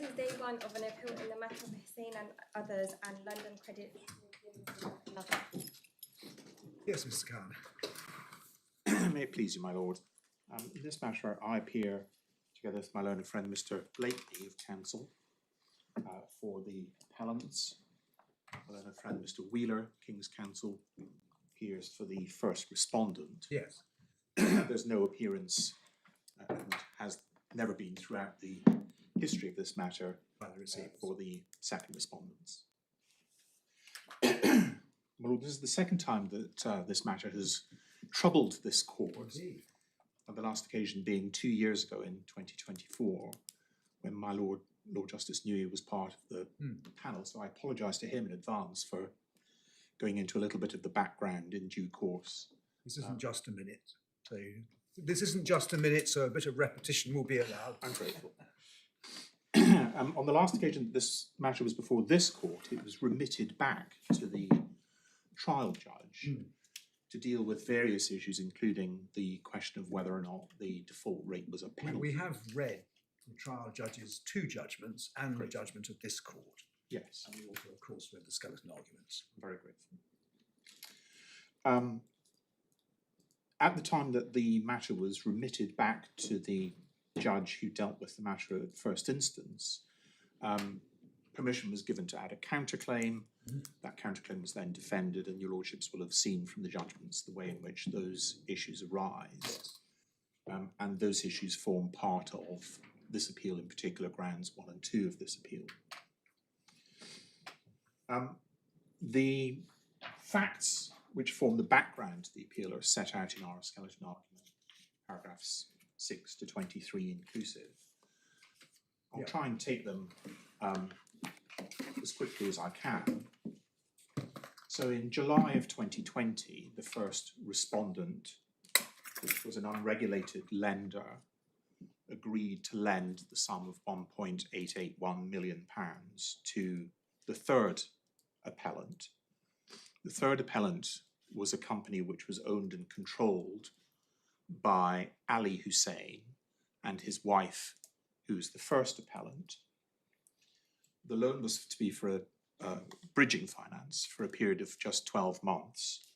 is day one of an appeal in the matter of Houssein and others and London Credit. Yes, Mr. Khan. May it please you, my lord. In this matter, I appear together with my learned friend, Mr. Blakely of counsel, for the appellants. My learned friend, Mr. Wheeler, King's counsel, appears for the first respondent. Yes. There's no appearance and has never been throughout the history of this matter for the second respondents. My lord, this is the second time that this matter has troubled this court. Indeed. The last occasion being 2 years ago in 2024, when my Lord Justice Newey was part of the panel. So I apologise to him in advance for going into a little bit of the background in due course. This isn't just a minute. So this isn't just a minute, so a bit of repetition will be allowed. I'm grateful. On the last occasion that this matter was before this court, it was remitted back to the trial judge to deal with various issues, including the question of whether or not the default rate was a penalty. We have read the trial judge's two judgments and the judgment of this court. Yes. And we also, of course, read the skeleton arguments. I'm very grateful. At the time that the matter was remitted back to the judge who dealt with the matter at first instance, permission was given to add a counterclaim. That counterclaim was then defended, and your lordships will have seen from the judgments the way in which those issues arise. And those issues form part of this appeal, in particular grounds 1 and 2 of this appeal. The facts which form the background to the appeal are set out in our skeleton argument, paragraphs 6 to 23 inclusive. I'll try and take them as quickly as I can. So in July of 2020, the first respondent, which was an unregulated lender, agreed to lend the sum of £1.881 million to the third appellant. The third appellant was a company which was owned and controlled by Ali Houssein and his wife, who's the first appellant. The loan was to be for a bridging finance for a period of just 12 months,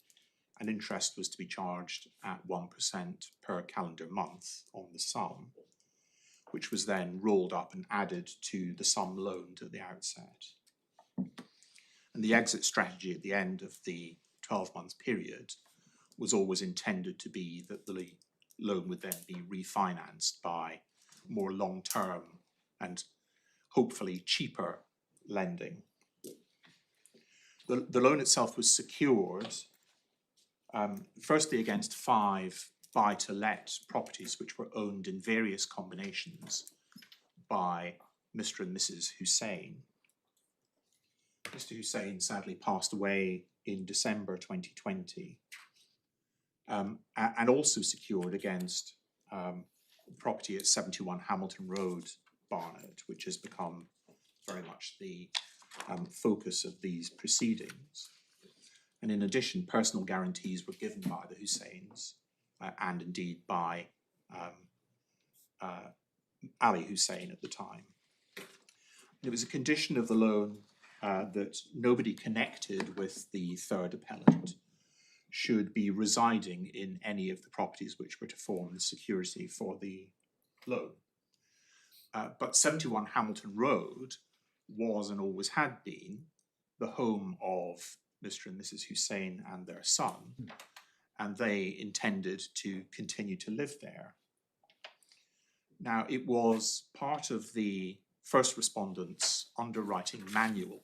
and interest was to be charged at 1% per calendar month on the sum, which was then rolled up and added to the sum loaned at the outset. And the exit strategy at the end of the 12-month period was always intended to be that the loan would then be refinanced by more long-term and hopefully cheaper lending. The loan itself was secured firstly against 5 buy-to-let properties which were owned in various combinations by Mr. and Mrs. Houssein. Mr. Houssein sadly passed away in December 2020, and also secured against property at 71 Hamilton Road, Barnet, which has become very much the focus of these proceedings. And in addition, personal guarantees were given by the Husseins and indeed by Ali Hussein at the time. It was a condition of the loan that nobody connected with the third appellant should be residing in any of the properties which were to form the security for the loan. But 71 Hamilton Road was and always had been the home of Mr. and Mrs. Houssein and their son, and they intended to continue to live there. Now, it was part of the first respondent's underwriting manual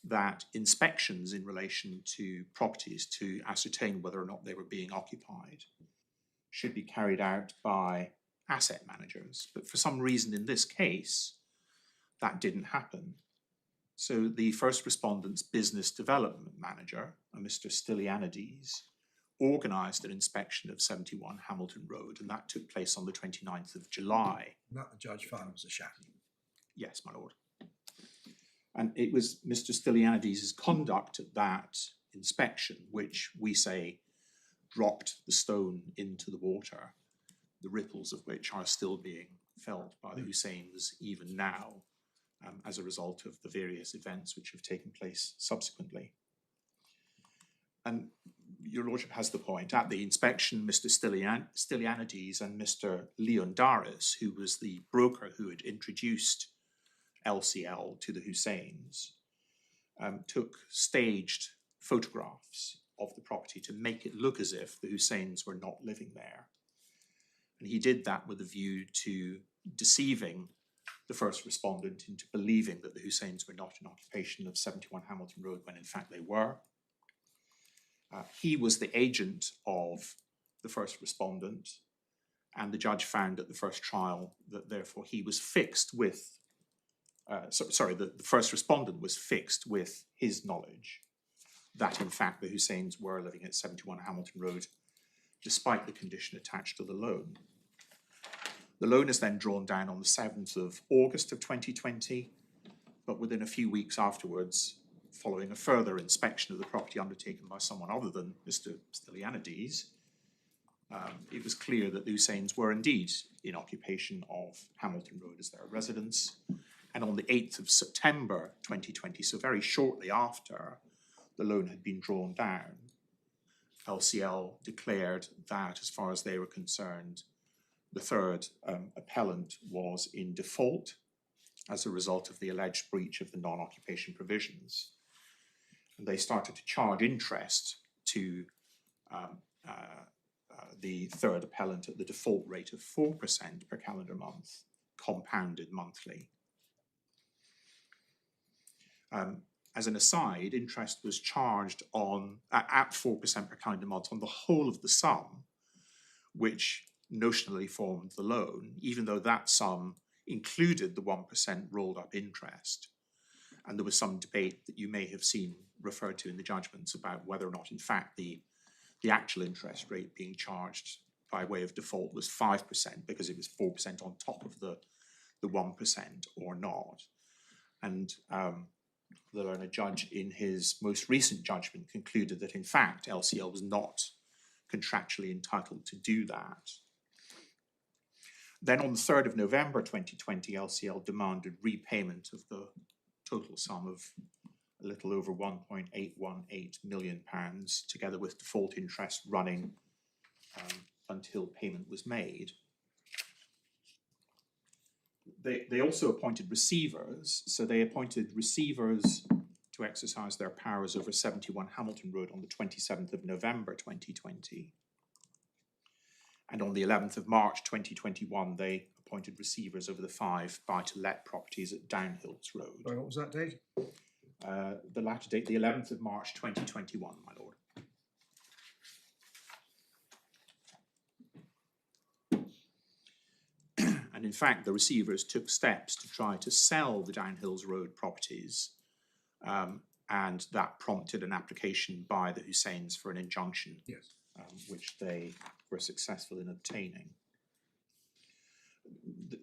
that inspections in relation to properties to ascertain whether or not they were being occupied should be carried out by asset managers. But for some reason in this case, that didn't happen. So the first respondent's business development manager, a Mr. Stylianides, organised an inspection of 71 Hamilton Road, and that took place on the 29th of July. That the judge found was a shadow. Yes, my lord. And it was Mr. Stylianides' conduct at that inspection, which we say dropped the stone into the water, the ripples of which are still being felt by the Husseins even now, as a result of the various events which have taken place subsequently. And your lordship has the point. At the inspection, Mr. Stylianides and Mr. Leondaris, who was the broker who had introduced LCL to the Husseins, took staged photographs of the property to make it look as if the Husseins were not living there. And he did that with a view to deceiving the first respondent into believing that the Husseins were not in occupation of 71 Hamilton Road when in fact they were. He was the agent of the first respondent, and the judge found at the first trial that therefore he was fixed with, the first respondent was fixed with his knowledge that in fact the Husseins were living at 71 Hamilton Road, despite the condition attached to the loan. The loan is then drawn down on the 7th of August of 2020, but within a few weeks afterwards, following a further inspection of the property undertaken by someone other than Mr. Stylianides, it was clear that the Husseins were indeed in occupation of Hamilton Road as their residence. And on the 8th of September 2020, so very shortly after the loan had been drawn down, LCL declared that, as far as they were concerned, the third appellant was in default as a result of the alleged breach of the non-occupation provisions. And they started to charge interest to the third appellant at the default rate of 4% per calendar month, compounded monthly. As an aside, interest was charged on at 4% per calendar month on the whole of the sum, which notionally formed the loan, even though that sum included the 1% rolled up interest. And there was some debate that you may have seen referred to in the judgments about whether or not, in fact, the actual interest rate being charged by way of default was 5% because it was 4% on top of the 1% or not. And the learned judge in his most recent judgment concluded that, in fact, LCL was not contractually entitled to do that. Then on the 3rd of November 2020, LCL demanded repayment of the total sum of a little over £1.818 million, together with default interest running until payment was made. They also appointed receivers, so they appointed receivers to exercise their powers over 71 Hamilton Road on the 27th of November 2020. And on the 11th of March 2021, they appointed receivers over the 5 buy-to-let properties at Downhills Road. Sorry, what was that date? The latter date, the 11th of March 2021, my lord. And in fact, the receivers took steps to try to sell the Downhills Road properties, and that prompted an application by the Husseins for an injunction, Yes. Which they were successful in obtaining.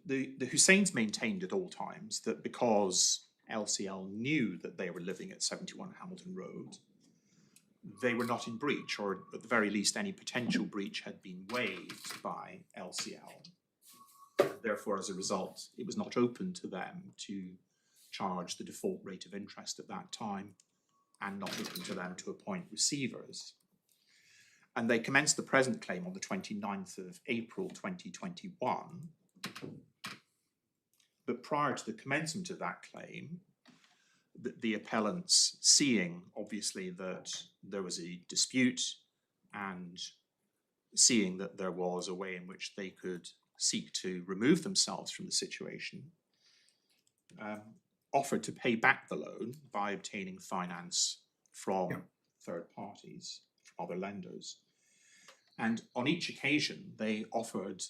The Husseins maintained at all times that because LCL knew that they were living at 71 Hamilton Road, they were not in breach, or at the very least any potential breach had been waived by LCL. Therefore, as a result, it was not open to them to charge the default rate of interest at that time, and not open to them to appoint receivers. And they commenced the present claim on the 29th of April 2021. But prior to the commencement of that claim, the appellants, seeing obviously that there was a dispute and seeing that there was a way in which they could seek to remove themselves from the situation, offered to pay back the loan by obtaining finance from third parties, from other lenders. And on each occasion, they offered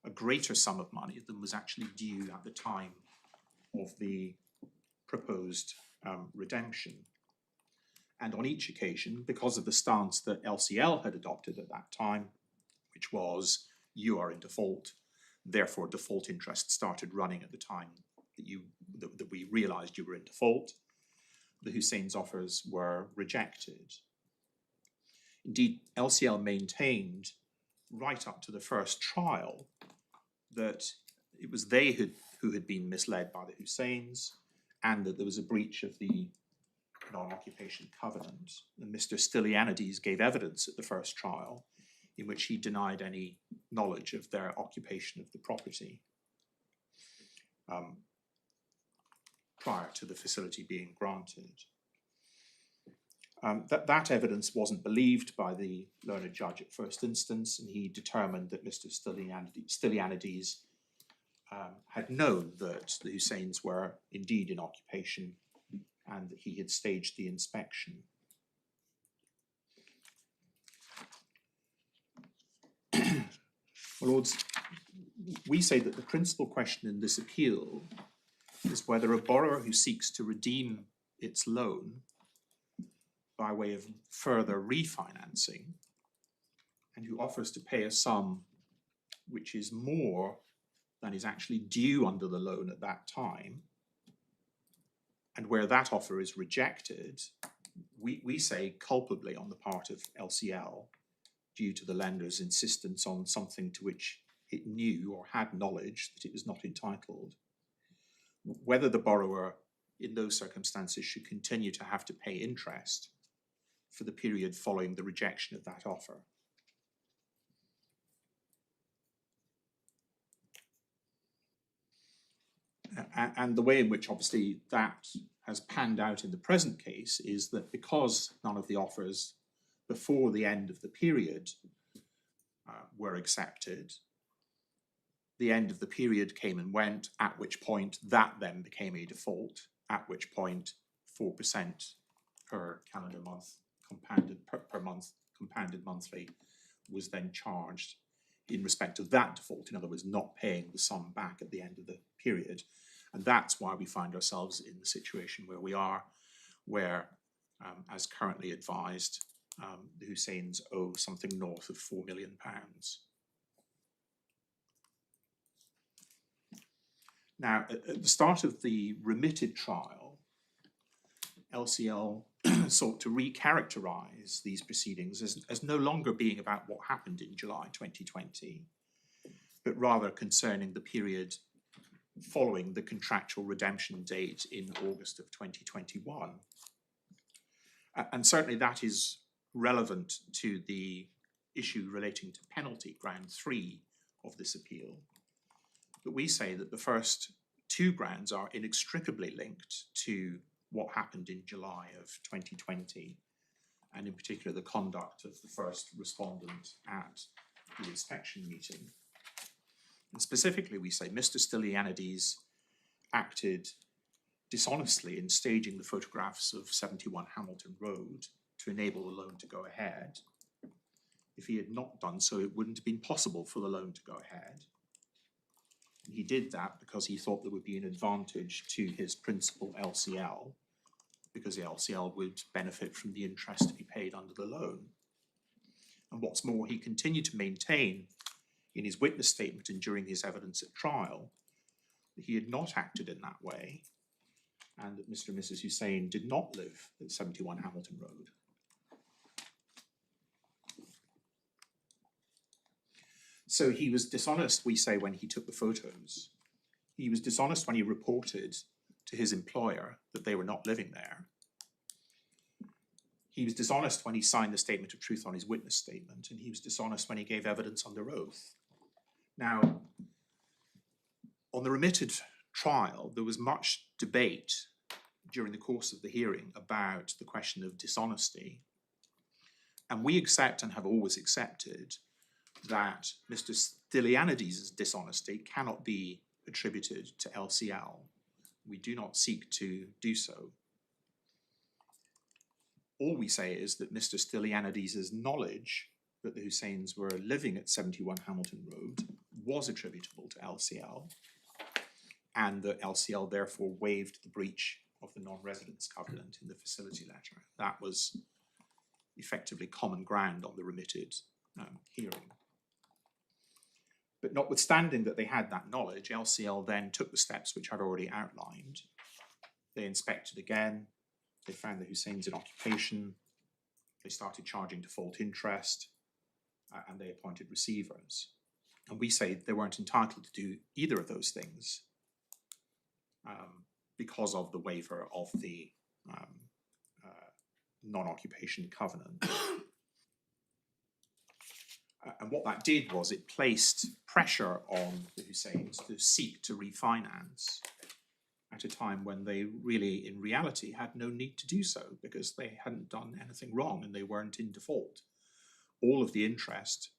a greater sum of money than was actually due at the time of the proposed redemption. And on each occasion, because of the stance that LCL had adopted at that time, which was, you are in default, therefore default interest started running at the time that we realized you were in default, the Hussein's offers were rejected. Indeed, LCL maintained right up to the first trial that it was they who had been misled by the Husseins, and that there was a breach of the non-occupation covenant. And Mr. Stylianides gave evidence at the first trial in which he denied any knowledge of their occupation of the property prior to the facility being granted. That evidence wasn't believed by the learned judge at first instance, and he determined that Mr. Stylianides had known that the Husseins were indeed in occupation and that he had staged the inspection. My Lords, we say that the principal question in this appeal is whether a borrower who seeks to redeem its loan by way of further refinancing and who offers to pay a sum which is more than is actually due under the loan at that time, and where that offer is rejected, we say culpably on the part of LCL due to the lender's insistence on something to which it knew or had knowledge that it was not entitled, whether the borrower in those circumstances should continue to have to pay interest for the period following the rejection of that offer. And the way in which obviously that has panned out in the present case is that because none of the offers before the end of the period were accepted, the end of the period came and went, at which point that then became a default, at which point 4% per calendar month compounded per month, compounded monthly, was then charged in respect of that default, in other words, not paying the sum back at the end of the period. And that's why we find ourselves in the situation where we are, where, as currently advised, the Husseins owe something north of £4 million. Now, at the start of the remitted trial, LCL sought to recharacterize these proceedings as no longer being about what happened in July 2020, but rather concerning the period following the contractual redemption date in August of 2021. And certainly that is relevant to the issue relating to penalty, ground 3 of this appeal. But we say that the first two grounds are inextricably linked to what happened in July of 2020, and in particular the conduct of the first respondent at the inspection meeting. And specifically, we say Mr. Stylianides acted dishonestly in staging the photographs of 71 Hamilton Road to enable the loan to go ahead. If he had not done so, it wouldn't have been possible for the loan to go ahead. And he did that because he thought there would be an advantage to his principal LCL, because the LCL would benefit from the interest to be paid under the loan. And what's more, he continued to maintain in his witness statement and during his evidence at trial that he had not acted in that way, and that Mr. and Mrs. Hussein did not live at 71 Hamilton Road. So he was dishonest, we say, when he took the photos. He was dishonest when he reported to his employer that they were not living there. He was dishonest when he signed the statement of truth on his witness statement, and he was dishonest when he gave evidence under oath. Now, on the remitted trial, there was much debate during the course of the hearing about the question of dishonesty. And we accept and have always accepted that Mr. Stylianides' dishonesty cannot be attributed to LCL. We do not seek to do so. All we say is that Mr. Stylianides' knowledge that the Husseins were living at 71 Hamilton Road was attributable to LCL, and that LCL therefore waived the breach of the non-residence covenant in the facility letter. That was effectively common ground on the remitted hearing. But notwithstanding that they had that knowledge, LCL then took the steps which I'd already outlined. They inspected again, they found the Husseins in occupation, they started charging default interest, and they appointed receivers. And we say they weren't entitled to do either of those things. because of the waiver of the non-occupation covenant. And what that did was it placed pressure on the Husseins to seek to refinance at a time when they really, in reality, had no need to do so because they hadn't done anything wrong and they weren't in default. All of the interest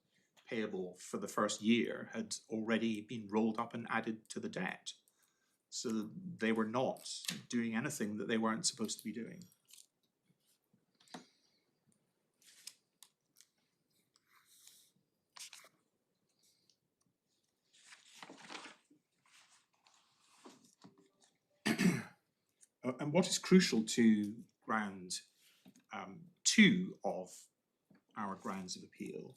payable for the first year had already been rolled up and added to the debt. So they were not doing anything that they weren't supposed to be doing. And what is crucial to ground 2 of our grounds of appeal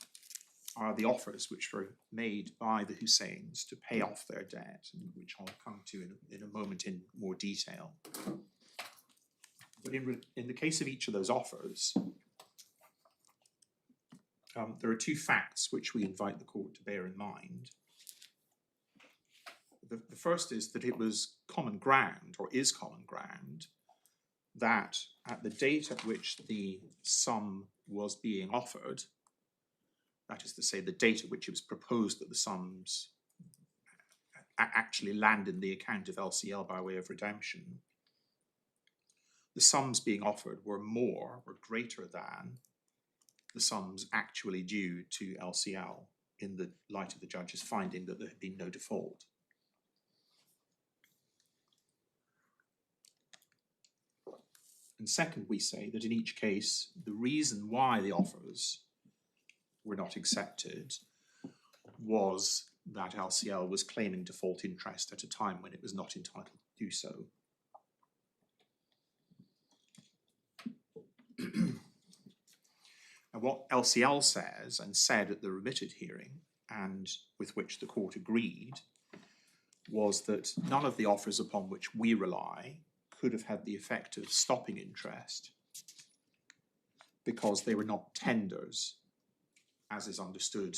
are the offers which were made by the Husseins to pay off their debt, which I'll come to in a moment in more detail. But in the case of each of those offers, there are 2 facts which we invite the court to bear in mind. The first is that it was common ground, or is common ground, that at the date at which the sum was being offered, that is to say, the date at which it was proposed that the sums actually land in the account of LCL by way of redemption, the sums being offered were greater than the sums actually due to LCL in the light of the judge's finding that there had been no default. And second, we say that in each case, the reason why the offers were not accepted was that LCL was claiming default interest at a time when it was not entitled to do so. And what LCL says, and said at the remitted hearing, and with which the court agreed, was that none of the offers upon which we rely could have had the effect of stopping interest because they were not tenders, as is understood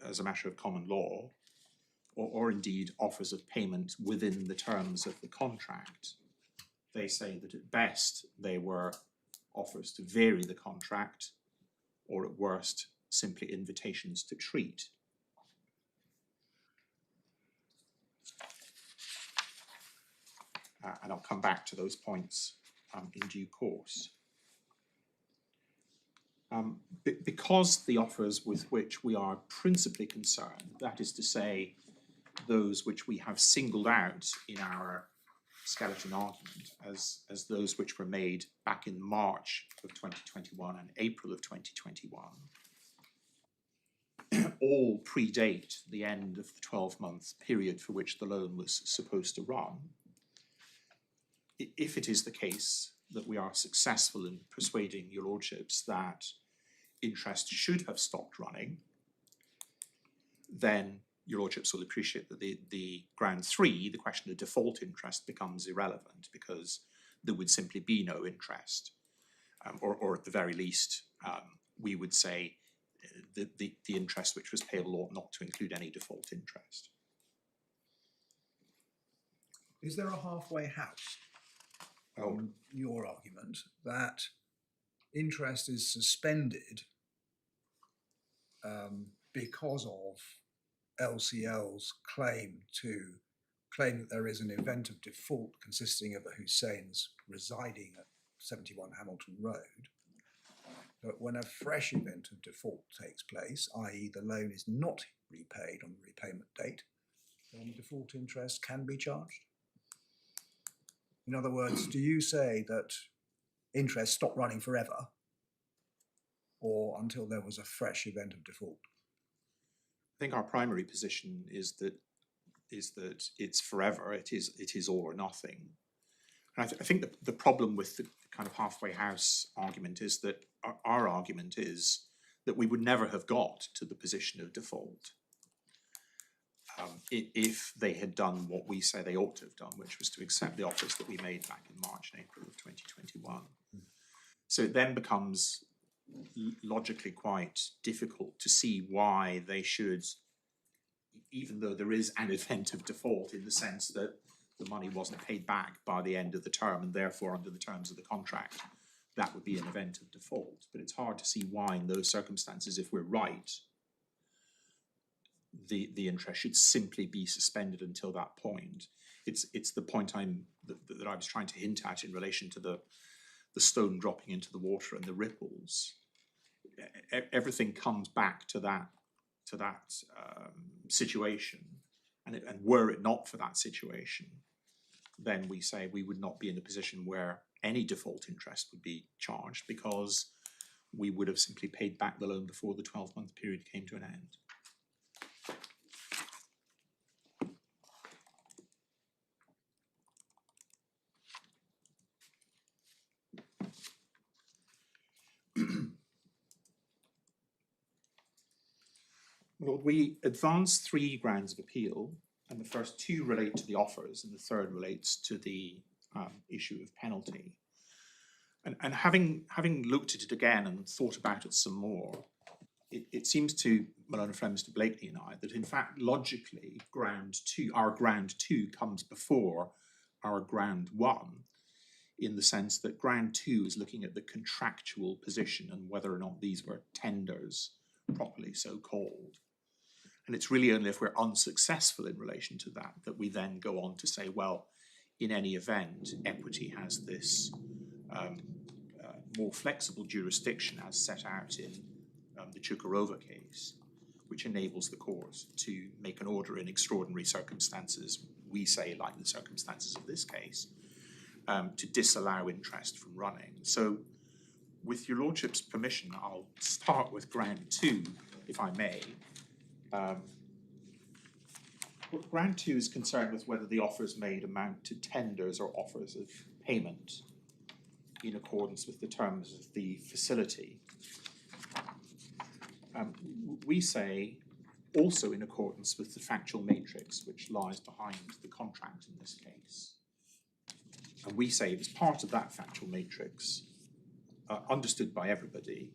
as a matter of common law, or indeed offers of payment within the terms of the contract. They say that at best they were offers to vary the contract, or at worst simply invitations to treat. And I'll come back to those points in due course. Because the offers with which we are principally concerned, that is to say, those which we have singled out in our skeleton argument as those which were made back in March of 2021 and April of 2021, all predate the end of the 12-month period for which the loan was supposed to run. If it is the case that we are successful in persuading your lordships that interest should have stopped running, then your lordships will appreciate that the ground 3, the question of default interest, becomes irrelevant because there would simply be no interest. Or at the very least, we would say the interest which was payable ought not to include any default interest. Is there a halfway house on your argument that interest is suspended because of LCL's claim that there is an event of default consisting of the Husseins residing at 71 Hamilton Road, but when a fresh event of default takes place, i.e. the loan is not repaid on the repayment date, then default interest can be charged? In other words, do you say that interest stopped running forever or until there was a fresh event of default? I think our primary position is that it's forever. It is all or nothing. And I think the problem with the kind of halfway house argument is that our argument is that we would never have got to the position of default if they had done what we say they ought to have done, which was to accept the offers that we made back in March and April of 2021. So it then becomes logically quite difficult to see why they should, even though there is an event of default in the sense that the money wasn't paid back by the end of the term, and therefore under the terms of the contract, that would be an event of default. But it's hard to see why in those circumstances, if we're right, the interest should simply be suspended until that point. It's the point that I was trying to hint at in relation to the stone dropping into the water and the ripples. Everything comes back to that situation, and were it not for that situation, then we say we would not be in a position where any default interest would be charged, because we would have simply paid back the loan before the 12-month period came to an end. Well, we advance 3 grounds of appeal, and the first 2 relate to the offers, and the third relates to the issue of penalty. And having looked at it again and thought about it some more, it seems to my learned friend Mr. Blakely and I that in fact logically our ground 2 comes before our ground 1, in the sense that ground 2 is looking at the contractual position and whether or not these were tenders properly so called. And it's really only if we're unsuccessful in relation to that we then go on to say, well, in any event, equity has this more flexible jurisdiction as set out in the Chukarova case, which enables the court to make an order in extraordinary circumstances, we say like the circumstances of this case, to disallow interest from running. So with your lordship's permission, I'll start with ground 2, if I may. Ground 2 is concerned with whether the offers made amount to tenders or offers of payment in accordance with the terms of the facility. We say also in accordance with the factual matrix which lies behind the contract in this case. And we say as part of that factual matrix, understood by everybody,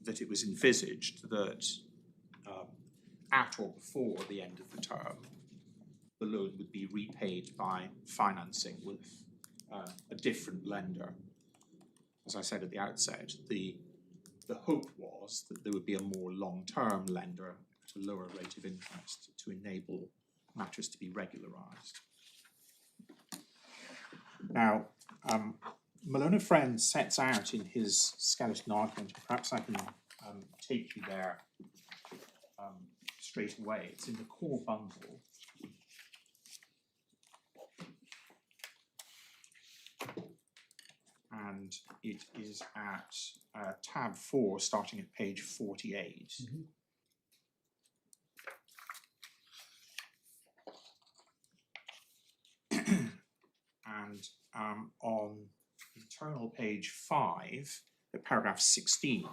that it was envisaged that at or before the end of the term, the loan would be repaid by financing with a different lender. As I said at the outset, the hope was that there would be a more long-term lender at a lower rate of interest to enable matters to be regularised. Now, Malone Friend sets out in his skeleton argument, perhaps I can take you there straight away. It's in the core bundle. And it is at tab 4, starting at page 48. Mm-hmm. And on internal page 5, at paragraph 16,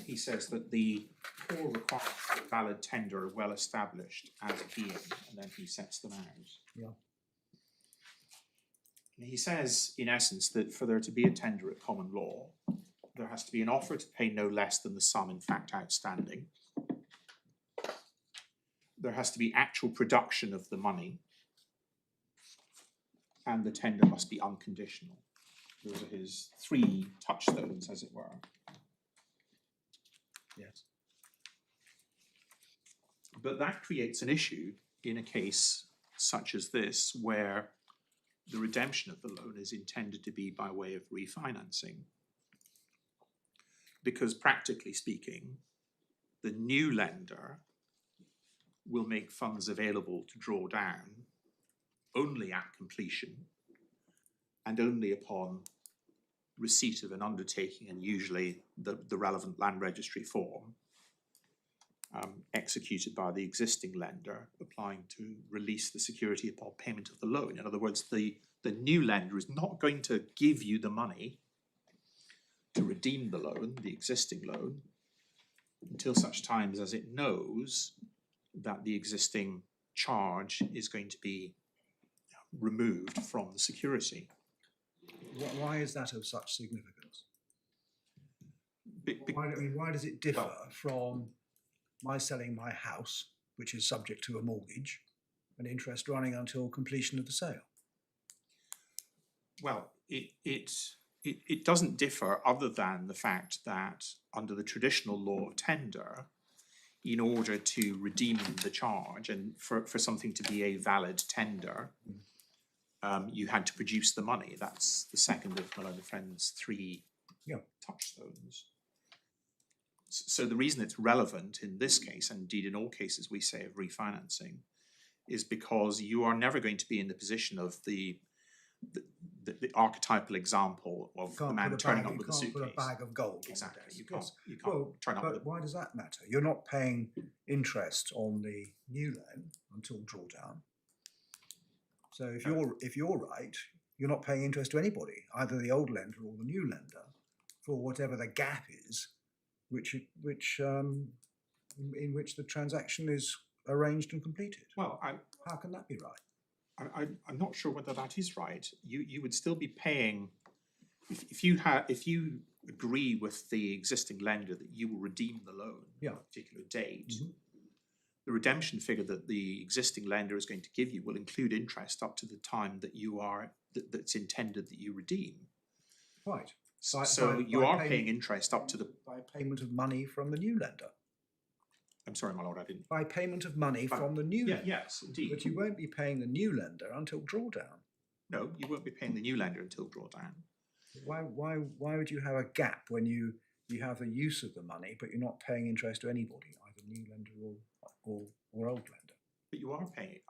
he says that the core requirements for valid tender are well established as being, and then he sets them out. Yeah. He says, in essence, that for there to be a tender at common law, there has to be an offer to pay no less than the sum in fact outstanding. There has to be actual production of the money, and the tender must be unconditional. Those are his 3 touchstones, as it were. Yes. But that creates an issue in a case such as this, where the redemption of the loan is intended to be by way of refinancing. Because practically speaking, the new lender will make funds available to draw down only at completion and only upon receipt of an undertaking, and usually the relevant land registry form, executed by the existing lender, applying to release the security upon payment of the loan. In other words, the new lender is not going to give you the money to redeem the loan, the existing loan, until such times as it knows that the existing charge is going to be removed from the security. Why is that of such significance? Why does it differ from my selling my house, which is subject to a mortgage, and interest running until completion of the sale. Well, it doesn't differ other than the fact that under the traditional law of tender, in order to redeem the charge and for something to be a valid tender, you had to produce the money. That's the second of my learned friend's three touchstones. So the reason it's relevant in this case, and indeed in all cases we say of refinancing, is because you are never going to be in the position of the archetypal example of the man turning up with a suitcase. You can't put a bag of gold. Exactly. On the You desk. can't turn up with But why does that matter? You're not paying interest on the new loan until drawdown. So if you're right, you're not paying interest to anybody, either the old lender or the new lender, for whatever the gap is, in which the transaction is arranged and completed. Well, how can that be right? I'm not sure whether that is right. You would still be paying if you agree with the existing lender that you will redeem the loan at a particular date. The redemption figure that the existing lender is going to give you will include interest up to the time that that's intended that you redeem. Right. So you are paying interest up to the by payment of money from the new lender. I'm sorry, my lord, I didn't. By payment of money from the new lender. Yes, indeed. But you won't be paying the new lender until drawdown. No, you won't be paying the new lender until drawdown. Why would you have a gap when you have the use of the money, but you're not paying interest to anybody, either new lender or old lender? But you are paying.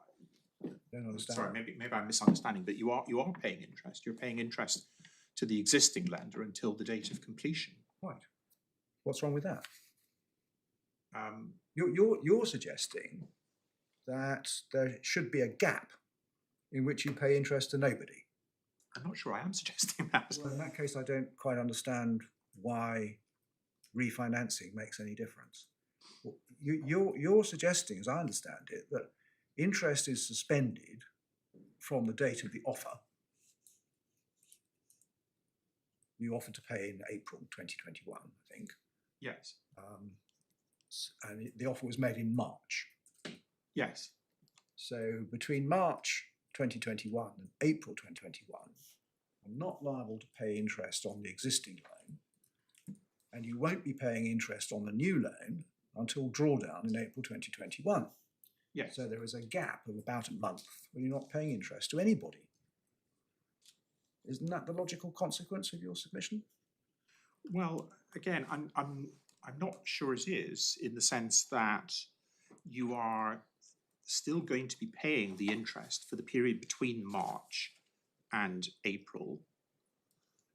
Don't understand. Sorry, maybe I'm misunderstanding. But you are paying interest. You're paying interest to the existing lender until the date of completion. Right. What's wrong with that? You're suggesting that there should be a gap in which you pay interest to nobody. I'm not sure I am suggesting that. Well, in that case, I don't quite understand why refinancing makes any difference. You're suggesting, as I understand it, that interest is suspended from the date of the offer. You offered to pay in April 2021, I think. Yes. And the offer was made in March. Yes. So between March 2021 and April 2021, I'm not liable to pay interest on the existing loan, and you won't be paying interest on the new loan until drawdown in April 2021. Yes. So there is a gap of about a month when you're not paying interest to anybody. Isn't that the logical consequence of your submission? Well, again, I'm not sure it is, in the sense that you are still going to be paying the interest for the period between March and April,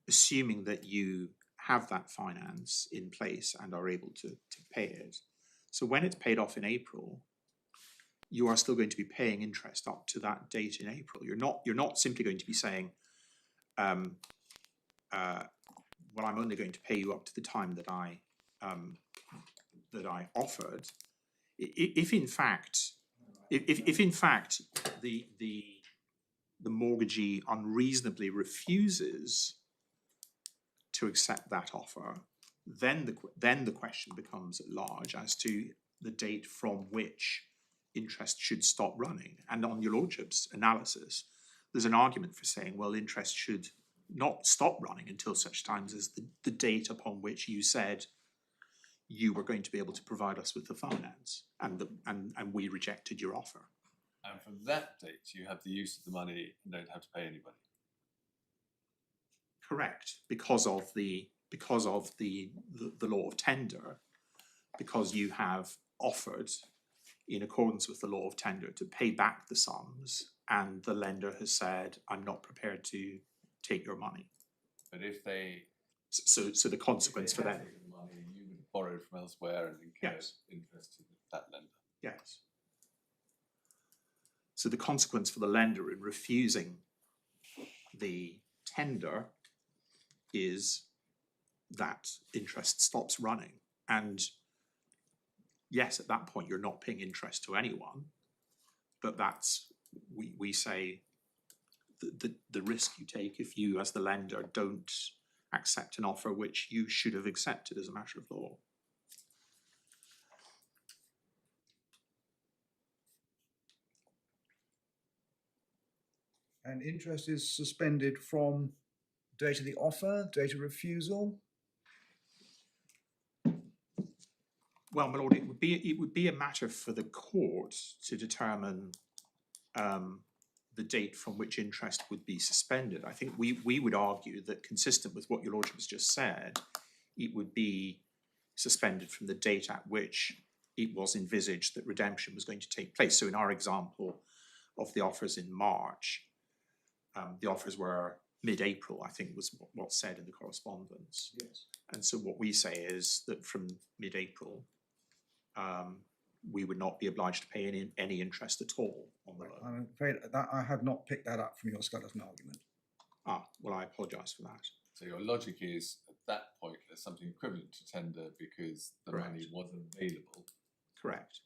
assuming that you have that finance in place and are able to pay it. So when it's paid off in April, you are still going to be paying interest up to that date in April. You're not simply going to be saying, well, I'm only going to pay you up to the time that I offered. If in fact the mortgagee unreasonably refuses to accept that offer, then the question becomes at large as to the date from which interest should stop running. And on your lordship's analysis, there's an argument for saying, well, interest should not stop running until such times as the date upon which you said you were going to be able to provide us with the finance, and we rejected your offer. And from that date, you have the use of the money and don't have to pay anybody. Correct, because of the law of tender, because you have offered, in accordance with the law of tender, to pay back the sums, and the lender has said, I'm not prepared to take your money. But if they so the consequence for that, taken the money, you would borrow from elsewhere and incur interest in that lender. yes. So the consequence for the lender in refusing the tender is that interest stops running. And yes, at that point, you're not paying interest to anyone, but that's, we say, the risk you take if you, as the lender, don't accept an offer which you should have accepted as a matter of law. And interest is suspended from date of the offer, date of refusal. Well, my lord, it would be a matter for the court to determine the date from which interest would be suspended. I think we would argue that, consistent with what your lordship has just said, it would be suspended from the date at which it was envisaged that redemption was going to take place. So in our example of the offers in March, the offers were mid-April, I think was what's said in the correspondence. Yes. And so what we say is that from mid-April, we would not be obliged to pay any interest at all on the loan. I'm afraid that I have not picked that up from your skeleton argument. Ah, well, I apologise for that. So your logic is, at that point, there's something equivalent to tender because the money wasn't available. Correct.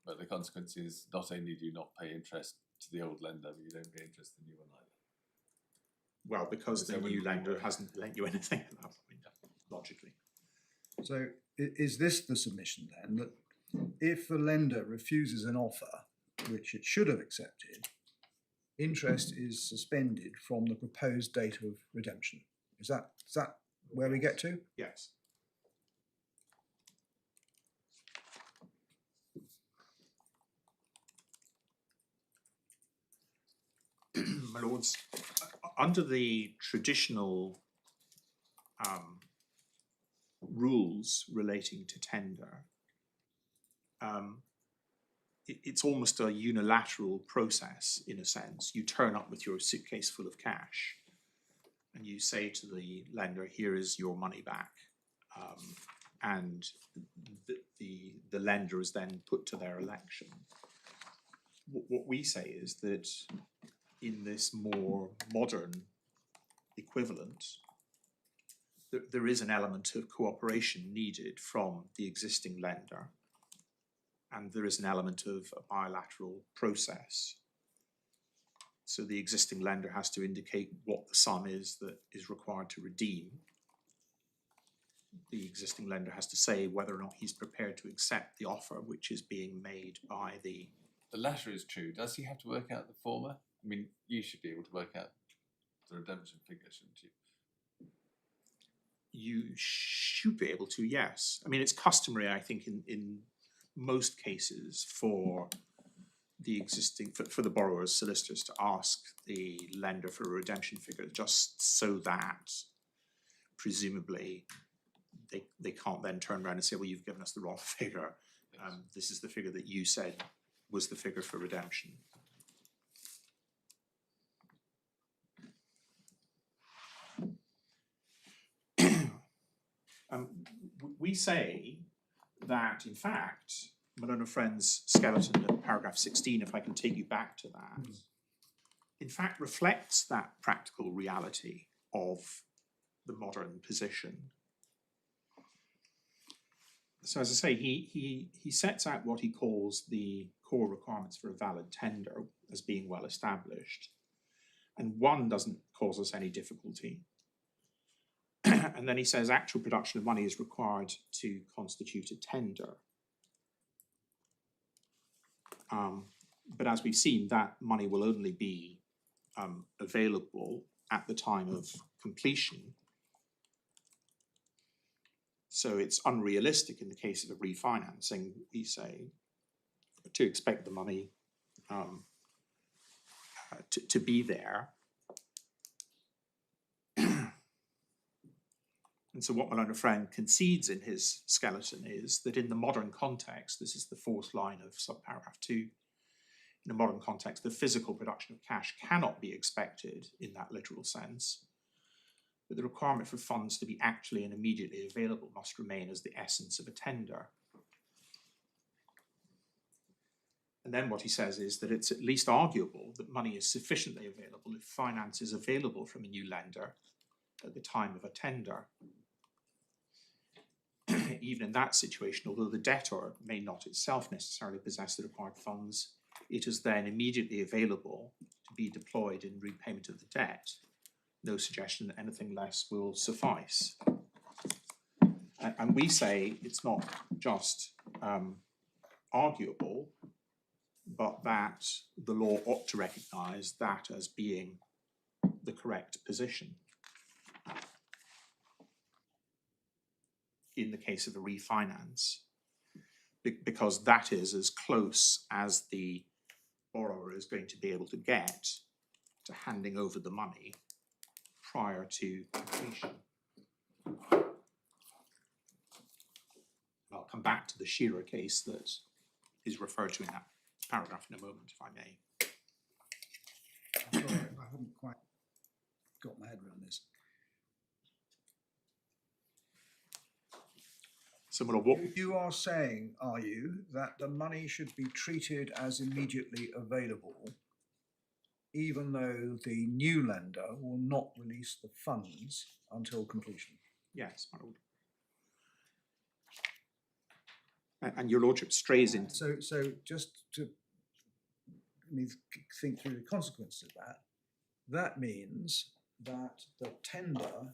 But the consequence is, not only do you not pay interest to the old lender, but you don't pay interest to the new one either. Well, because So the when new you lender were- hasn't lent you anything at that point, logically. So is this the submission then, that if the lender refuses an offer, which it should have accepted, interest is suspended from the proposed date of redemption? Is that where we get to? Yes. My lords, under the traditional rules relating to tender, it's almost a unilateral process in a sense. You turn up with your suitcase full of cash and you say to the lender, here is your money back. And the lender is then put to their election. What we say is that in this more modern equivalent, there is an element of cooperation needed from the existing lender, and there is an element of a bilateral process. So the existing lender has to indicate what the sum is that is required to redeem. The existing lender has to say whether or not he's prepared to accept the offer which is being made by the... The latter is true. Does he have to work out the former? I mean, you should be able to work out the redemption figure, shouldn't you? You should be able to, yes. I mean, it's customary, I think, in most cases for the existing, for the borrower's solicitors to ask the lender for a redemption figure, just so that presumably they can't then turn around and say, well, you've given us the wrong figure. Yes. This is the figure that you said was the figure for redemption. We say that, in fact, my learned friend's skeleton at paragraph 16, if I can take you back to that, in fact reflects that practical reality of the modern position. So as I say, he sets out what he calls the core requirements for a valid tender as being well established. And one doesn't cause us any difficulty. And then he says actual production of money is required to constitute a tender. But as we've seen, that money will only be available at the time of completion. So it's unrealistic in the case of a refinancing, we say, to expect the money to be there. And so what my learned friend concedes in his skeleton is that in the modern context, this is the fourth line of subparagraph 2, in a modern context, the physical production of cash cannot be expected in that literal sense, but the requirement for funds to be actually and immediately available must remain as the essence of a tender. And then what he says is that it's at least arguable that money is sufficiently available if finance is available from a new lender at the time of a tender. Even in that situation, although the debtor may not itself necessarily possess the required funds, it is then immediately available to be deployed in repayment of the debt. No suggestion that anything less will suffice. And we say it's not just arguable, but that the law ought to recognise that as being the correct position in the case of a refinance, because that is as close as the borrower is going to be able to get to handing over the money prior to completion. I'll come back to the Shearer case that is referred to in that paragraph in a moment, if I may. Sorry, I haven't quite got my head around this. Similar what? You are saying, are you, that the money should be treated as immediately available, even though the new lender will not release the funds until completion? Yes, my lord. And your lordship strays in. So just to think through the consequences of that, that means that the tender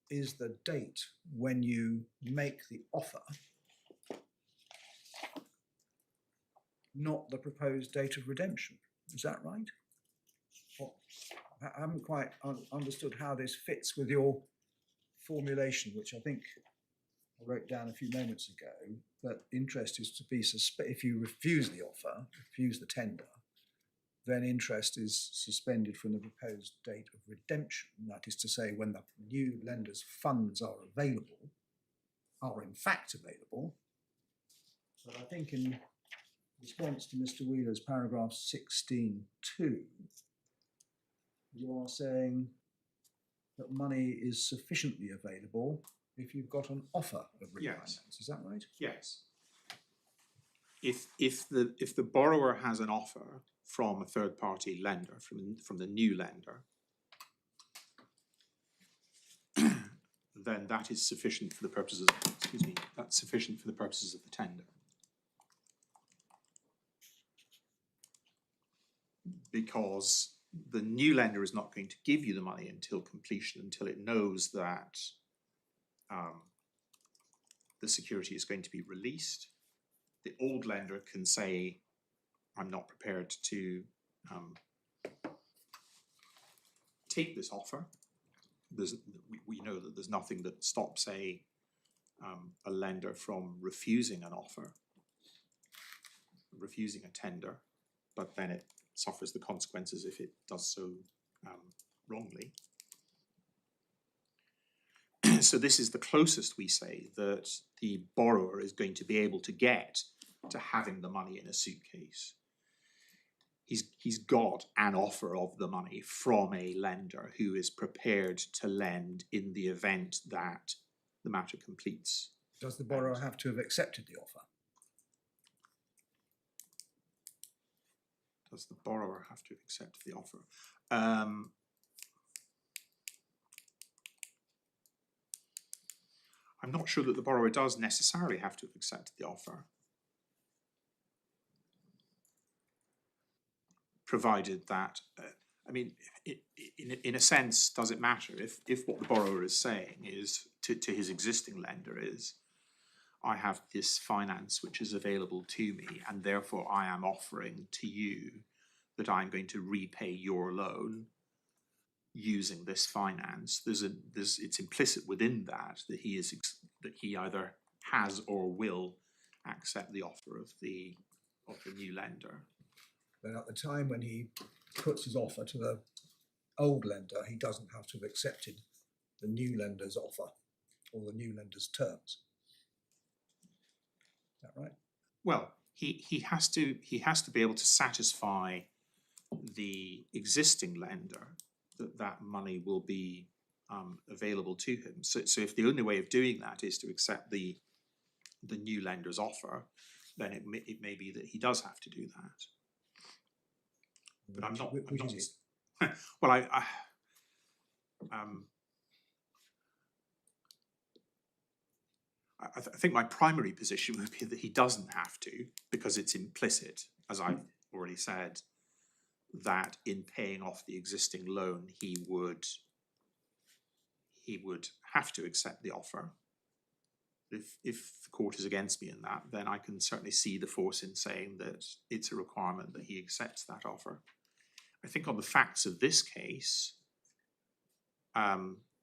is the date when you make the offer, not the proposed date of redemption. Is that right? Well, I haven't quite understood how this fits with your formulation, which I think I wrote down a few moments ago, that interest is to be if you refuse the offer, refuse the tender, then interest is suspended from the proposed date of redemption. That is to say, when the new lender's funds are available, are in fact available. But I think in response to Mr. Wheeler's paragraph 16.2, you are saying that money is sufficiently available if you've got an offer of refinance. Yes. Is that right? Yes. If the borrower has an offer from a third party lender, from the new lender, then that is sufficient for the purposes, that's sufficient for the purposes of the tender. Because the new lender is not going to give you the money until completion, until it knows that the security is going to be released. The old lender can say, I'm not prepared to take this offer. We know that there's nothing that stops a lender from refusing an offer, refusing a tender, but then it suffers the consequences if it does so wrongly. So this is the closest, we say, that the borrower is going to be able to get to having the money in a suitcase. He's got an offer of the money from a lender who is prepared to lend in the event that the matter completes. Does the borrower have to have accepted the offer? Does the borrower have to accept the offer? I'm not sure that the borrower does necessarily have to have accepted the offer, provided that, in a sense, does it matter if what the borrower is saying is to his existing lender is, I have this finance which is available to me, and therefore I am offering to you that I'm going to repay your loan using this finance. It's implicit within that he either has or will accept the offer of the new lender. But at the time when he puts his offer to the old lender, he doesn't have to have accepted the new lender's offer or the new lender's terms. Is that right? Well, he has to be able to satisfy the existing lender that money will be available to him. So if the only way of doing that is to accept the new lender's offer, then it may be that he does have to do that. But I'm not. Which is it? Well, I think my primary position would be that he doesn't have to, because it's implicit, as I've already said, that in paying off the existing loan, he would have to accept the offer. if the court is against me in that, then I can certainly see the force in saying that it's a requirement that he accepts that offer. I think on the facts of this case,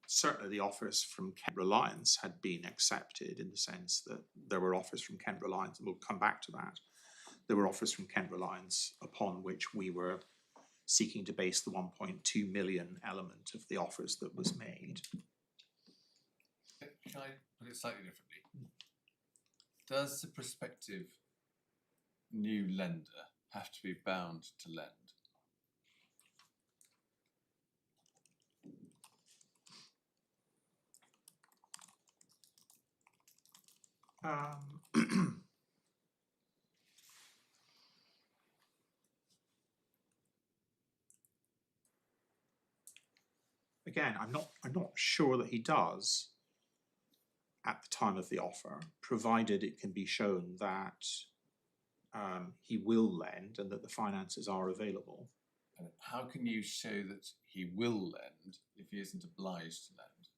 certainly the offers from Kent Reliance had been accepted in the sense that there were offers from Kent Reliance, and we'll come back to that. There were offers from Kent Reliance upon which we were seeking to base the 1.2 million element of the offers that was made. Can I put it slightly differently? Does the prospective new lender have to be bound to lend? Again, I'm not sure that he does at the time of the offer, provided it can be shown that he will lend and that the finances are available. And how can you show that he will lend if he isn't obliged to lend?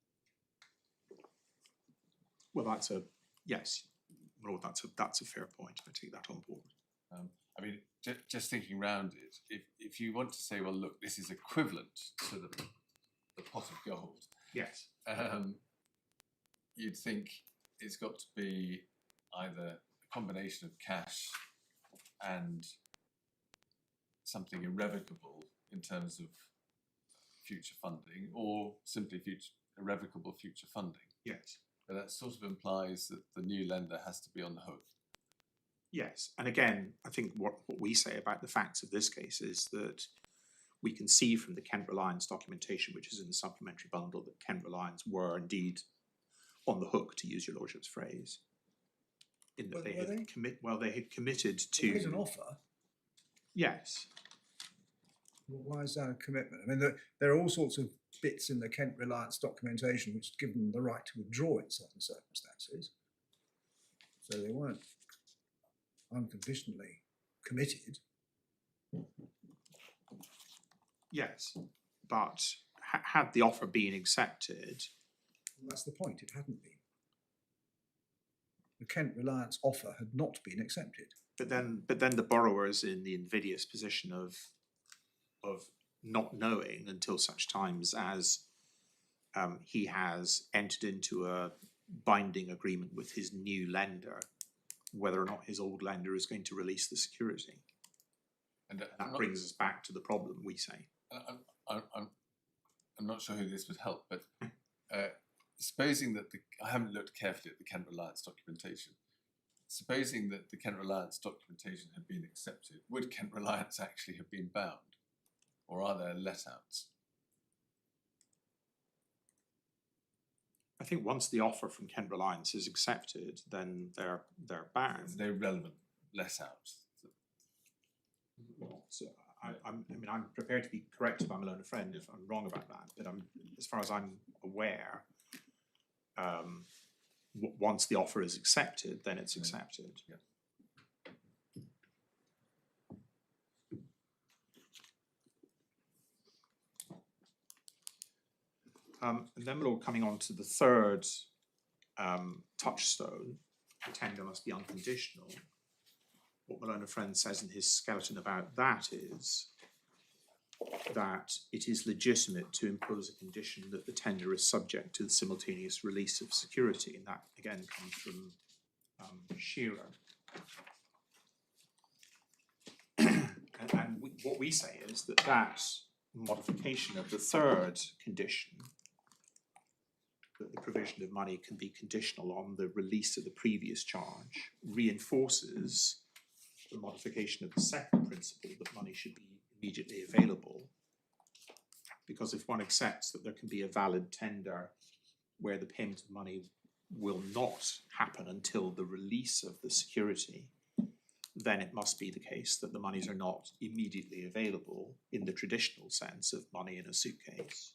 Well, that's a yes. Well, that's a fair point. I take that on board. I mean, just thinking round it, if you want to say, well, look, this is equivalent to the pot of gold. Yes. You'd think it's got to be either a combination of cash and something irrevocable in terms of future funding, or simply irrevocable future funding. Yes. But that sort of implies that the new lender has to be on the hook. Yes. And again, I think what we say about the facts of this case is that we can see from the Kent Reliance documentation, which is in the supplementary bundle, that Kent Reliance were indeed on the hook, to use your lordship's phrase, in that they had committed to. It is an offer. Yes. Well, why is that a commitment? I mean, there are all sorts of bits in the Kent Reliance documentation which give them the right to withdraw in certain circumstances. So they weren't unconditionally committed. Yes, but had the offer been accepted, Well, that's the point. It hadn't been. The Kent Reliance offer had not been accepted. but then the borrower is in the invidious position of not knowing until such times as he has entered into a binding agreement with his new lender, whether or not his old lender is going to release the security. And That brings us back to the problem, we say. I'm not sure who this would help, but supposing that I haven't looked carefully at the Kent Reliance documentation. Supposing that the Kent Reliance documentation had been accepted, would Kent Reliance actually have been bound? Or are there let-outs? I think once the offer from Kent Reliance is accepted, then they're bound. There's no relevant let-outs. So I'm prepared to be corrected by my learned friend if I'm wrong about that. But as far as I'm aware, once the offer is accepted, then it's accepted. Yeah. And then we're all coming on to the third touchstone. The tender must be unconditional. What my learned friend says in his skeleton about that is that it is legitimate to impose a condition that the tender is subject to the simultaneous release of security, and that again comes from Shearer. and what we say is that modification of the third condition, that the provision of money can be conditional on the release of the previous charge, reinforces the modification of the second principle that money should be immediately available. Because if one accepts that there can be a valid tender where the payment of money will not happen until the release of the security, then it must be the case that the monies are not immediately available in the traditional sense of money in a suitcase.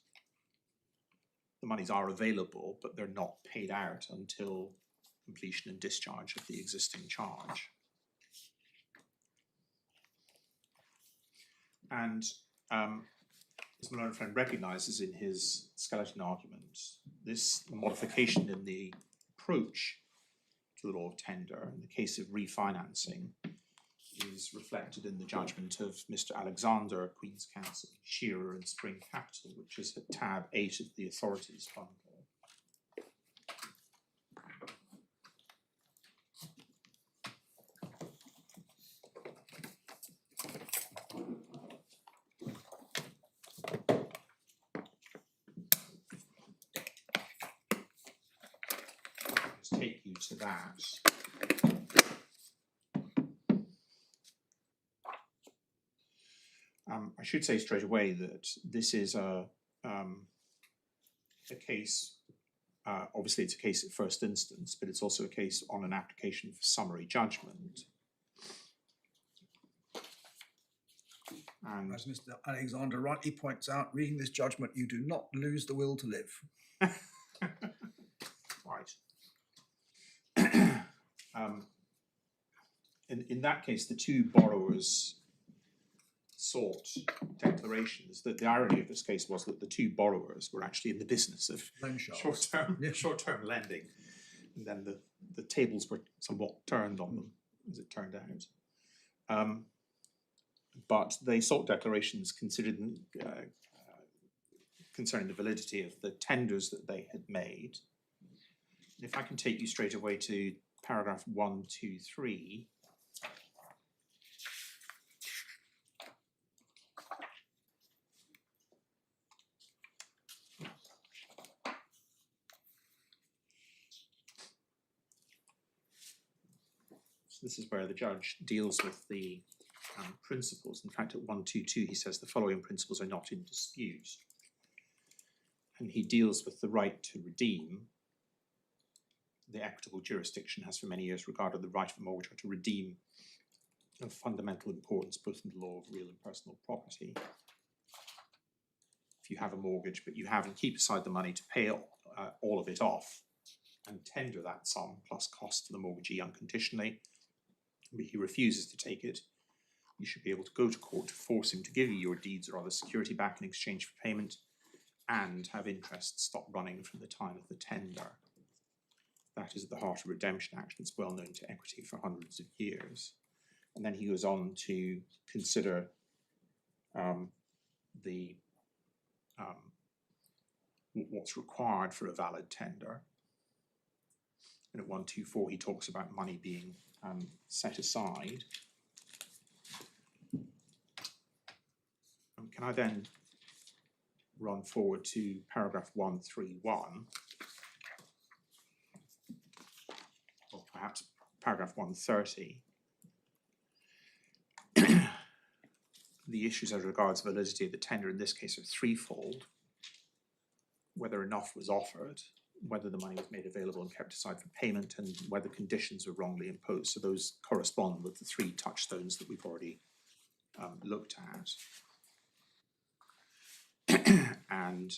The monies are available, but they're not paid out until completion and discharge of the existing charge. And as my learned friend recognises in his skeleton argument, this modification in the approach to the law of tender, and the case of refinancing is reflected in the judgment of Mr. Alexander, Queen's Counsel, Shearer and Spring Capital, which is at tab 8 of the authorities bundle. Let's take you to that. I should say straight away that this is a case, obviously it's a case at first instance, but it's also a case on an application for summary judgment. And As Mr. Alexander rightly points out, reading this judgment, you do not lose the will to live. right. In that case, the two borrowers sought declarations. That the irony of this case was that the two borrowers were actually in the business of Loan sharks. short-term lending, and then the tables were somewhat turned on them, as it turned out. But they sought declarations concerning the validity of the tenders that they had made. And if I can take you straight away to paragraph 123. So this is where the judge deals with the principles. In fact, at 122, he says the following principles are not in dispute. And he deals with the right to redeem. The equitable jurisdiction has for many years regarded the right of a mortgagor to redeem of fundamental importance both in the law of real and personal property. If you have a mortgage but you haven't, keep aside the money to pay all of it off and tender that sum plus cost to the mortgagee unconditionally, but he refuses to take it, you should be able to go to court to force him to give you your deeds or other security back in exchange for payment and have interest stop running from the time of the tender. That is at the heart of redemption action. It's well known to equity for hundreds of years. And then he goes on to consider what's required for a valid tender. And at 124, he talks about money being set aside. Can I then run forward to paragraph 131, or perhaps paragraph 130? The issues as regards validity of the tender in this case are threefold: whether enough was offered, whether the money was made available and kept aside for payment, and whether conditions were wrongly imposed. So those correspond with the three touchstones that we've already looked at. And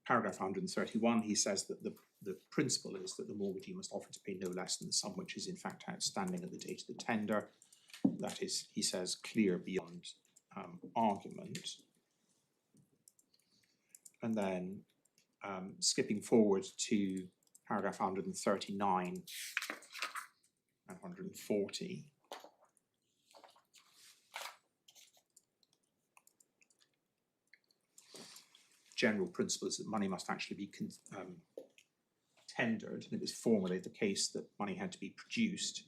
paragraph 131, he says that the principle is that the mortgagee must offer to pay no less than the sum which is in fact outstanding at the date of the tender. That is, he says, clear beyond argument. And then skipping forward to paragraph 139 and 140. General principle is that money must actually be tendered, and it was formerly the case that money had to be produced.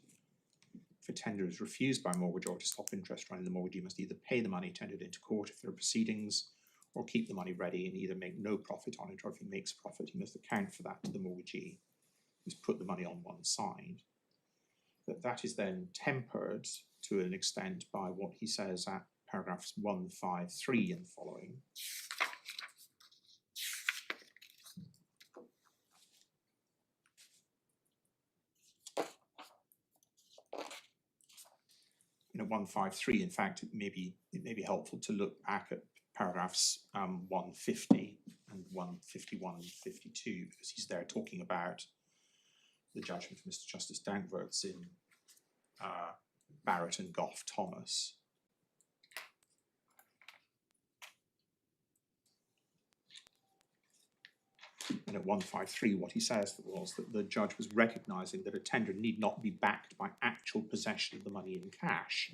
If a tender is refused by a mortgagor to stop interest running, the mortgagee must either pay the money tendered into court if there are proceedings, or keep the money ready and either make no profit on it, or if he makes a profit, he must account for that to the mortgagee, who's put the money on one side. That is then tempered to an extent by what he says at paragraphs 153 and following. You know, 153, in fact, it may be helpful to look back at paragraphs 150 and 151 and 52, because he's there talking about the judgment of Mr. Justice Dankworth's in Barrett and Gough Thomas. And at 153, what he says was that the judge was recognising that a tender need not be backed by actual possession of the money in cash,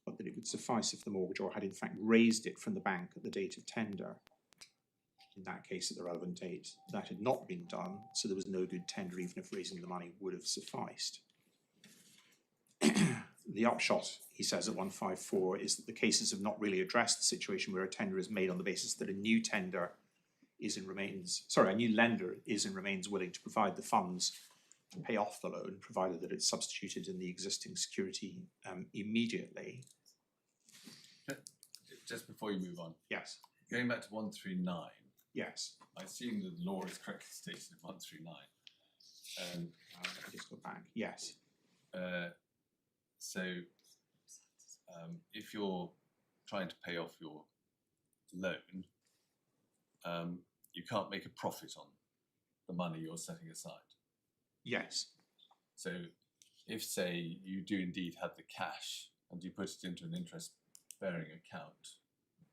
but that it would suffice if the mortgagor had in fact raised it from the bank at the date of tender. In that case, at the relevant date, that had not been done, so there was no good tender even if raising the money would have sufficed. The upshot, he says at 154, is that the cases have not really addressed the situation where a tender is made on the basis that a new lender is and remains willing to provide the funds to pay off the loan, provided that it's substituted in the existing security immediately. Just before you move on, Yes. going back to 139, Yes. I assume the law is correctly stated in 139. Let me just go back. Yes. So if you're trying to pay off your loan, you can't make a profit on the money you're setting aside. Yes. So if, say, you do indeed have the cash and you put it into an interest-bearing account,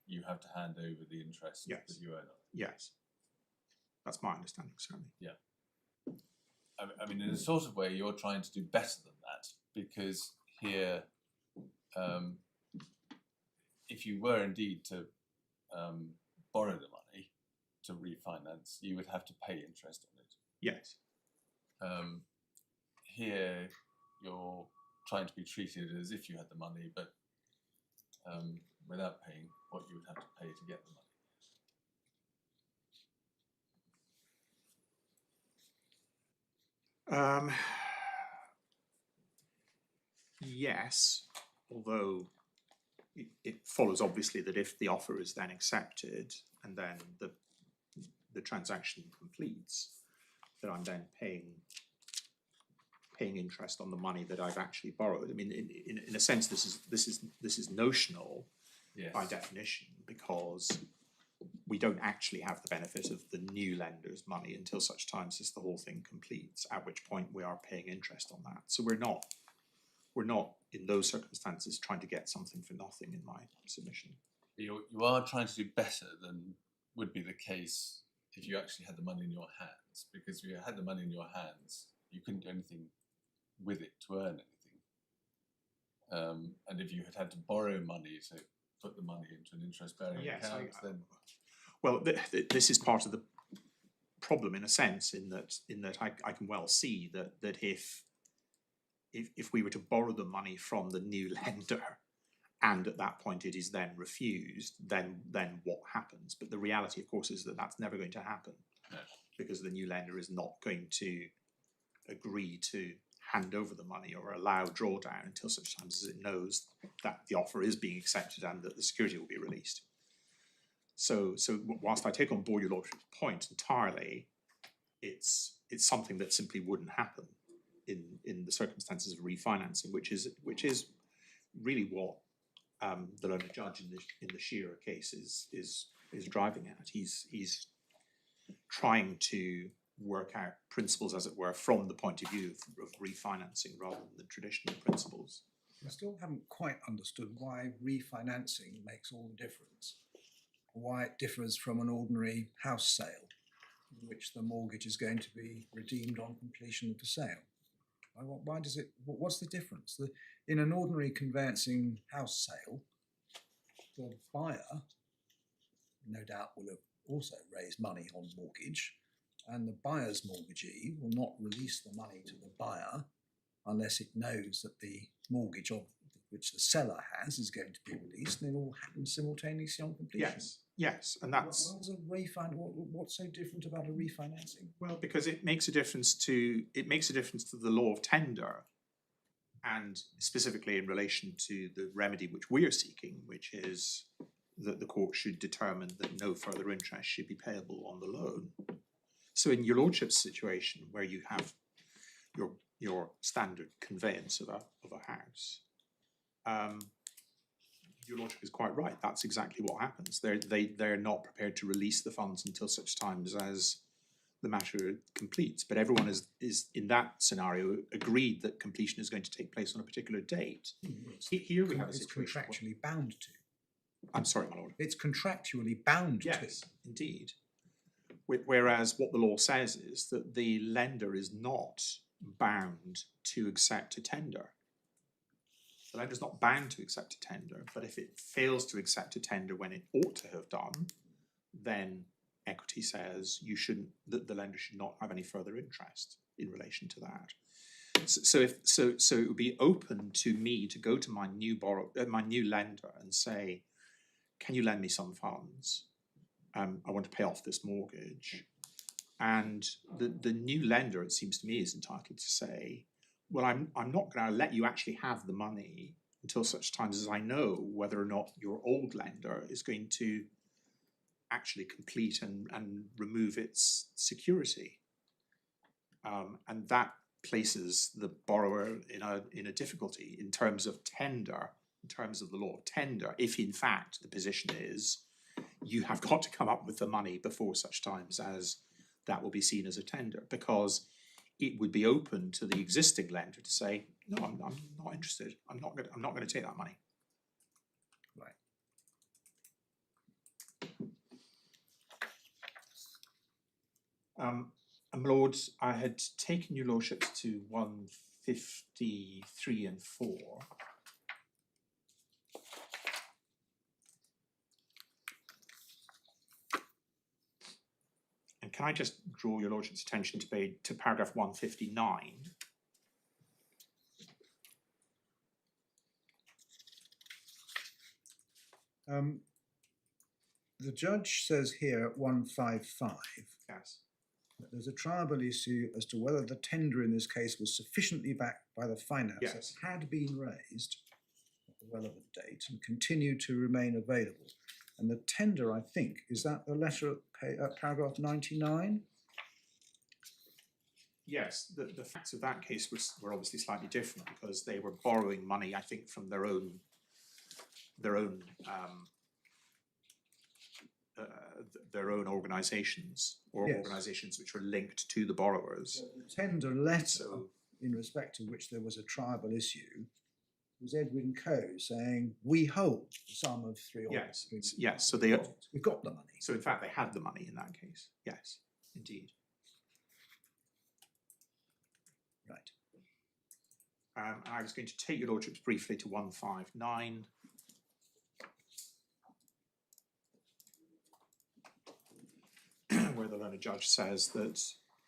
you have to hand over the interest Yes. that you earn on it. Yes. That's my understanding, certainly. Yeah. I mean, in a sort of way, you're trying to do better than that, because here, if you were indeed to borrow the money to refinance, you would have to pay interest on it. Yes. Here, you're trying to be treated as if you had the money, but without paying what you would have to pay to get the money. Yes, although it follows obviously that if the offer is then accepted and then the transaction completes, that I'm then paying interest on the money that I've actually borrowed. I mean, in a sense, this is notional. Yes. By definition, because we don't actually have the benefit of the new lender's money until such times as the whole thing completes, at which point we are paying interest on that. So we're not in those circumstances trying to get something for nothing in my submission. You are trying to do better than would be the case if you actually had the money in your hands, because if you had the money in your hands, you couldn't do anything with it to earn anything. And if you had to borrow money to put the money into an interest-bearing account, then... Well, this is part of the problem in a sense, in that I can well see that if we were to borrow the money from the new lender, and at that point it is then refused, then what happens? But the reality, of course, is that that's never going to happen, No. because the new lender is not going to agree to hand over the money or allow drawdown until such times as it knows that the offer is being accepted and that the security will be released. So whilst I take on board your lordship's point entirely, it's something that simply wouldn't happen in the circumstances of refinancing, which is really what the learned judge in the Shearer case is driving at. He's trying to work out principles, as it were, from the point of view of refinancing rather than the traditional principles. I still haven't quite understood why refinancing makes all the difference. Why it differs from an ordinary house sale, in which the mortgage is going to be redeemed on completion of the sale. Why does it? What's the difference? In an ordinary conveyancing house sale, the buyer, no doubt, will have also raised money on mortgage, and the buyer's mortgagee will not release the money to the buyer unless it knows that the mortgage of which the seller has is going to be released, and it all happens simultaneously on completion. Yes, and that's What's so different about a refinancing? well, because it makes a difference to the law of tender, and specifically in relation to the remedy which we are seeking, which is that the court should determine that no further interest should be payable on the loan. So in your lordship's situation, where you have your standard conveyance of a house, your lordship is quite right. That's exactly what happens. They're not prepared to release the funds until such times as the matter completes. But everyone is in that scenario agreed that completion is going to take place on a particular date. Here we have a situation. It's contractually bound to. I'm sorry, my lord. It's contractually bound to. Yes, indeed. Whereas what the law says is that the lender is not bound to accept a tender. The lender is not bound to accept a tender, but if it fails to accept a tender when it ought to have done, then equity says the lender should not have any further interest in relation to that. So it would be open to me to go to my new lender and say, can you lend me some funds? I want to pay off this mortgage. And the new lender, it seems to me, is entitled to say, well, I'm not going to let you actually have the money until such times as I know whether or not your old lender is going to actually complete and remove its security. And that places the borrower in a difficulty in terms of tender, in terms of the law of tender, if in fact the position is you have got to come up with the money before such times as that will be seen as a tender, because it would be open to the existing lender to say, no, I'm not interested. I'm not going to take that money. Right. My Lord, I had taken your lordships to 153 and 4. And can I just draw your lordship's attention to paragraph 159? The judge says here at 155 Yes. that there's a triable issue as to whether the tender in this case was sufficiently backed by the finance Yes. that had been raised at the relevant date and continued to remain available. And the tender, I think, is that the letter at paragraph 99? Yes, the facts of that case were obviously slightly different because they were borrowing money, I think, from their own organisations or Yes. organisations which were linked to the borrowers. So the tender letter, So- in respect to which there was a triable issue, was Edwin Coe saying, we hold the sum of Yes, three. yes. So We've got the money. So in fact, they had the money in that case. Yes, indeed. Right. I was going to take your lordships briefly to 159. Where the learned judge says that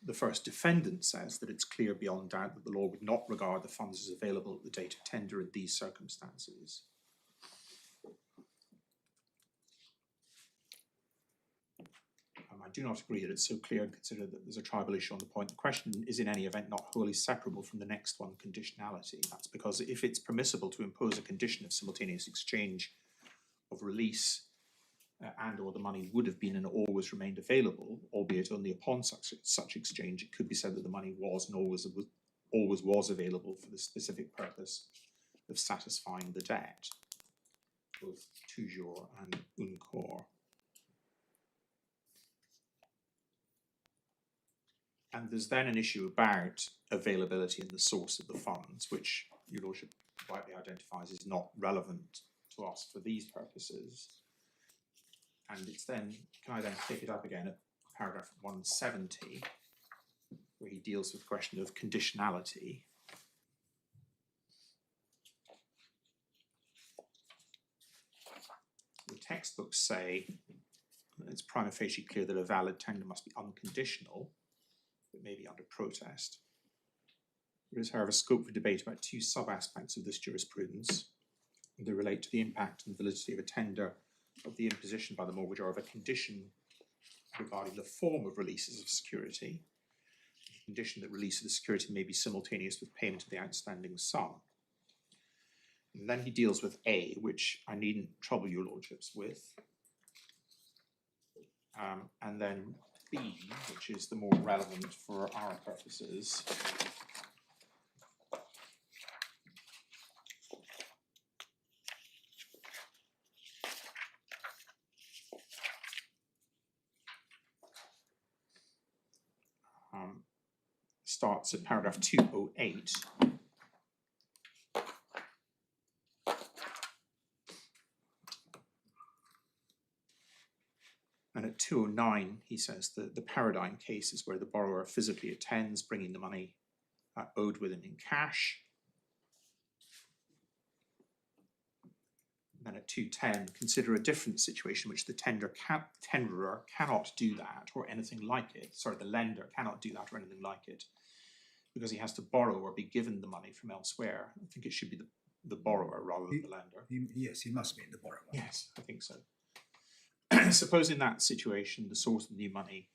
the first defendant says that it's clear beyond doubt that the law would not regard the funds as available at the date of tender in these circumstances. I do not agree that it's so clear and consider that there's a tribal issue on the point. The question is in any event not wholly separable from the next one, conditionality. That's because if it's permissible to impose a condition of simultaneous exchange of release and or the money would have been and always remained available, albeit only upon such exchange, it could be said that the money was and always was available for the specific purpose of satisfying the debt, both toujours and encore. And there's then an issue about availability and the source of the funds, which your lordship rightly identifies as not relevant to us for these purposes. And it's then, can I then pick it up again at paragraph 170, where he deals with the question of conditionality. The textbooks say it's prima facie clear that a valid tender must be unconditional, but maybe under protest. There is, however, scope for debate about two sub-aspects of this jurisprudence. They relate to the impact and validity of a tender, of the imposition by the mortgagor of a condition regarding the form of releases of security, the condition that release of the security may be simultaneous with payment of the outstanding sum. And then he deals with A, which I needn't trouble your lordships with, and then B, which is the more relevant for our purposes. Starts at paragraph 208. And at 209, he says that the paradigm case is where the borrower physically attends, bringing the money owed with him in cash. And then at 210, consider a different situation which the tenderer cannot do that or anything like it. Sorry, the lender cannot do that or anything like it because he has to borrow or be given the money from elsewhere. I think it should be the borrower rather than the lender. Yes, he must be the borrower. Yes, I think so. Suppose in that situation, the source of the new money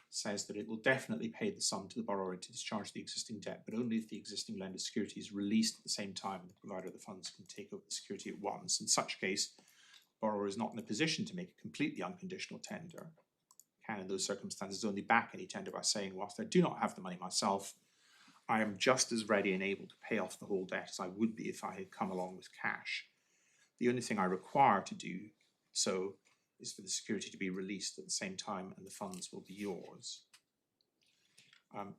says that it will definitely pay the sum to the borrower to discharge the existing debt, but only if the existing lender's security is released at the same time and the provider of the funds can take over the security at once. In such case, the borrower is not in a position to make a completely unconditional tender. Can, in those circumstances, only back any tender by saying, whilst I do not have the money myself, I am just as ready and able to pay off the whole debt as I would be if I had come along with cash. The only thing I require to do so is for the security to be released at the same time and the funds will be yours.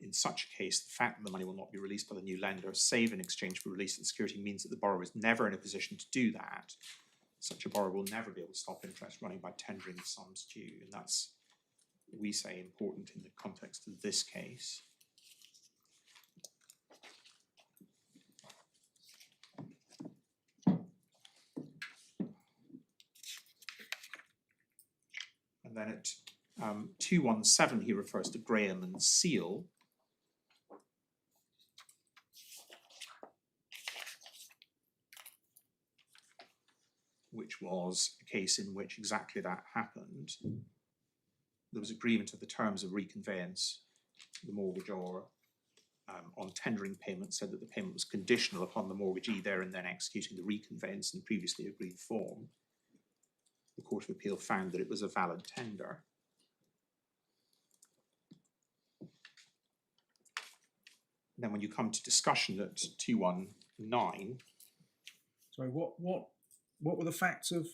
In such a case, the fact that the money will not be released by the new lender, save in exchange for release of the security, means that the borrower is never in a position to do that. Such a borrower will never be able to stop interest running by tendering the sums due, and that's, we say, important in the context of this case. And then at 217, he refers to Graham and Seal. Which was a case in which exactly that happened. There was agreement of the terms of reconveyance. The mortgagor, on tendering payment, said that the payment was conditional upon the mortgagee there and then executing the reconveyance in the previously agreed form. The Court of Appeal found that it was a valid tender. And then when you come to discussion at 219. Sorry, what were the facts of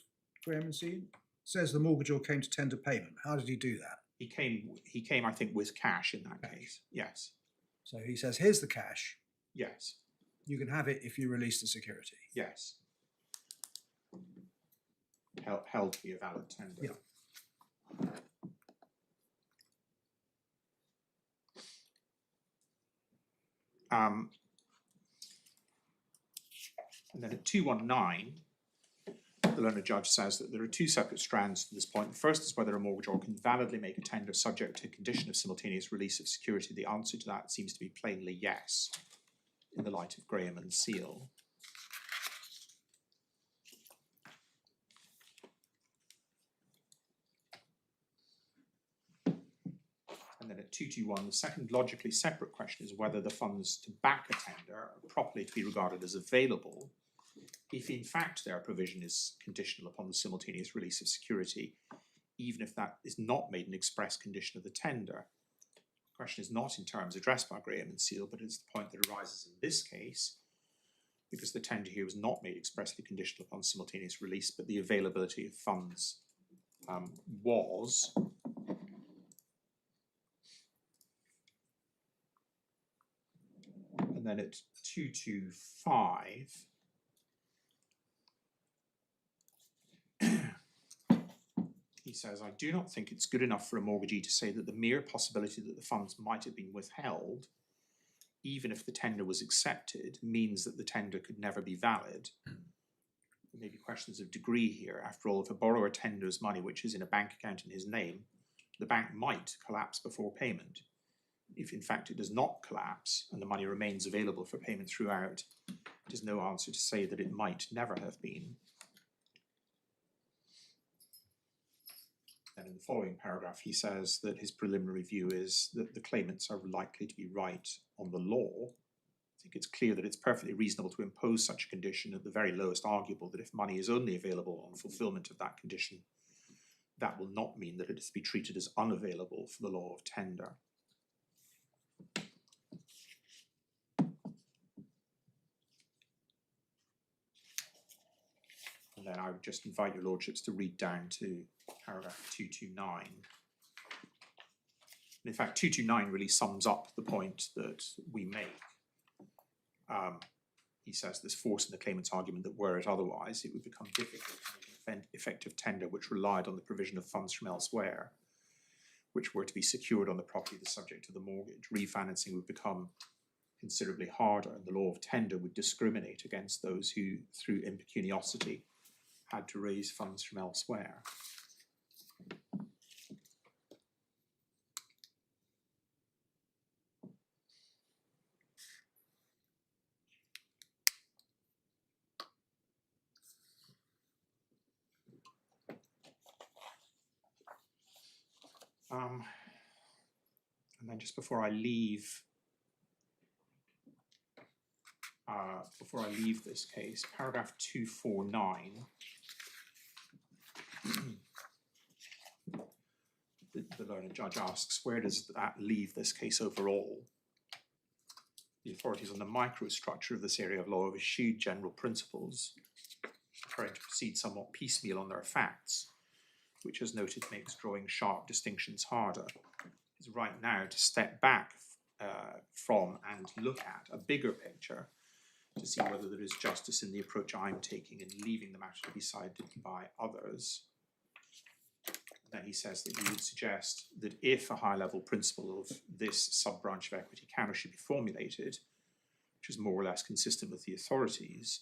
Graham and Seal? It says the mortgagor came to tender payment. How did he do that? He came, I think, with cash in that case. Yes. So he says, here's the cash. Yes. You can have it if you release the security. Yes. Held to be a valid tender. Yeah. And then at 219, the learned judge says that there are two separate strands to this point. The first is whether a mortgagor can validly make a tender subject to a condition of simultaneous release of security. The answer to that seems to be plainly yes, in the light of Graham and Seal. And then at 221, the second logically separate question is whether the funds to back a tender are properly to be regarded as available if in fact their provision is conditional upon the simultaneous release of security, even if that is not made an express condition of the tender. The question is not in terms addressed by Graham and Seal, but it's the point that arises in this case, because the tender here was not made expressly conditional upon simultaneous release, but the availability of funds was. And then at 225, he says, I do not think it's good enough for a mortgagee to say that the mere possibility that the funds might have been withheld, even if the tender was accepted, means that the tender could never be valid. There may be questions of degree here. After all, if a borrower tenders money which is in a bank account in his name, the bank might collapse before payment. If in fact it does not collapse and the money remains available for payment throughout, it is no answer to say that it might never have been. And in the following paragraph, he says that his preliminary view is that the claimants are likely to be right on the law. I think it's clear that it's perfectly reasonable to impose such a condition, at the very lowest arguable, that if money is only available on fulfilment of that condition, that will not mean that it is to be treated as unavailable for the law of tender. And then I would just invite your lordships to read down to paragraph 229. And in fact, 229 really sums up the point that we make. He says there's force in the claimant's argument that were it otherwise, it would become difficult to make an effective tender which relied on the provision of funds from elsewhere. which were to be secured on the property the subject of the mortgage, refinancing would become considerably harder, and the law of tender would discriminate against those who, through impecuniosity, had to raise funds from elsewhere. And then just before I leave this case, paragraph 249, the learned judge asks, where does that leave this case overall? The authorities on the microstructure of this area of law have eschewed general principles, preferring to proceed somewhat piecemeal on their facts, which, as noted, makes drawing sharp distinctions harder. It's right now to step back from and look at a bigger picture to see whether there is justice in the approach I'm taking in leaving the matter to be decided by others. Then he says that he would suggest that if a high-level principle of this sub-branch of equity counter should be formulated, which is more or less consistent with the authorities,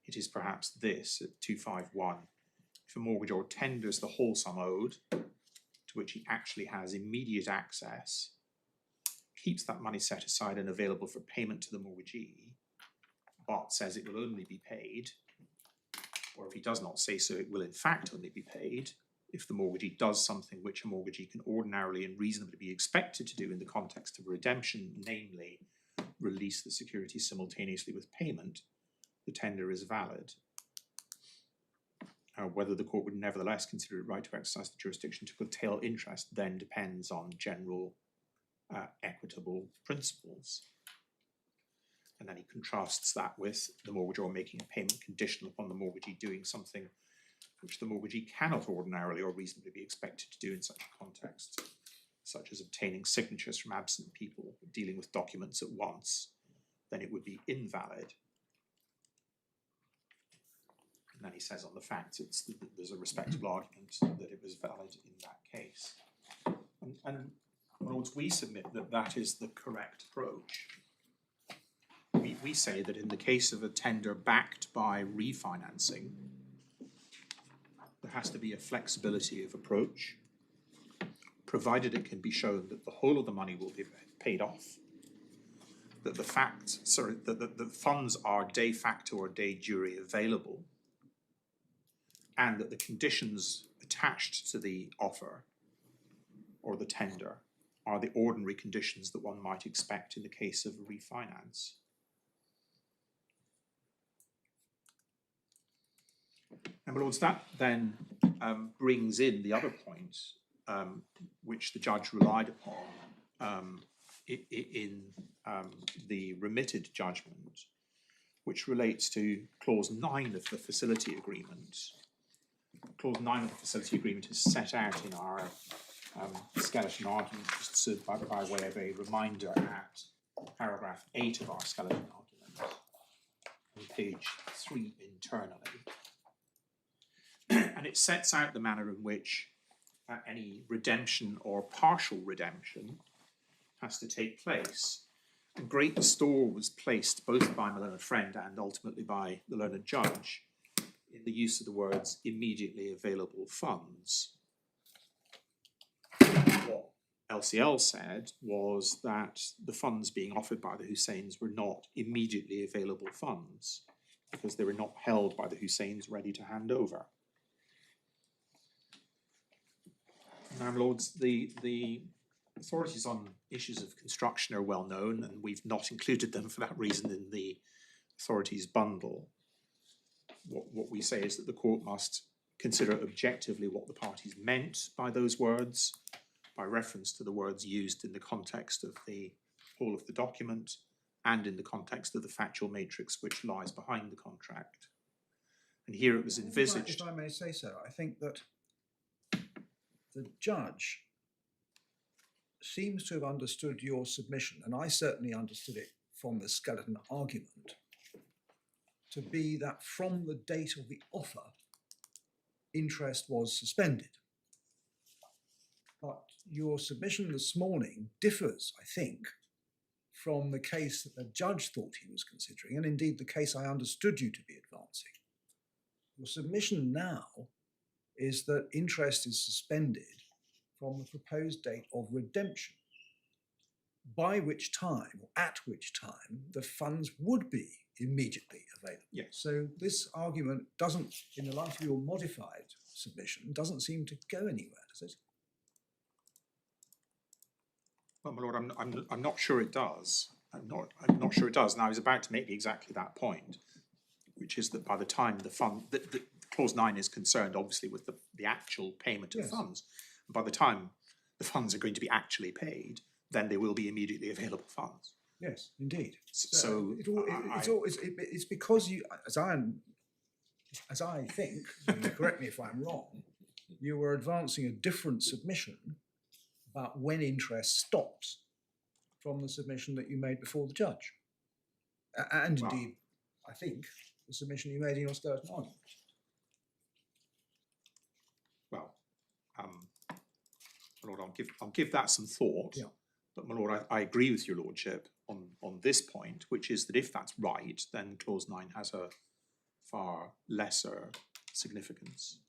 it is perhaps this at 251. If a mortgagor tenders the whole sum owed, to which he actually has immediate access, keeps that money set aside and available for payment to the mortgagee, but says it will only be paid, or if he does not say so, it will in fact only be paid, if the mortgagee does something which a mortgagee can ordinarily and reasonably be expected to do in the context of redemption, namely, release the security simultaneously with payment, the tender is valid. Whether the court would nevertheless consider it right to exercise the jurisdiction to curtail interest then depends on general equitable principles. And then he contrasts that with the mortgagor making a payment conditional upon the mortgagee doing something which the mortgagee cannot ordinarily or reasonably be expected to do in such a context, such as obtaining signatures from absent people, dealing with documents at once, then it would be invalid. And then he says on the facts there's a respectable argument that it was valid in that case. And Lords, we submit that that is the correct approach. We say that in the case of a tender backed by refinancing, there has to be a flexibility of approach, provided it can be shown that the whole of the money will be paid off, that the funds are de facto or de jure available, and that the conditions attached to the offer or the tender are the ordinary conditions that one might expect in the case of a refinance. And my lords, that then brings in the other point which the judge relied upon in the remitted judgment, which relates to clause 9 of the facility agreement. Clause 9 of the facility agreement is set out in our skeleton argument, just so by way of a reminder at paragraph 8 of our skeleton argument, on page 3 internally. And it sets out the manner in which any redemption or partial redemption has to take place. And great store was placed both by my learned friend and ultimately by the learned judge in the use of the words immediately available funds. What LCL said was that the funds being offered by the Husseins were not immediately available funds because they were not held by the Husseins ready to hand over. Now, Lords, the authorities on issues of construction are well known, and we've not included them for that reason in the authorities bundle. What we say is that the court must consider objectively what the parties meant by those words, by reference to the words used in the context of the whole of the document and in the context of the factual matrix which lies behind the contract. And here it was envisaged. If I may say so, I think that the judge seems to have understood your submission, and I certainly understood it from the skeleton argument, to be that from the date of the offer, interest was suspended. But your submission this morning differs, I think, from the case that the judge thought he was considering, and indeed the case I understood you to be advancing. Your submission now is that interest is suspended from the proposed date of redemption, by which time, or at which time, the funds would be immediately available. Yes. So this argument doesn't, in the light of your modified submission, doesn't seem to go anywhere, does it? Well, my lord, I'm not sure it does. I'm not sure it does. And I was about to make exactly that point, which is that by the time the fund, the clause 9 is concerned, obviously, with the actual payment of Yes. funds. And by the time the funds are going to be actually paid, then they will be immediately available funds. Yes, indeed. So It's because you, as I think, and correct me if I'm wrong, you were advancing a different submission about when interest stops from the submission that you made before the judge. And Well- indeed, I think, the submission you made in your skeleton argument. well, my lord, I'll give that some thought. Yeah. But my lord, I agree with your lordship on this point, which is that if that's right, then clause 9 has a far lesser significance.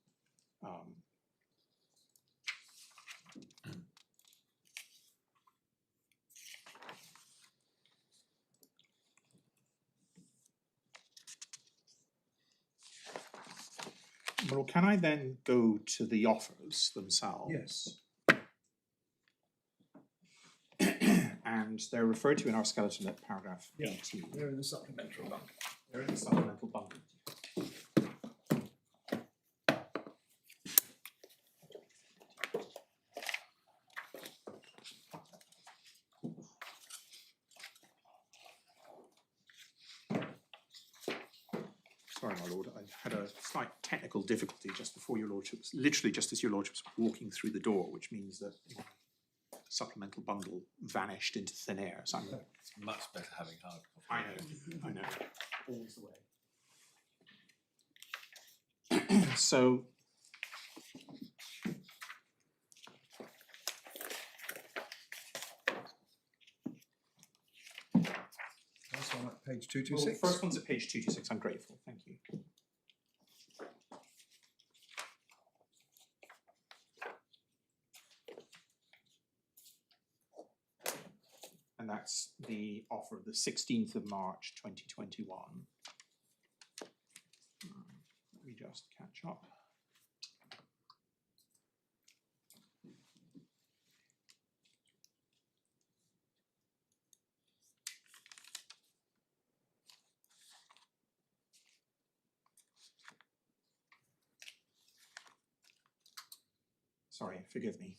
Well, can I then go to the offers themselves? Yes. And they're referred to in our skeleton at paragraph Yeah. 18. They're in the supplemental bundle. They're in the supplemental bundle. Sorry, my lord, I had a slight technical difficulty just before your lordship, literally just as your lordship was walking through the door, which means that the supplemental bundle vanished into thin air. So It's much better having hard copy. I know. Always the way. So, That's on at page well, 226. first one's at page 226. I'm grateful. Thank you. And that's the offer of the 16th of March 2021. Let me just catch up. Sorry, forgive me.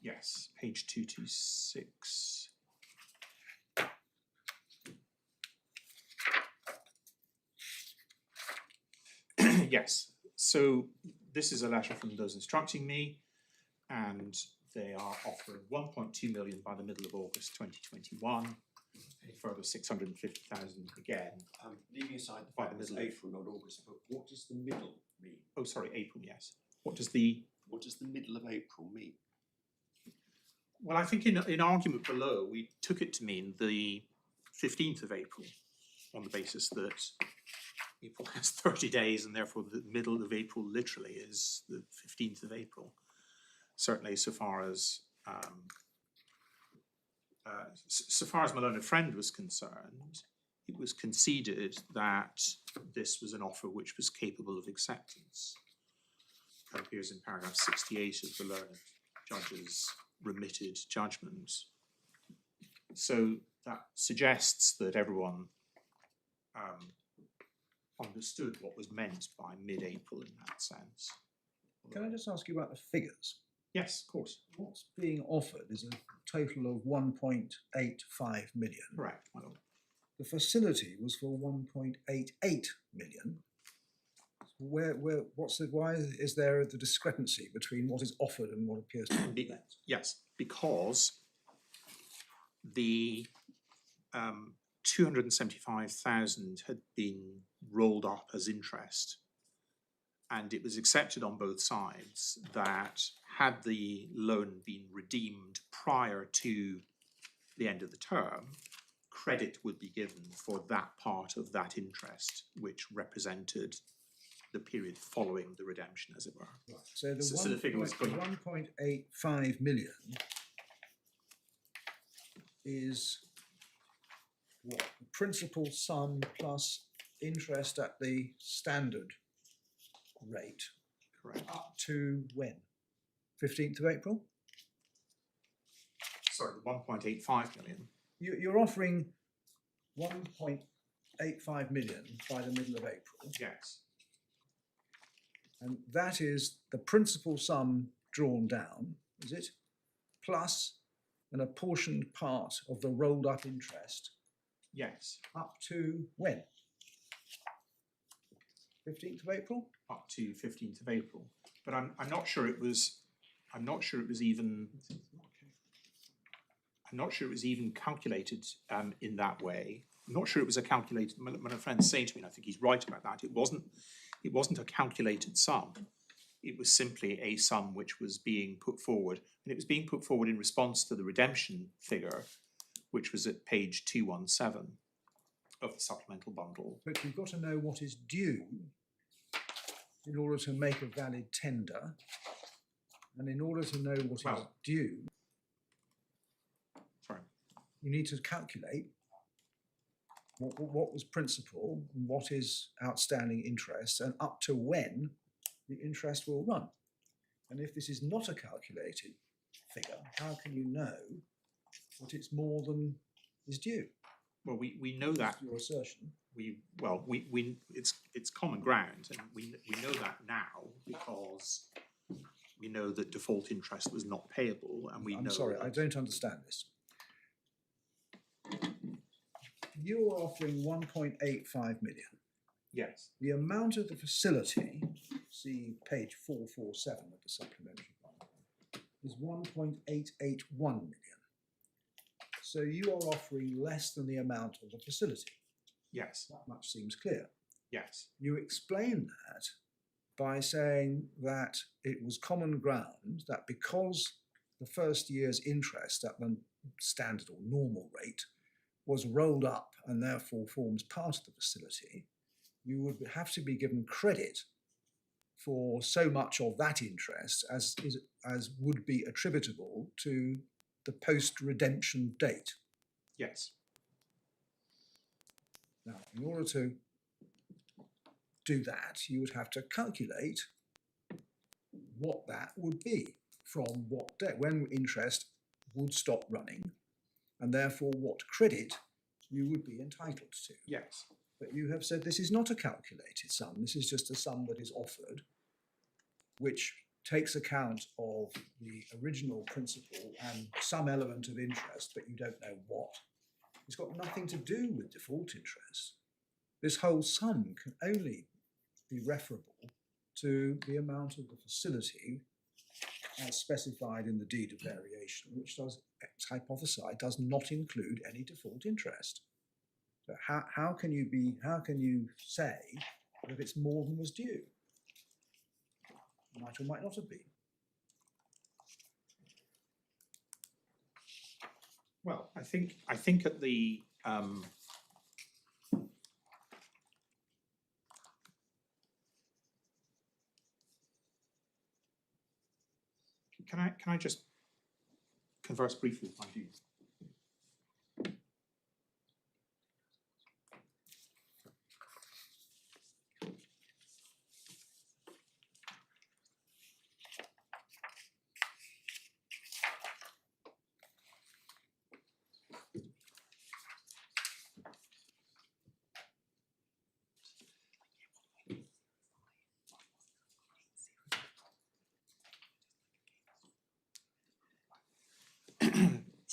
Yes, page 226. Yes, so this is a letter from those instructing me, and they are offering 1.2 million by the middle of August 2021, a further 650,000 again. Leaving aside the By fact the that it's middle of- April, not August, but what does the middle mean? Oh, sorry, April, yes. What does the, What does the middle of April mean? well, I think in argument below, we took it to mean the 15th of April on the basis that April has 30 days and therefore the middle of April literally is the 15th of April. Certainly so far as my learned friend was concerned, it was conceded that this was an offer which was capable of acceptance. That appears in paragraph 68 of the learned judge's remitted judgment. So that suggests that everyone understood what was meant by mid-April in that sense. Can I just ask you about the figures? Yes, of course. What's being offered is a total of 1.85 million. Correct, my lord. The facility was for 1.88 million. Why is there the discrepancy between what is offered and what appears to be met? Yes, because the 275,000 had been rolled up as interest, and it was accepted on both sides that had the loan been redeemed prior to the end of the term, credit would be given for that part of that interest, which represented the period following the redemption, as it were. Right. So the, So the figure was going- 1.85 million is what? The principal sum plus interest at the standard rate Correct. up to when? 15th of April? Sorry, 1.85 million. You're offering 1.85 million by the middle of April, Yes. and that is the principal sum drawn down, is it? Plus an apportioned part of the rolled up interest Yes. up to when? 15th of April? Up to 15th of April. But I'm not sure it was even calculated in that way. I'm not sure it was a calculated, my friend's saying to me, and I think he's right about that, it wasn't a calculated sum. It was simply a sum which was being put forward, and it was being put forward in response to the redemption figure, which was at page 217 of the supplemental bundle. But you've got to know what is due in order to make a valid tender, and in order to know what is Well- due, Sorry. you need to calculate what was principal and what is outstanding interest, and up to when the interest will run. And if this is not a calculated figure, how can you know that it's more than is due? Well, we know that. Your assertion. It's common ground, and we know that now because we know that default interest was not payable, and we know. I'm sorry, I don't understand this. You're offering 1.85 million. Yes. The amount of the facility, see page 447 of the supplementary bundle, is 1.881 million. So you are offering less than the amount of the facility. Yes. That much seems clear. Yes. You explain that by saying that it was common ground that because the first year's interest at the standard or normal rate was rolled up and therefore forms part of the facility, you would have to be given credit for so much of that interest as would be attributable to the post-redemption date. Yes. Now, in order to do that, you would have to calculate what that would be from what date, when interest would stop running, and therefore what credit you would be entitled to. Yes. But you have said this is not a calculated sum, this is just a sum that is offered, which takes account of the original principal and some element of interest, but you don't know what. It's got nothing to do with default interest. This whole sum can only be referable to the amount of the facility as specified in the deed of variation, which does hypothesize does not include any default interest. So how can you say that it's more than was due? Might or might not have been. Well, I think at the can I just converse briefly with my view?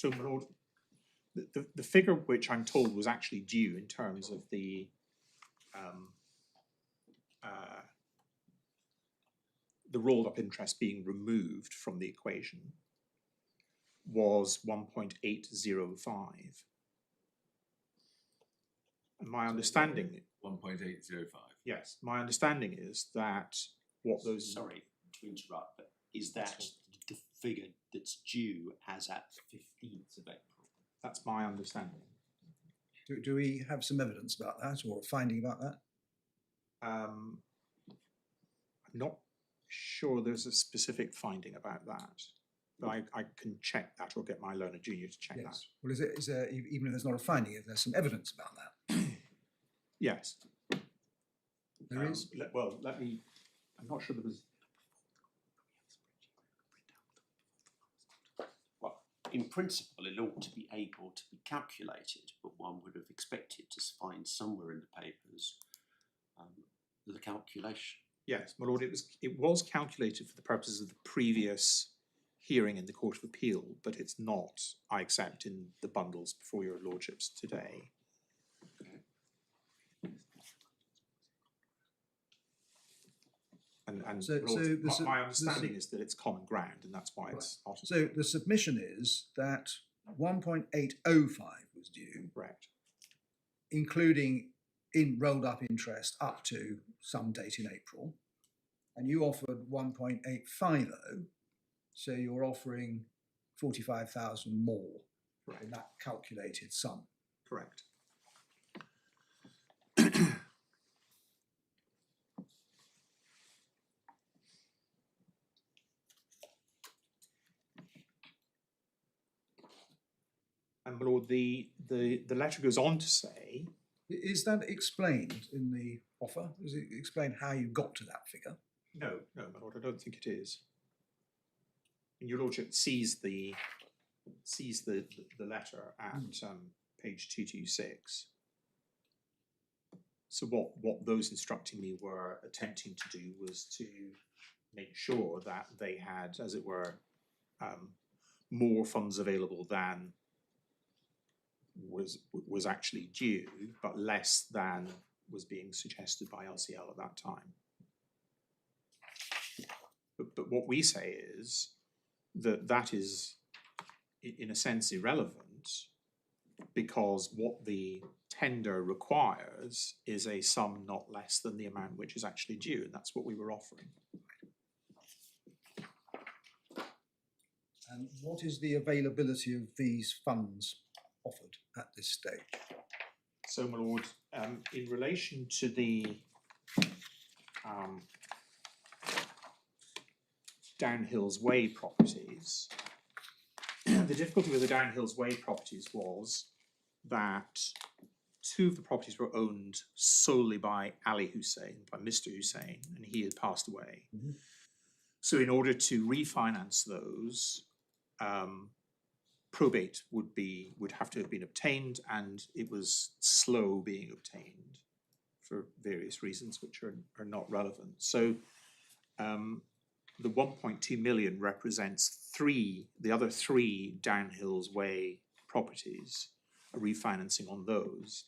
So, my lord, the figure which I'm told was actually due in terms of the rolled up interest being removed from the equation was 1.805. And my understanding, 1.805. yes, my understanding is that what those Sorry to interrupt, but is that the figure that's due as at the 15th of April? that's my understanding. Do we have some evidence about that or a finding about that? I'm not sure there's a specific finding about that, but I can check that or get my learner junior to check that. Well, is there, even if there's not a finding, is there some evidence about that? Yes. There is? Let me, I'm not sure there was. Well, in principle, it ought to be able to be calculated, but one would have expected to find somewhere in the papers the calculation. Yes, my lord, it was calculated for the purposes of the previous hearing in the Court of Appeal, but it's not, I accept, in the bundles before your lordships today. And So- Lord, so the my understanding is that it's common ground, and that's why it's not. So the submission is that 1.805 was due, Correct. including in rolled up interest up to some date in April, and you offered 1.850, so you're offering 45,000 more in that calculated sum. Correct. And my lord, the letter goes on to say, Is that explained in the offer? Does it explain how you got to that figure? no, my lord, I don't think it is. And your lordship sees the letter at page 226. So what those instructing me were attempting to do was to make sure that they had, as it were, more funds available than was actually due, but less than was being suggested by LCL at that time. But what we say is that is, in a sense, irrelevant, because what the tender requires is a sum not less than the amount which is actually due, and that's what we were offering. And what is the availability of these funds offered at this stage? So, my lord, in relation to the Downhills Way properties, the difficulty with the Downhills Way properties was that two of the properties were owned solely by Ali Houssein, by Mr. Houssein, and he had passed away. Mhm. So in order to refinance those, probate would have to have been obtained, and it was slow being obtained for various reasons which are not relevant. So the 1.2 million represents the other three Downhills Way properties, a refinancing on those.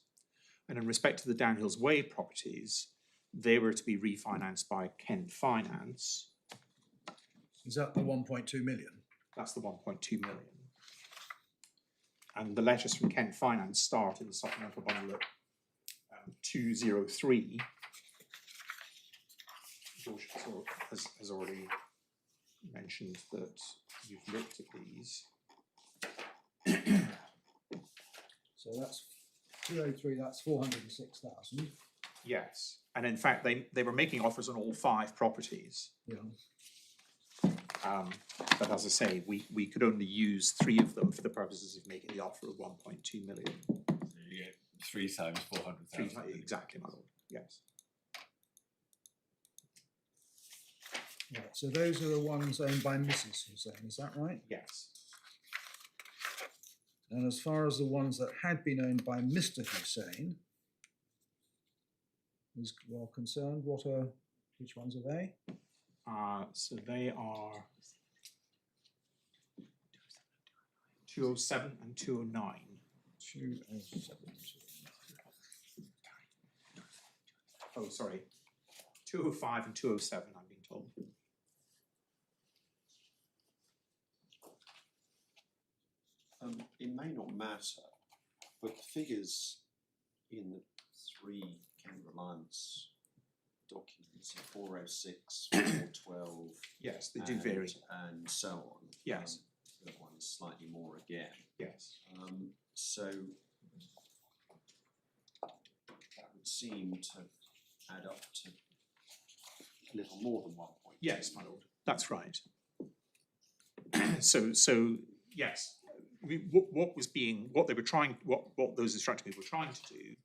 And in respect to the Downhills Way properties, they were to be refinanced by Kent Finance. Is that the 1.2 million? That's the 1.2 million. And the letters from Kent Finance start in the supplemental bundle at 203. George has already mentioned that you've looked at these. So that's 203, that's 406,000. Yes, and in fact, they were making offers on all five properties. Yeah. But as I say, we could only use three of them for the purposes of making the offer of 1.2 million. So you get 3 times 400,000. Exactly, my lord. Yes. Right, so those are the ones owned by Mrs. Hussein, is that right? Yes. And as far as the ones that had been owned by Mr. Hussein is well concerned, which ones are they? So they are 207 and 209. 207. Oh, sorry. 205 and 207, I'm being told. It may not matter, but the figures in the three counter-reliance documents, 406, 412, Yes, they do vary. and so on. Yes. The other one is slightly more again. Yes. So that would seem to add up to a little more than 1 point. Yes, my lord. That's right. So yes, what those instructing people were trying to do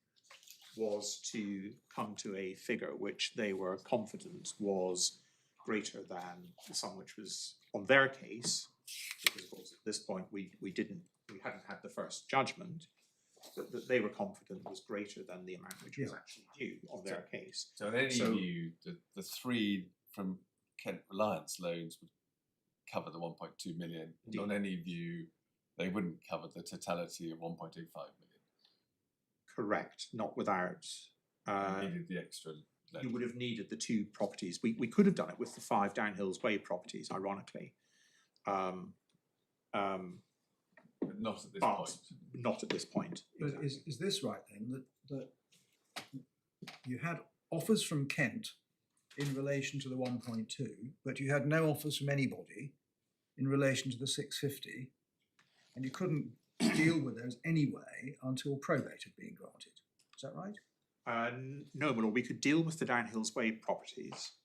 was to come to a figure which they were confident was greater than the sum which was on their case, because of course at this point we hadn't had the first judgment, but that they were confident was greater than the amount which was actually due on their case. So in any view, the three from Kent Reliance loans would cover the 1.2 million. And on any view, they wouldn't cover the totality of 1.85 million. Correct, not without. You needed the extra. You would have needed the two properties. We could have done it with the 5 Downhills Way properties, ironically. But not at this But point. not at this point. But Exactly. is this right then, that you had offers from Kent in relation to the 1.2, but you had no offers from anybody in relation to the 650, and you couldn't deal with those anyway until probate had been granted. Is that right? No, but we could deal with the Downhills Way properties.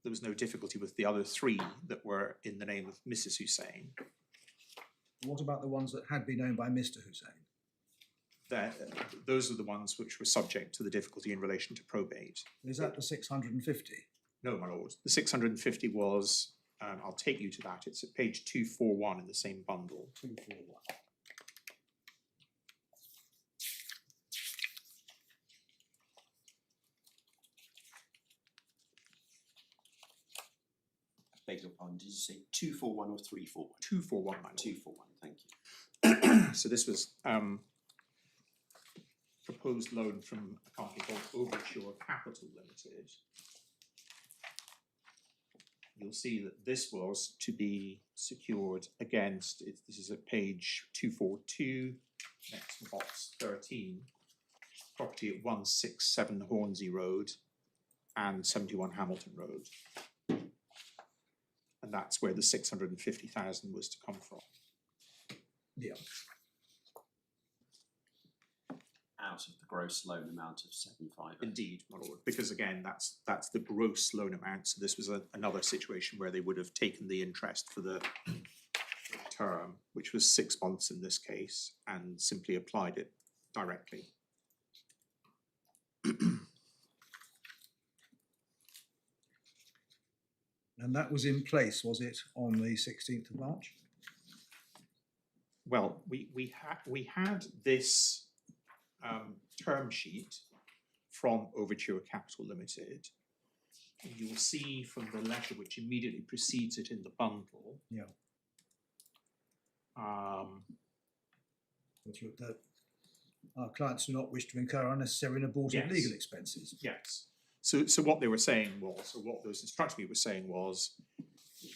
There was no difficulty with the other 3 that were in the name of Mrs. Houssein. What about the ones that had been owned by Mr. Houssein? Those are the ones which were subject to the difficulty in relation to probate. Is that the 650? No, my lord. The 650 was, I'll take you to that. It's at page 241 in the same bundle. 241. Beg your pardon, did you say 241 or 341? 241, my lord. 241, thank you. So this was proposed loan from a company called Overture Capital Limited. You'll see that this was to be secured against, this is at page 242, next to box 13, property at 167 Hornsey Road and 71 Hamilton Road. And that's where the 650,000 was to come from. Yeah. Out of the gross loan amount of 758. Indeed, my lord, because again, that's the gross loan amount. So this was another situation where they would have taken the interest for the term, which was 6 months in this case, and simply applied it directly. And that was in place, was it, on the 16th of March? Well, we had this term sheet from Overture Capital Limited. You will see from the letter which immediately precedes it in the bundle. Yeah. That our clients do not wish to incur unnecessary and abortive Yes. legal expenses. Yes. So what they were saying was, or what those instructing me were saying was,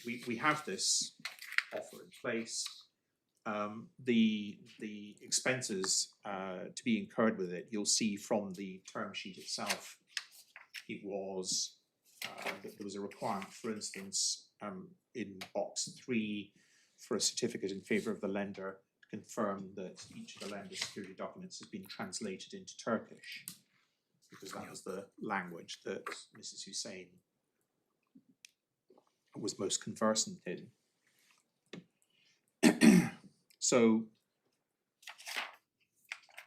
we have this offer in place. The expenses to be incurred with it, you'll see from the term sheet itself, it was that there was a requirement, for instance, in box 3 for a certificate in favour of the lender to confirm that each of the lender's security documents has been translated into Turkish, because that was the language that Mrs. Houssein was most conversant in. So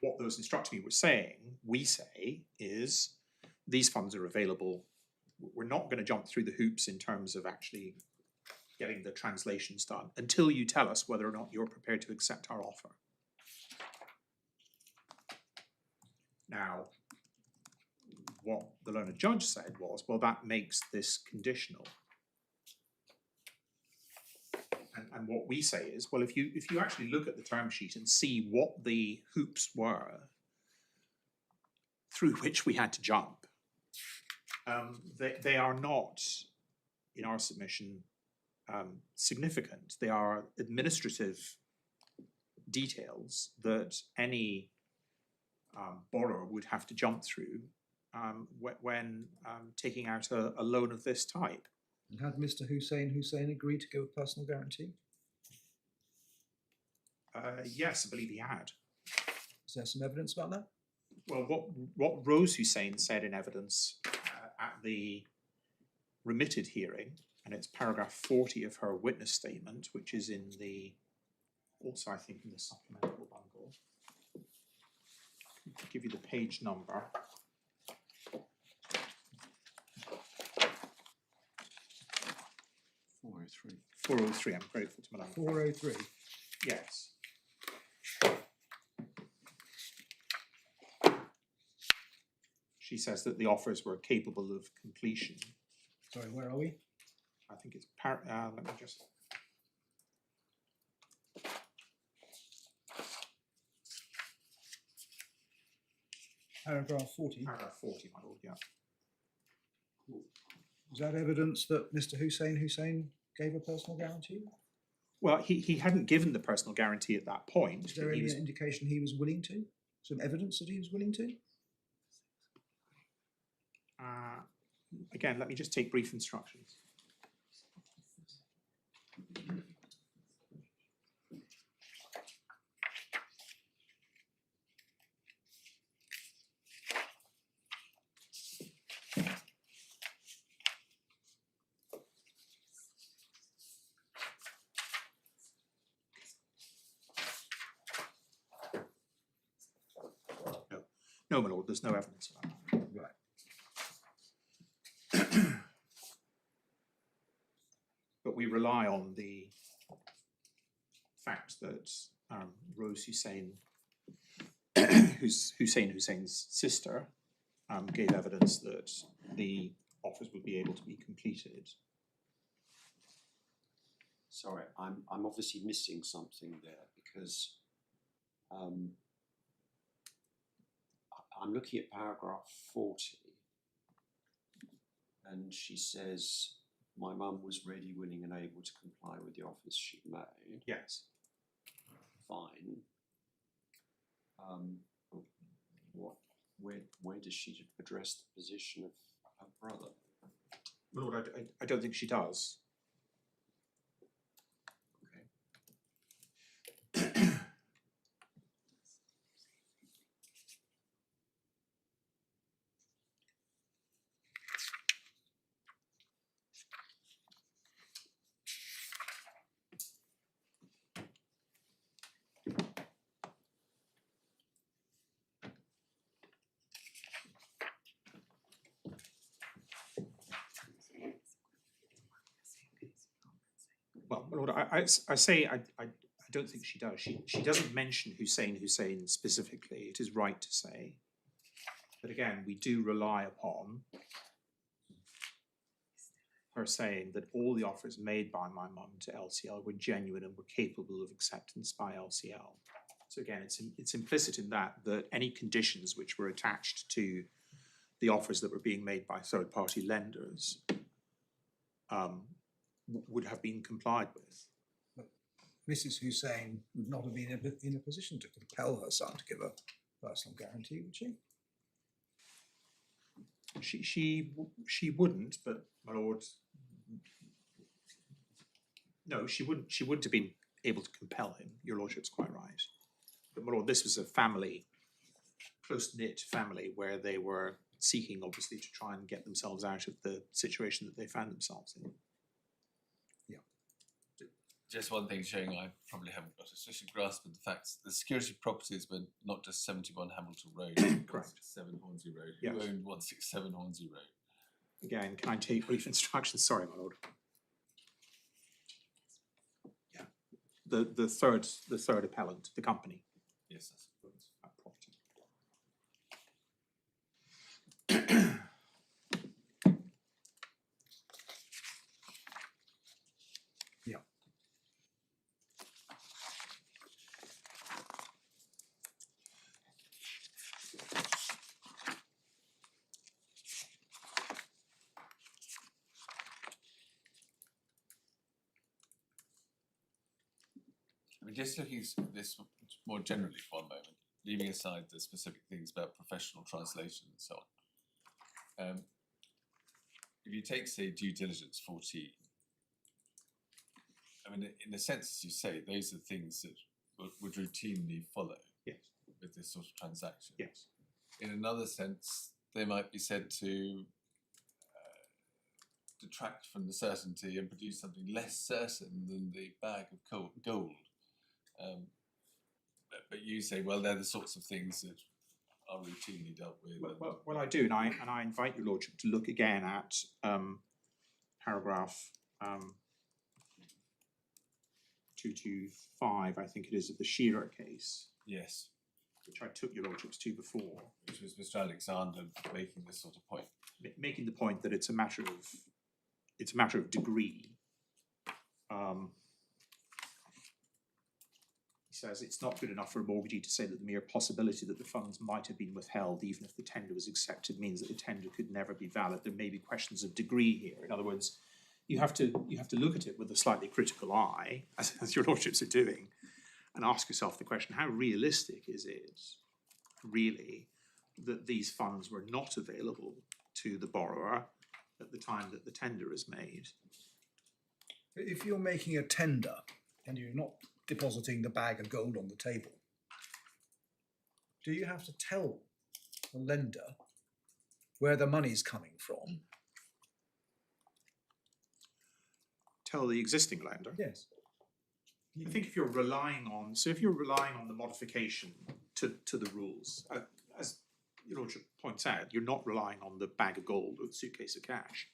what those instructing me were saying, we say, is these funds are available. We're not going to jump through the hoops in terms of actually getting the translations done until you tell us whether or not you're prepared to accept our offer. Now, what the learned judge said was, well, that makes this conditional. And what we say is, well, if you actually look at the term sheet and see what the hoops were through which we had to jump, they are not, in our submission, significant. They are administrative details that any borrower would have to jump through when taking out a loan of this type. And had Mr. Houssein agreed to give a personal guarantee? Yes, I believe he had. Is there some evidence about that? Well, what Rose Houssein said in evidence at the remitted hearing, and it's paragraph 40 of her witness statement, which is in the, also I think in the supplemental bundle. I'll give you the page number. 403. 403, I'm grateful to Madame. 403. Yes. She says that the offers were capable of completion. Sorry, where are we? I think it's let me just. Paragraph 40. Paragraph 40, my lord, yeah. Is that evidence that Mr. Houssein gave a personal guarantee? Well, he hadn't given the personal guarantee at that point. Is there but he any was- indication he was willing to? Some evidence that he was willing to? Again, let me just take brief instructions. No, my lord, there's no evidence of that. Right. But we rely on the fact that Rose Houssein, who's Hussein's sister, gave evidence that the offers would be able to be completed. Sorry, I'm obviously missing something there because I'm looking at paragraph 40 and she says, my mum was ready, willing and able to comply with the offers she made. Yes. Fine. Where does she address the position of her brother? My lord, I don't think she does. Well, my lord, I say I don't think she does. She doesn't mention Hussein specifically. It is right to say, but again, we do rely upon her saying that all the offers made by my mum to LCL were genuine and were capable of acceptance by LCL. So again, it's implicit in that any conditions which were attached to the offers that were being made by third-party lenders would have been complied with. But Mrs. Houssein would not have been in a position to compel her son to give a personal guarantee, would she? She wouldn't, but my lord, no, she wouldn't have been able to compel him. Your lordship's quite right. But my lord, this was a family, close-knit family, where they were seeking, obviously, to try and get themselves out of the situation that they found themselves in. Just one thing showing I probably haven't got a sufficient grasp of the facts. The security properties were not just 71 Hamilton Road, Correct. 167 Hornsey Road. Yes. Who owned 167 Hornsey Road? Again, can I take brief instructions? Sorry, my lord. Yeah, the third appellant, the company. Yes, that's That property. mean, just looking at this more generally for one moment, leaving aside the specific things about professional translation and so on. If you take, say, due diligence 14, I mean, in a sense, as you say, those are things that would routinely follow Yes. with this sort of transaction. Yes. In another sense, they might be said to detract from the certainty and produce something less certain than the bag of gold. But you say, well, they're the sorts of things that are routinely dealt with. Well, I do, and I invite your lordship to look again at paragraph 225, I think it is, of the Shearer case, Yes, which I took your lordships to before, which was Mr. Alexander making this sort of point. making the point that it's a matter of degree. He says it's not good enough for a mortgagee to say that the mere possibility that the funds might have been withheld, even if the tender was accepted, means that the tender could never be valid. There may be questions of degree here. In other words, you have to look at it with a slightly critical eye, as your lordships are doing, and ask yourself the question: how realistic is it, really, that these funds were not available to the borrower at the time that the tender is made? If you're making a tender and you're not depositing the bag of gold on the table, do you have to tell the lender where the money's coming from? Tell the existing lender. Yes. I think if you're relying on, the modification to the rules, as your lordship points out, you're not relying on the bag of gold or the suitcase of cash.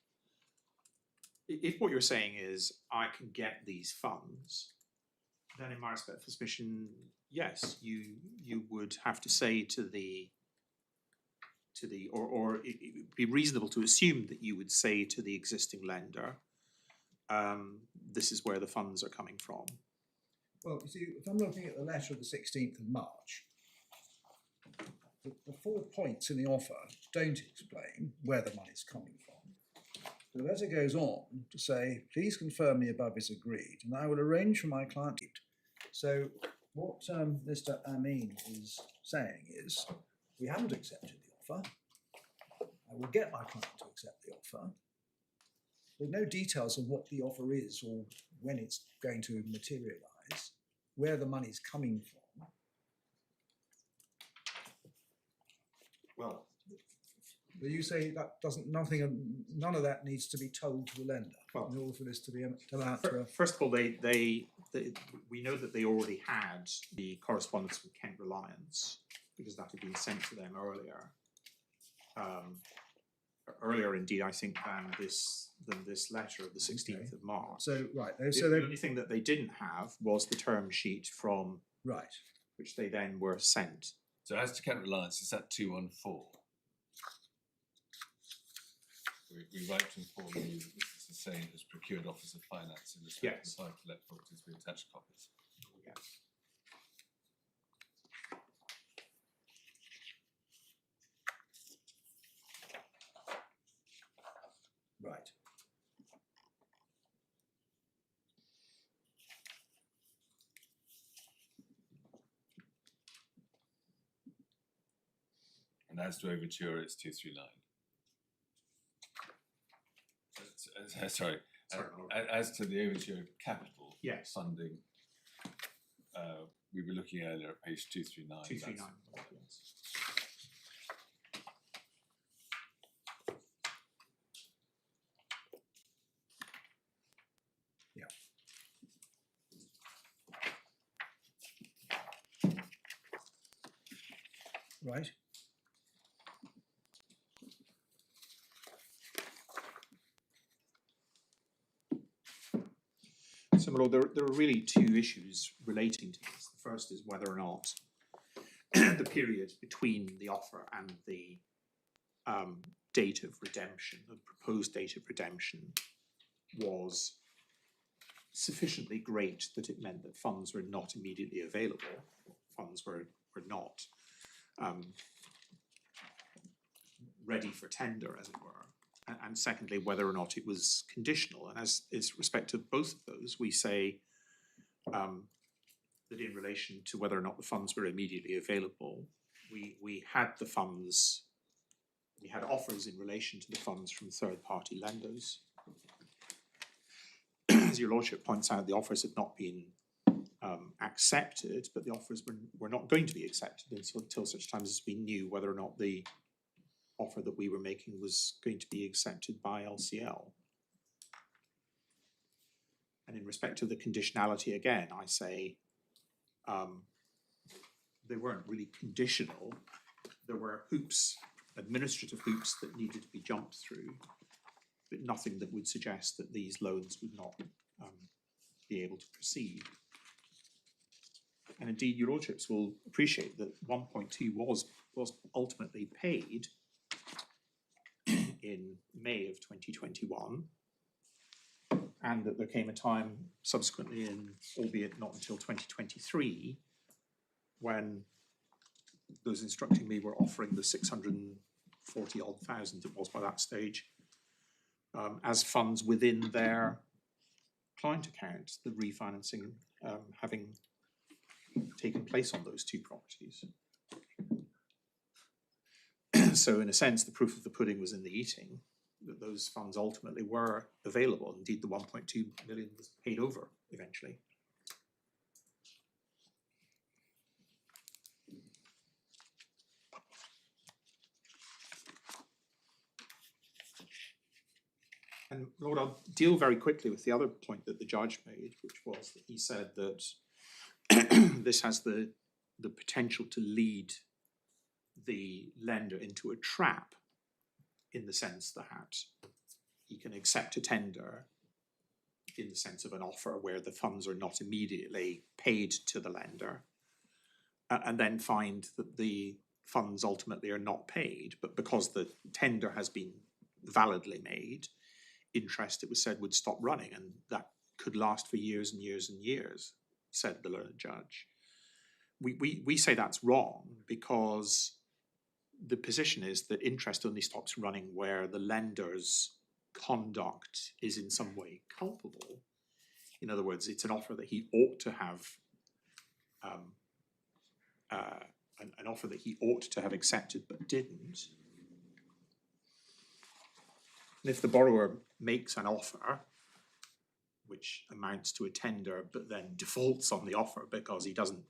If what you're saying is, I can get these funds, then in my respectful submission, yes, you would have to say to the or it would be reasonable to assume that you would say to the existing lender, this is where the funds are coming from. Well, you see, if I'm looking at the letter of the 16th of March, the 4 points in the offer don't explain where the money's coming from. The letter goes on to say, please confirm the above is agreed, and I will arrange for my client. So what Mr. Amin is saying is, we haven't accepted the offer. I will get my client to accept the offer. There's no details of what the offer is or when it's going to materialise, where the money's coming from. Well, But you say that none of that needs to be told to the lender Well, in order for this to be come out to a. first of all, we know that they already had the correspondence with Kent Reliance because that had been sent to them earlier. Earlier, indeed, I think, than this letter of the 16th of March. So right, The so only thing that they didn't have was the term sheet from right. which they then were sent. So as to Kent Reliance, is that 214? We write to inform you that this is the same as procured Office of Finance in respect Yes. of the let properties we attach copies. Yes. Right. And as to overture, it's 239. Sorry. Sorry, As to the overture capital Yes. funding, we were looking earlier at page 239. 239. Yes. Yeah. Right. So, my lord, there are really two issues relating to this. The first is whether or not the period between the offer and the date of redemption, the proposed date of redemption, was sufficiently great that it meant that funds were not immediately available. Funds were not ready for tender, as it were. And secondly, whether or not it was conditional. And as is respect to both of those, we say the that in relation to whether or not the funds were immediately available, we had the funds, we had offers in relation to the funds from third-party lenders. As your lordship points out, the offers had not been accepted, but the offers were not going to be accepted until such times as we knew whether or not the offer that we were making was going to be accepted by LCL. And in respect to the conditionality, again, I say they weren't really conditional. There were hoops, administrative hoops that needed to be jumped through, but nothing that would suggest that these loans would not be able to proceed. And indeed, your lordships will appreciate that 1.2 was ultimately paid in May of 2021, and that there came a time subsequently in, albeit not until 2023, when those instructing me were offering the 640 odd thousand it was by that stage as funds within their client account, the refinancing having taken place on those two properties. So in a sense, the proof of the pudding was in the eating, that those funds ultimately were available. Indeed, the 1.2 million was paid over eventually. And Lord, I'll deal very quickly with the other point that the judge made, which was that he said that this has the potential to lead the lender into a trap, in the sense that he can accept a tender in the sense of an offer where the funds are not immediately paid to the lender, and then find that the funds ultimately are not paid, but because the tender has been validly made, interest, it was said, would stop running, and that could last for years and years and years, said the learned judge. We say that's wrong, because the position is that interest only stops running where the lender's conduct is in some way culpable. In other words, it's an offer that he ought to have, an offer that he ought to have accepted but didn't. And if the borrower makes an offer which amounts to a tender but then defaults on the offer because he doesn't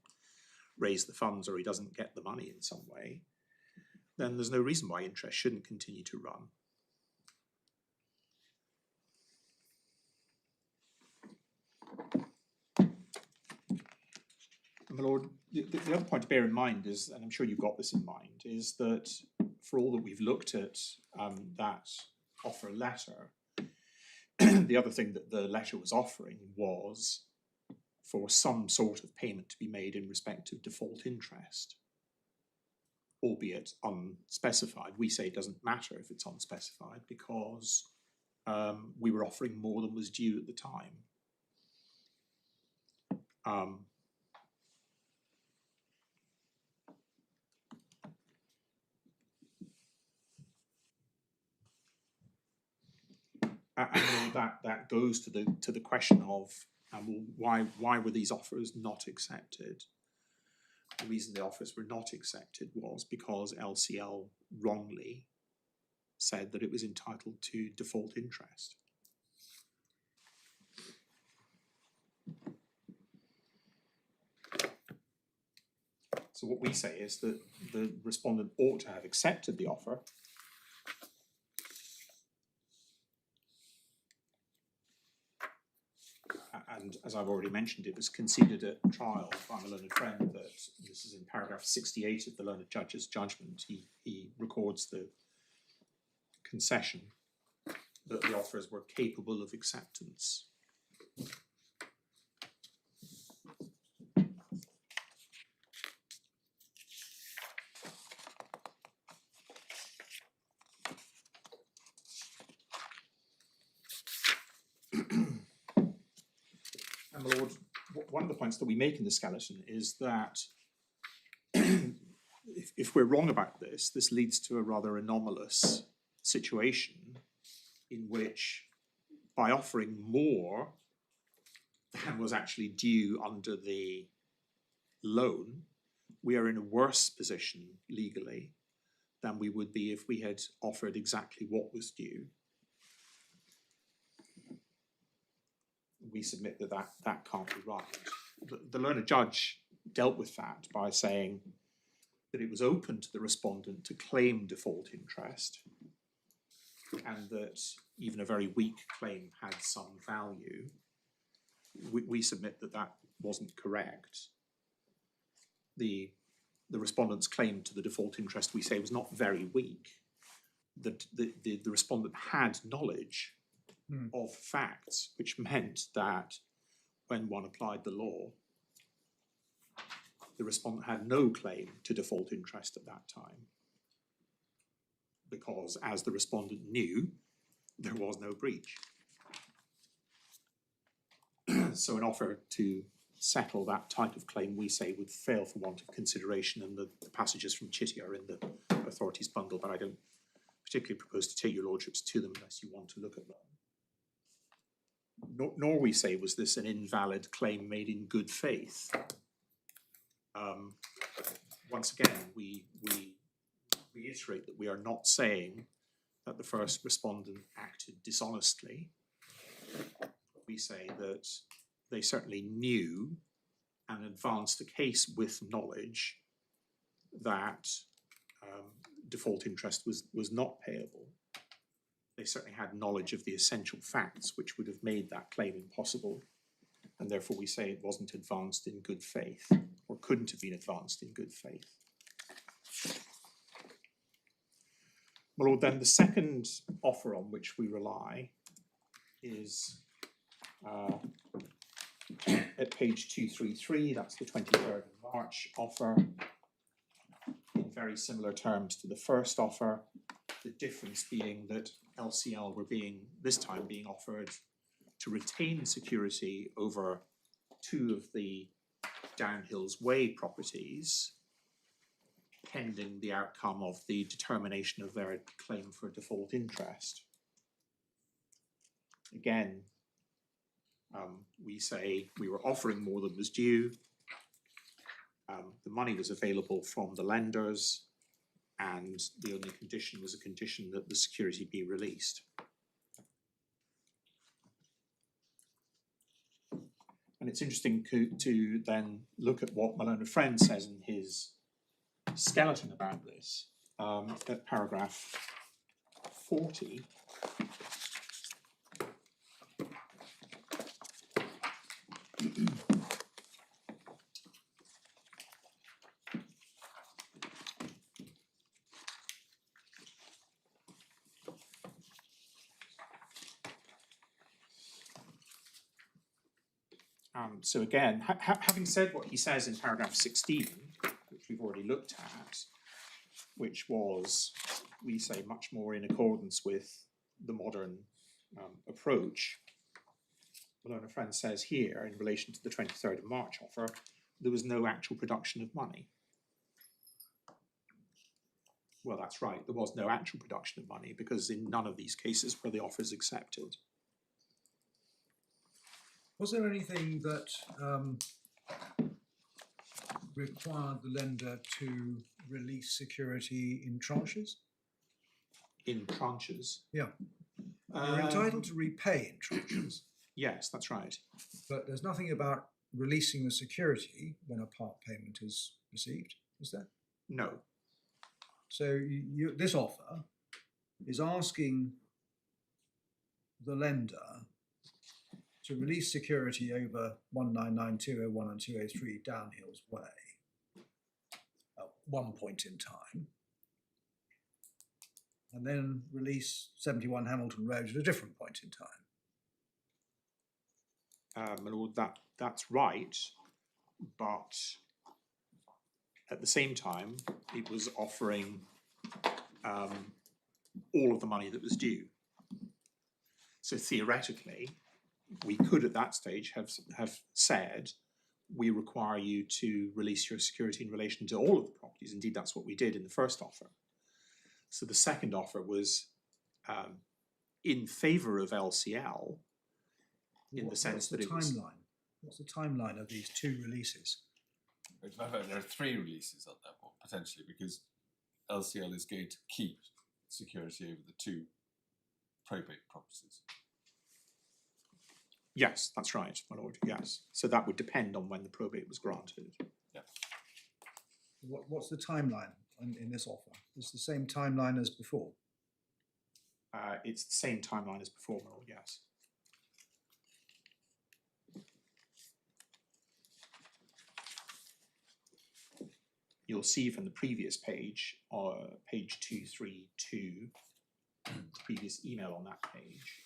raise the funds or he doesn't get the money in some way, then there's no reason why interest shouldn't continue to run. And my lord, the other point to bear in mind is, and I'm sure you've got this in mind, is that for all that we've looked at that offer letter, the other thing that the letter was offering was for some sort of payment to be made in respect of default interest, albeit unspecified. We say it doesn't matter if it's unspecified because we were offering more than was due at the time. And that goes to the question of why were these offers not accepted? The reason the offers were not accepted was because LCL wrongly said that it was entitled to default interest. So what we say is that the respondent ought to have accepted the offer, and as I've already mentioned, it was conceded at trial by my learned friend that, this is in paragraph 68 of the learned judge's judgment, he records the concession that the offers were capable of acceptance. And my lord, one of the points that we make in the skeleton is that if we're wrong about this, this leads to a rather anomalous situation in which, by offering more than was actually due under the loan, we are in a worse position legally than we would be if we had offered exactly what was due. We submit that that can't be right. The learned judge dealt with that by saying that it was open to the respondent to claim default interest, and that even a very weak claim had some value. We submit that that wasn't correct. The respondent's claim to the default interest, we say, was not very weak. The respondent had knowledge of facts, which meant that when one applied the law, the respondent had no claim to default interest at that time, because as the respondent knew, there was no breach. So an offer to settle that type of claim, we say, would fail for want of consideration, and the passages from Chitty are in the authorities bundle, but I don't particularly propose to take your lordships to them unless you want to look at them. Nor we say, was this an invalid claim made in good faith. Once again, we reiterate that we are not saying that the first respondent acted dishonestly. We say that they certainly knew and advanced the case with knowledge that default interest was not payable. They certainly had knowledge of the essential facts which would have made that claim impossible, and therefore we say it wasn't advanced in good faith, or couldn't have been advanced in good faith. My Lord, then the second offer on which we rely is at page 233, that's the 23rd of March offer, in very similar terms to the first offer, the difference being that LCL were this time being offered to retain security over two of the Downhills Way properties, pending the outcome of the determination of their claim for default interest. Again, we say we were offering more than was due. The money was available from the lenders, and the only condition was a condition that the security be released. And it's interesting to then look at what my learned friend says in his skeleton about this, at paragraph 40. So again, having said what he says in paragraph 16, which we've already looked at, which was, we say, much more in accordance with the modern approach, my learned friend says here, in relation to the 23rd of March offer, there was no actual production of money. Well, that's right, there was no actual production of money, because in none of these cases were the offers accepted. Was there anything that required the lender to release security in tranches? In tranches? Yeah. You're entitled to repay in tranches. Yes, that's right. But there's nothing about releasing the security when a part payment is received, is there? No. So this offer is asking the lender to release security over 199-201 and 203 Downhills Way at one point in time, and then release 71 Hamilton Road at a different point in time. My Lord, that's right, but at the same time, it was offering all of the money that was due. So theoretically, we could at that stage have said, we require you to release your security in relation to all of the properties. Indeed, that's what we did in the first offer. So the second offer was in favour of LCL, in the sense that it was... What's the timeline of these two releases? As a matter of fact, there are 3 releases on that one, potentially, because LCL is going to keep security over the 2 probate properties. Yes, that's right, my lord, yes. So that would depend on when the probate was granted. What's the timeline in this offer? It's the same timeline as before. It's the same timeline as before, my lord, yes. You'll see from the previous page, page 232, the previous email on that page,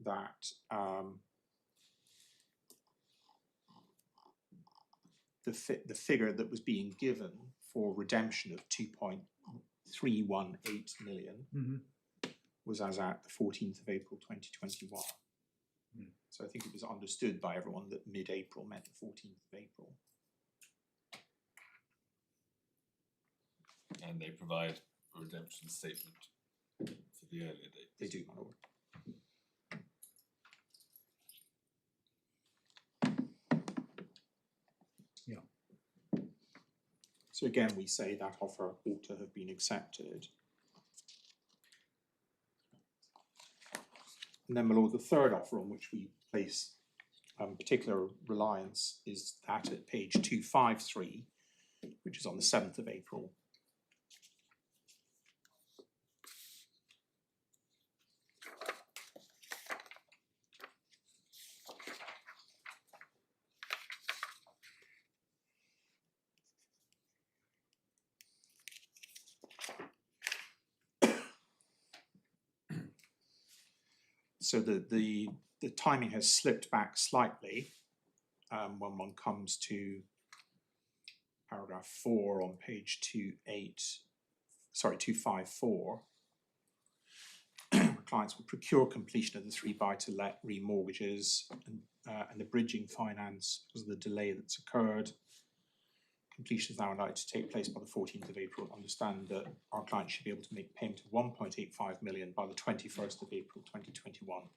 that the figure that was being given for redemption of 2.318 million was as at the 14th of April 2021. So I think it was understood by everyone that mid-April meant the 14th of April. And they provide a redemption statement for the earlier date. They do, my lord. Yeah. So again, we say that offer ought to have been accepted. And then, my lord, the third offer on which we place particular reliance is that at page 253, which is on the 7th of April. So the timing has slipped back slightly when one comes to paragraph 4 on page 254. Clients will procure completion of the 3 buy-to-let remortgages and the bridging finance because of the delay that's occurred. Completion is now likely to take place by the 14th of April. Understand that our client should be able to make payment of 1.85 million by the 21st of April 2021.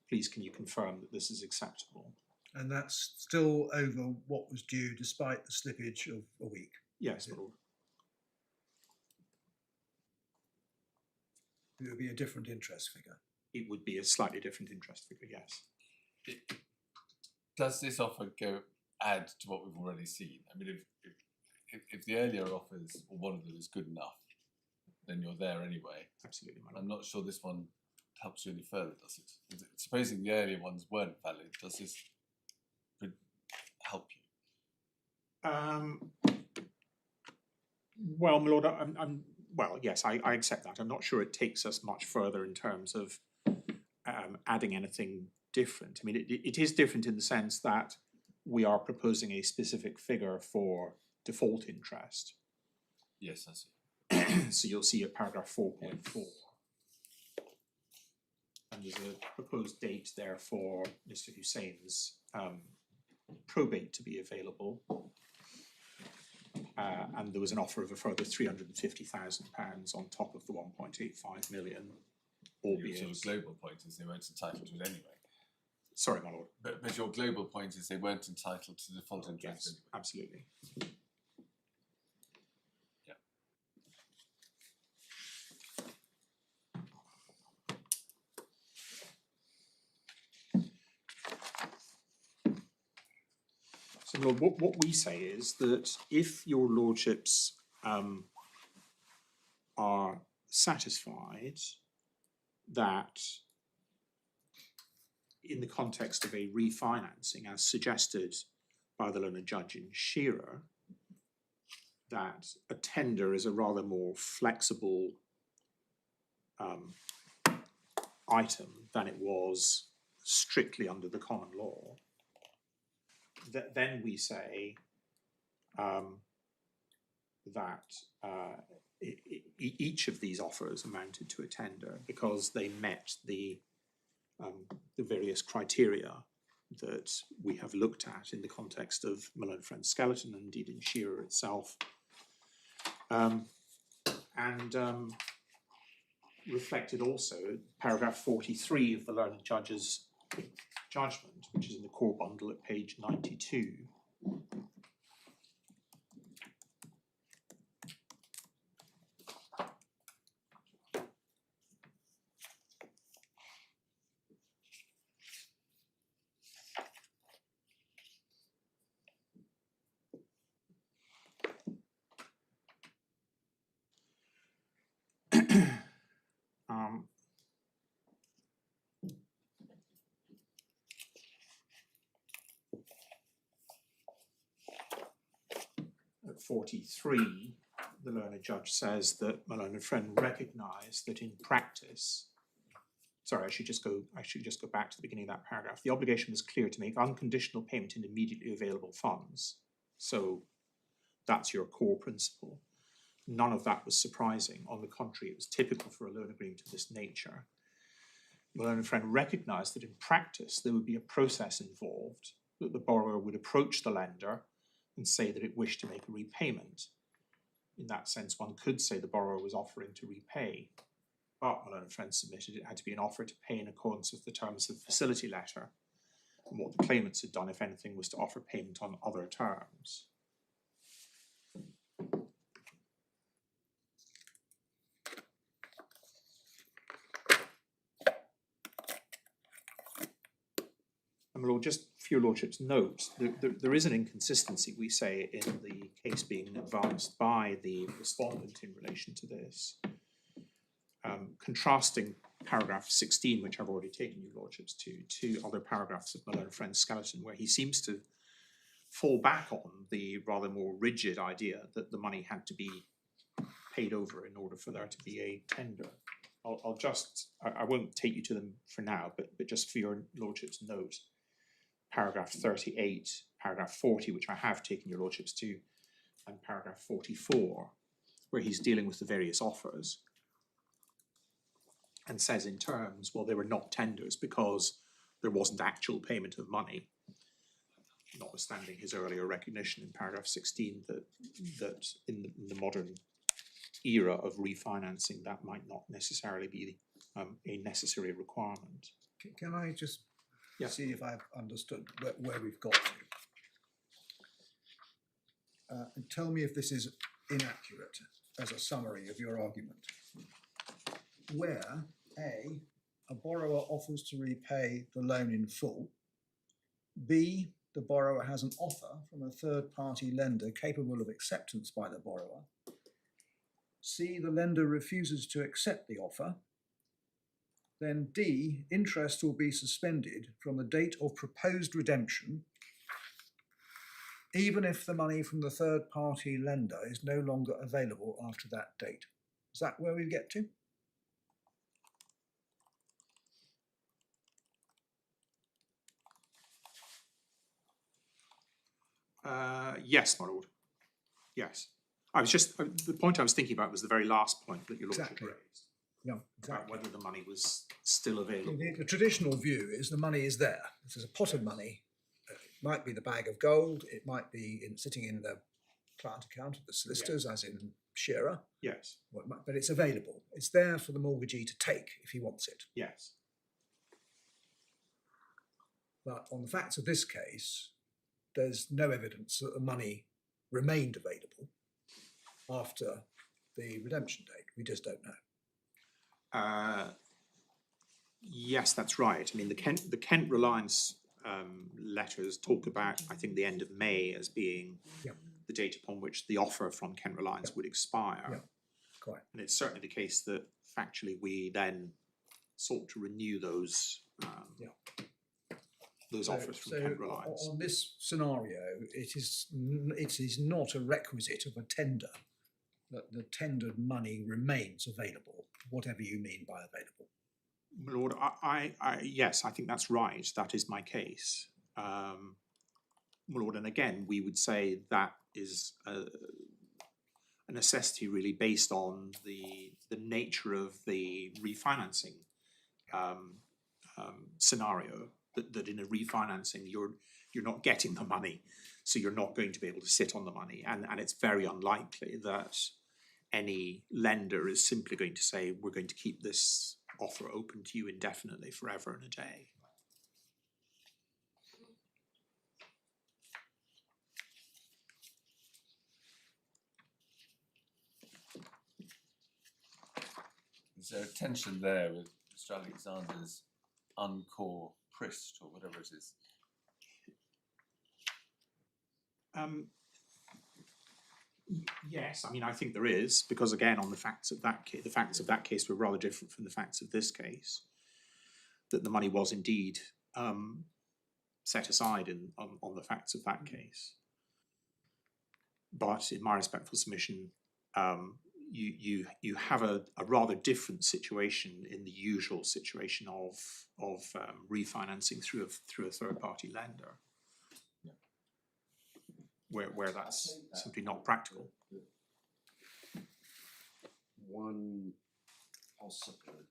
Please can you confirm that this is acceptable? And that's still over what was due despite the slippage of a week. Yes, my lord. It would be a different interest figure. It would be a slightly different interest figure, yes. Does this offer add to what we've already seen? I mean, if the earlier offers, or one of them, is good enough, then you're there anyway. Absolutely, my lord. I'm not sure this one helps you any further, does it? Supposing the earlier ones weren't valid, does this help you? Well, my lord, well, yes, I accept that. I'm not sure it takes us much further in terms of adding anything different. I mean, it is different in the sense that we are proposing a specific figure for default interest. Yes, I see. So you'll see at paragraph 4.4. And there's a proposed date there for Mr. Hussein's probate to be available. And there was an offer of a further £350,000 on top of the 1.85 million, albeit... Your sort of global point is they weren't entitled to it anyway. Sorry, my lord. But your global point is they weren't entitled to default interest Yes, anyway. absolutely. Yeah. So, Lord, what we say is that if your lordships are satisfied that in the context of a refinancing, as suggested by the learned judge in Shearer, that a tender is a rather more flexible item than it was strictly under the common law, then we say that each of these offers amounted to a tender because they met the various criteria that we have looked at in the context of Malone Friends Skeleton and indeed in Shearer itself, and reflected also paragraph 43 of the learned judge's judgment, which is in the core bundle at page 92. At 43, the learned judge says that my learned friend recognised that in practice, sorry, I should just go back to the beginning of that paragraph. The obligation was clear to make unconditional payment in immediately available funds. So that's your core principle. None of that was surprising. On the contrary, it was typical for a loan agreement of this nature. My learned friend recognised that in practice there would be a process involved, that the borrower would approach the lender and say that it wished to make a repayment. In that sense, one could say the borrower was offering to repay, but my learned friend submitted it had to be an offer to pay in accordance with the terms of the facility letter. And what the claimants had done, if anything, was to offer payment on other terms. And my lord, just for your lordship's note, there is an inconsistency, we say, in the case being advanced by the respondent in relation to this. Contrasting paragraph 16, which I've already taken your lordships to other paragraphs of my learned friend's skeleton, where he seems to fall back on the rather more rigid idea that the money had to be paid over in order for there to be a tender. I won't take you to them for now, but just for your lordship's note, paragraph 38, paragraph 40, which I have taken your lordships to, and paragraph 44, where he's dealing with the various offers, and says in terms, well, they were not tenders because there wasn't actual payment of money, notwithstanding his earlier recognition in paragraph 16 that in the modern era of refinancing, that might not necessarily be a necessary requirement. Can I just see if I've understood where we've got to? And tell me if this is inaccurate as a summary of your argument. Where a borrower offers to repay the loan in full, B, the borrower has an offer from a third-party lender capable of acceptance by the borrower, C, the lender refuses to accept the offer, then D, interest will be suspended from the date of proposed redemption, even if the money from the third-party lender is no longer available after that date. Is that where we get to? Yes, my lord. Yes. I was just, the point I was thinking about was the very last point that your lordship raised. Yeah, About exactly. whether the money was still available. The traditional view is the money is there. This is a pot of money. It might be the bag of gold. It might be sitting in the client account of the solicitors, as in Shearer. Yes. But it's available. It's there for the mortgagee to take if he wants it. Yes. But on the facts of this case, there's no evidence that the money remained available after the redemption date. We just don't know. Yes, that's right. I mean, the Kent Reliance letters talk about, I think, the end of May as being the date upon which the offer from Kent Reliance would expire. Yeah, quite. And it's certainly the case that factually we then sought to renew those offers from Kent Reliance. On this scenario, it is not a requisite of a tender that the tendered money remains available, whatever you mean by available. My lord, yes, I think that's right. That is my case. My lord, and again, we would say that is a necessity really based on the nature of the refinancing scenario. That in a refinancing you're not getting the money, so you're not going to be able to sit on the money, and it's very unlikely that any lender is simply going to say we're going to keep this offer open to you indefinitely, forever and a day. there a tension there with Mr. Alexander's uncore prist or whatever it is? Yes, I mean, I think there is, because again, on the facts of that case, the facts of that case were rather different from the facts of this case. That the money was indeed set aside on the facts of that case. But in my respectful submission, you have a rather different situation in the usual situation of refinancing through a third party lender, where that's simply not practical. One possible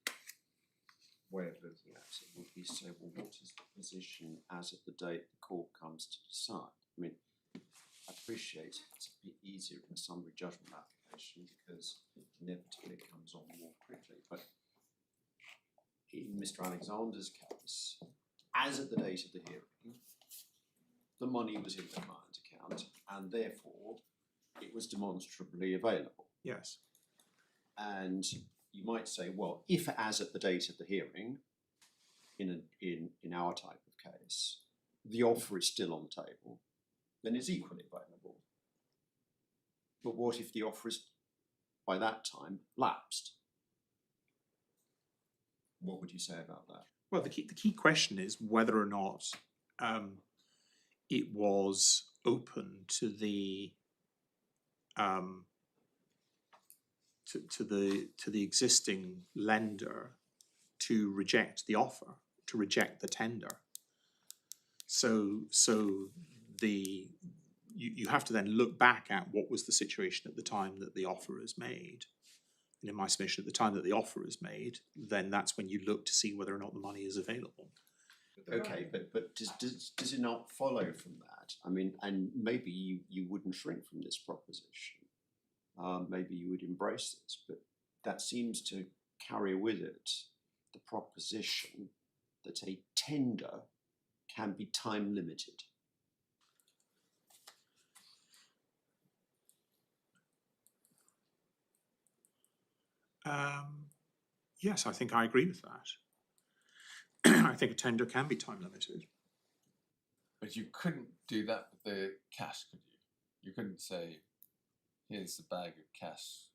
way of looking at it would be to say, well, what is the position as of the date the court comes to decide? I mean, I appreciate it's a bit easier in a summary judgment application because inevitably it comes on more quickly. But in Mr. Alexander's case, as at the date of the hearing, the money was in the client account and therefore it was demonstrably available. Yes. And you might say, well, if as at the date of the hearing, in our type of case, the offer is still on the table, then it's equally available. But what if the offer is, by that time, lapsed? What would you say about that? Well, the key question is whether or not it was open to the to the existing lender to reject the offer, to reject the tender. So you have to then look back at what was the situation at the time that the offer is made. And in my submission, at the time that the offer is made, then that's when you look to see whether or not the money is available. Okay, but does it not follow from that? I mean, and maybe you wouldn't shrink from this proposition. Maybe you would embrace this, but that seems to carry with it the proposition that a tender can be time limited. Yes, I think I agree with that. I think a tender can be time limited. But you couldn't do that with the cash, could you? You couldn't say, here's the bag of cash.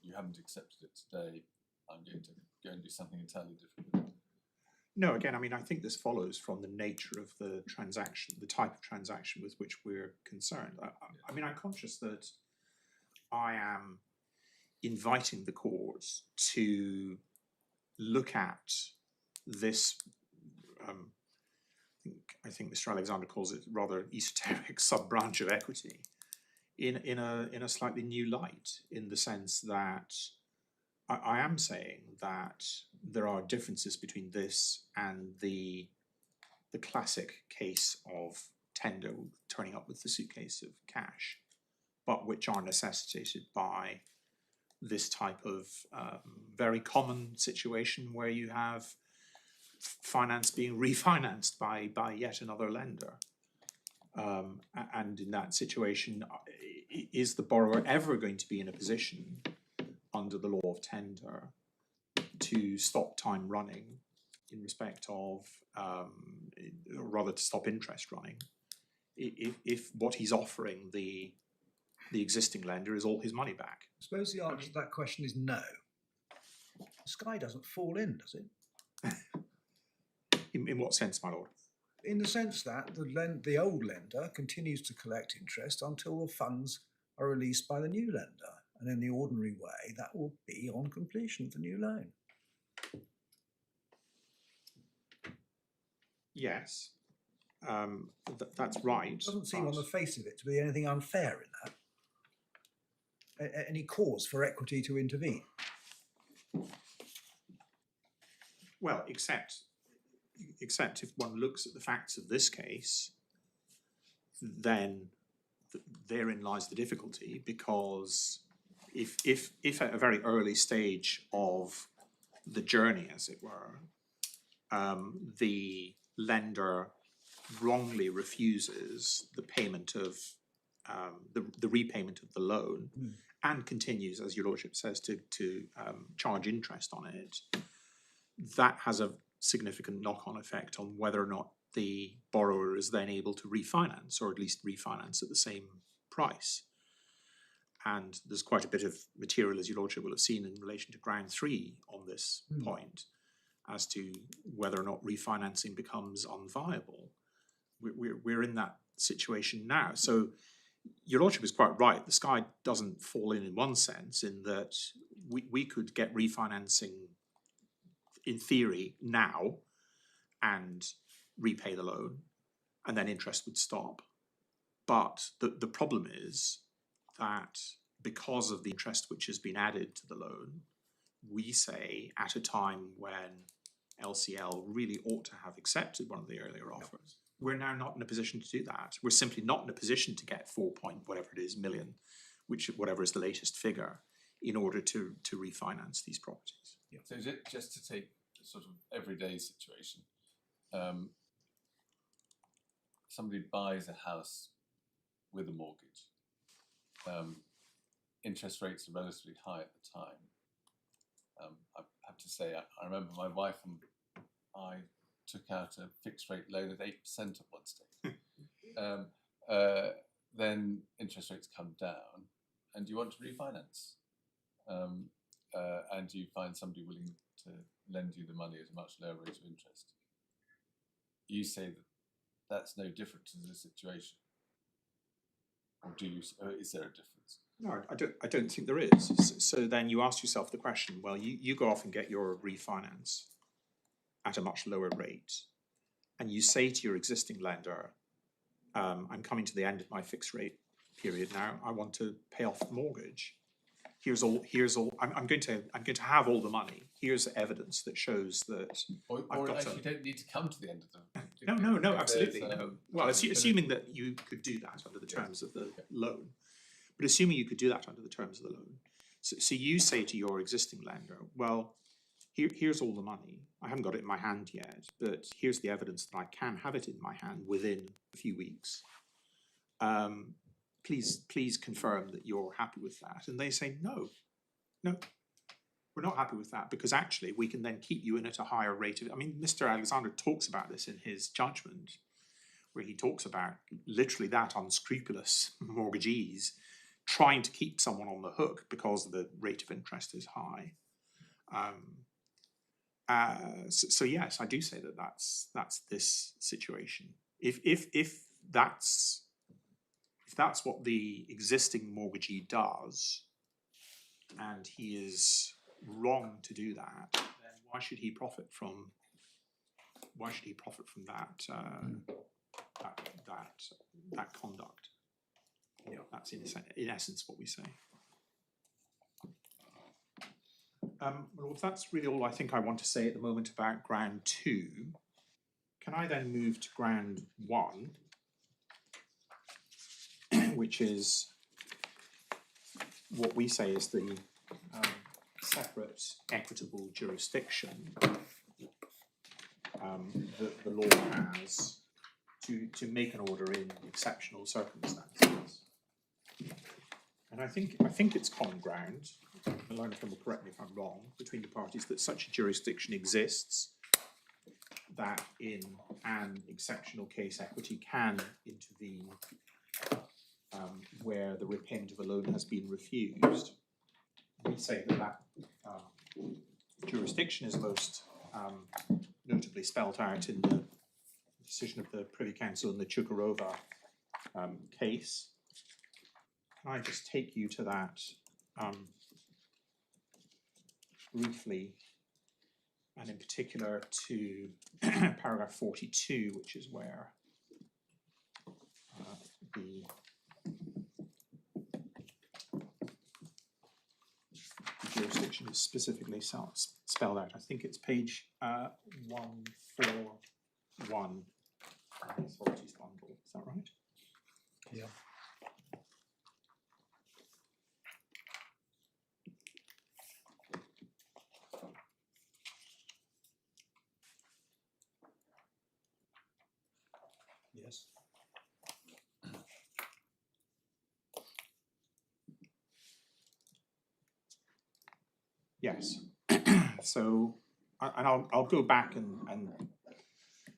You haven't accepted it today. I'm going to go and do something entirely different. No, again, I mean, I think this follows from the nature of the transaction, the type of transaction with which we're concerned. I mean, I'm conscious that I am inviting the court to look at this, I think Mr. Alexander calls it rather esoteric sub-branch of equity, in a slightly new light, in the sense that I am saying that there are differences between this and the classic case of tender turning up with the suitcase of cash, but which are necessitated by this type of very common situation where you have finance being refinanced by yet another lender. And in that situation, is the borrower ever going to be in a position under the law of tender to stop time running in respect of, or rather to stop interest running, if what he's offering the existing lender is all his money back? I suppose the answer to that question is no. The sky doesn't fall in, does it? In what sense, my lord? In the sense that the old lender continues to collect interest until the funds are released by the new lender. And in the ordinary way, that will be on completion of the new loan. Yes, that's right. It doesn't seem on the face of it to be anything unfair in that. Any cause for equity to intervene? Well, except if one looks at the facts of this case, then therein lies the difficulty, because if at a very early stage of the journey, as it were, the lender wrongly refuses the payment of the repayment of the loan, and continues, as your lordship says, to charge interest on it, that has a significant knock-on effect on whether or not the borrower is then able to refinance, or at least refinance at the same price. And there's quite a bit of material, as your lordship will have seen, in relation to ground 3 on this point, as to whether or not refinancing becomes unviable. We're in that situation now. So your lordship is quite right. The sky doesn't fall in one sense, in that we could get refinancing in theory now and repay the loan, and then interest would stop. But the problem is that because of the interest which has been added to the loan, we say at a time when LCL really ought to have accepted one of the earlier offers, we're now not in a position to do that. We're simply not in a position to get 4 point whatever it is million, whatever is the latest figure, in order to refinance these properties. So just to take a sort of everyday situation, somebody buys a house with a mortgage. Interest rates are relatively high at the time. I have to say, I remember my wife and I took out a fixed rate loan at 8% at one stage. Then interest rates come down, and you want to refinance, and you find somebody willing to lend you the money at a much lower rate of interest. You say that that's no different to the situation, or is there a difference? No, I don't think there is. So then you ask yourself the question, well, you go off and get your refinance at a much lower rate, and you say to your existing lender, I'm coming to the end of my fixed rate period now, I want to pay off the mortgage. Here's all I'm going to have all the money. Here's evidence that shows that Or actually you don't need to come to the end of them. No, absolutely no. Well, assuming that you could do that under the terms of the loan. But assuming you could do that under the terms of the loan, so you say to your existing lender, well, here's all the money. I haven't got it in my hand yet, but here's the evidence that I can have it in my hand within a few weeks. Please confirm that you're happy with that. And they say, no, we're not happy with that, because actually we can then keep you in at a higher rate of, I mean, Mr. Alexander talks about this in his judgment, where he talks about literally that unscrupulous mortgagees trying to keep someone on the hook because the rate of interest is high. So yes, I do say that that's this situation. If that's what the existing mortgagee does, and he is wrong to do that, then why should he profit from that that conduct? That's in essence what we say. Well, if that's really all I think I want to say at the moment about ground 2, can I then move to ground 1, which is what we say is the separate equitable jurisdiction that the law has to make an order in exceptional circumstances. And I think it's common ground, Learner will correct me if I'm wrong, between the parties that such a jurisdiction exists, that in an exceptional case equity can intervene where the repayment of a loan has been refused. We say that jurisdiction is most notably spelt out in the decision of the Privy Council in the Chukarova case. Can I just take you to that briefly, and in particular to paragraph 42, which is where the jurisdiction is specifically spelled out. I think it's page 141 in the authorities bundle. Is that right? Yeah. Yes. So, and I'll go back and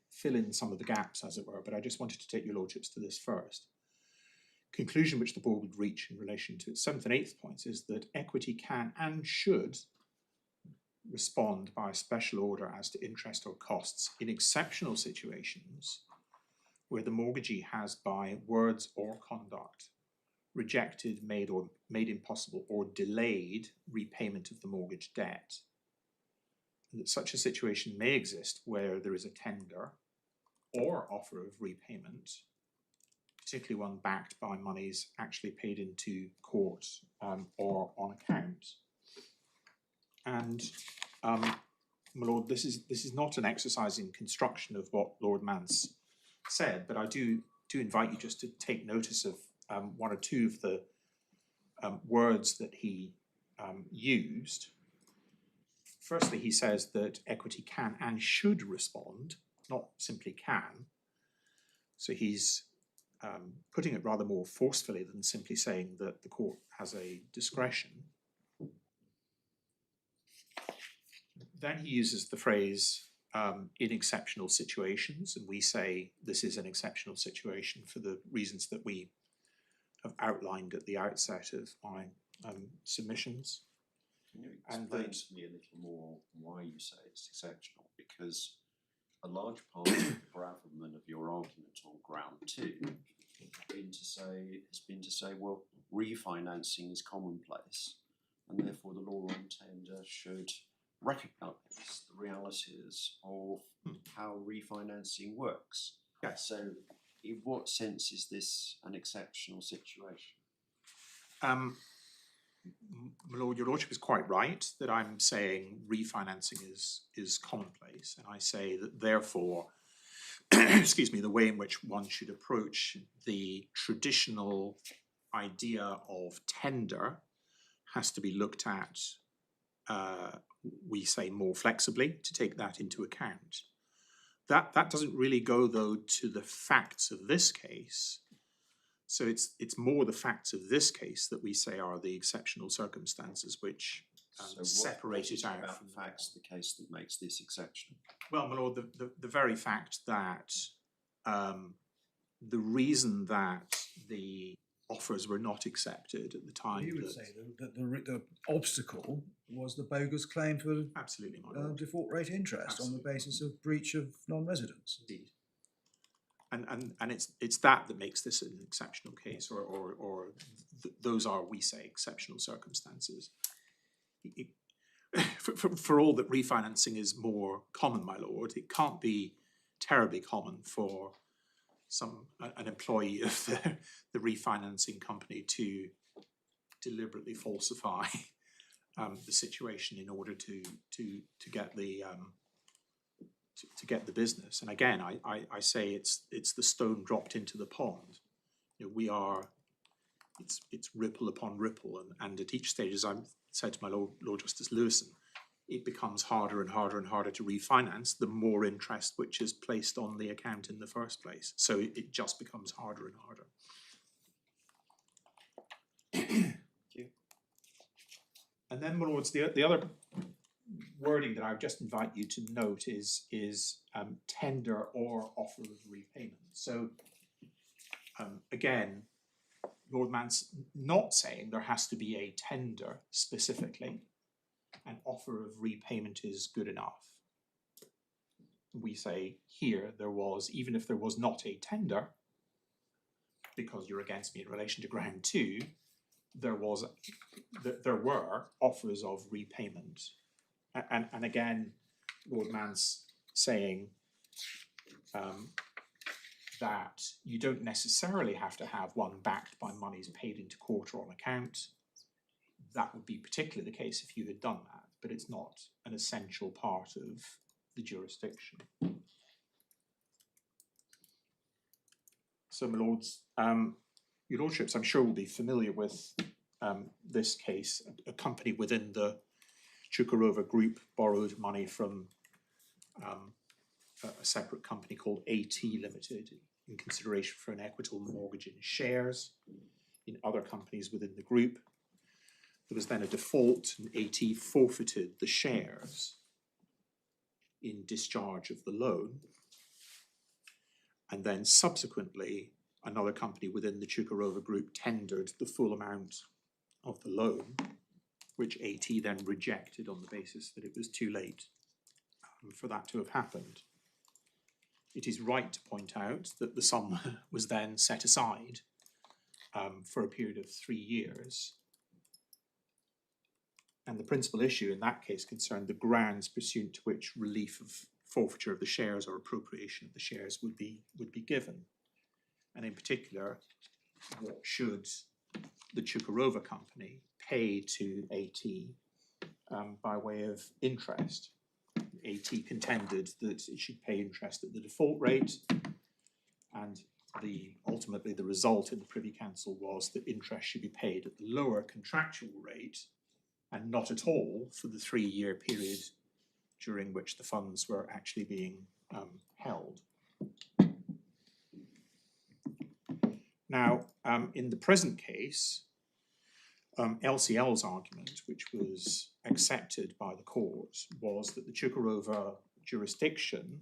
fill in some of the gaps, as it were, but I just wanted to take your lordships to this first. Conclusion which the board would reach in relation to its 7th and 8th points is that equity can and should respond by a special order as to interest or costs in exceptional situations where the mortgagee has by words or conduct rejected, made impossible or delayed repayment of the mortgage debt. And that such a situation may exist where there is a tender or offer of repayment, particularly one backed by monies actually paid into court or on account. And my lord, this is not an exercise in construction of what Lord Mance said, but I do invite you just to take notice of one or two of the words that he used. Firstly, he says that equity can and should respond, not simply can. So he's putting it rather more forcefully than simply saying that the court has a discretion. Then he uses the phrase in exceptional situations, and we say this is an exceptional situation for the reasons that we have outlined at the outset of my submissions. Can you explain to me a little more why you say it's exceptional? Because a large part of the gravamen of your argument on ground 2 has been to say, well, refinancing is commonplace, and therefore the law on tender should recognise the realities of how refinancing works. Yes. So, in what sense is this an exceptional situation? My lord, your lordship is quite right that I'm saying refinancing is commonplace, and I say that therefore, excuse me, the way in which one should approach the traditional idea of tender has to be looked at, we say, more flexibly to take that into account. That doesn't really go, though, to the facts of this case. So it's more the facts of this case that we say are the exceptional circumstances which separate it out about from the facts of the case that makes this exceptional. Well, my lord, the very fact that the reason that the offers were not accepted at the time. You would say that the obstacle was the bogus claim for Absolutely, my lord. default rate interest on the basis of breach of non-residence. Indeed. And it's that makes this an exceptional case, or those are, we say, exceptional circumstances. For all that refinancing is more common, my lord, it can't be terribly common for an employee of the refinancing company to deliberately falsify the situation in order to get the to get the business. And again, I say it's the stone dropped into the pond. You know, it's ripple upon ripple, and at each stage, as I said to my Lord Justice Lewison, it becomes harder and harder and harder to refinance the more interest which is placed on the account in the first place. So it just becomes harder and harder. Thank you. And then, my lords, the other wording that I would just invite you to note is tender or offer of repayment. So again, Lord Mance not saying there has to be a tender specifically. An offer of repayment is good enough. We say here there was, even if there was not a tender, because you're against me in relation to ground 2, there were offers of repayment. And again, Lord Mance saying that you don't necessarily have to have one backed by monies paid into court or on account. That would be particularly the case if you had done that, but it's not an essential part of the jurisdiction. So, my lords, your lordships, I'm sure will be familiar with this case. A company within the Chukarova group borrowed money from a separate company called AT Limited in consideration for an equitable mortgage in shares in other companies within the group. There was then a default, and AT forfeited the shares. in discharge of the loan. And then subsequently, another company within the Chukarova group tendered the full amount of the loan, which AT then rejected on the basis that it was too late for that to have happened. It is right to point out that the sum was then set aside for a period of 3 years. And the principal issue in that case concerned the grounds pursuant to which relief of forfeiture of the shares or appropriation of the shares would be given. And in particular, what should the Chukarova company pay to AT by way of interest? AT contended that it should pay interest at the default rate, and ultimately the result in the Privy Council was that interest should be paid at the lower contractual rate and not at all for the 3-year period during which the funds were actually being held. Now, in the present case, LCL's argument, which was accepted by the court, was that the Chukarova jurisdiction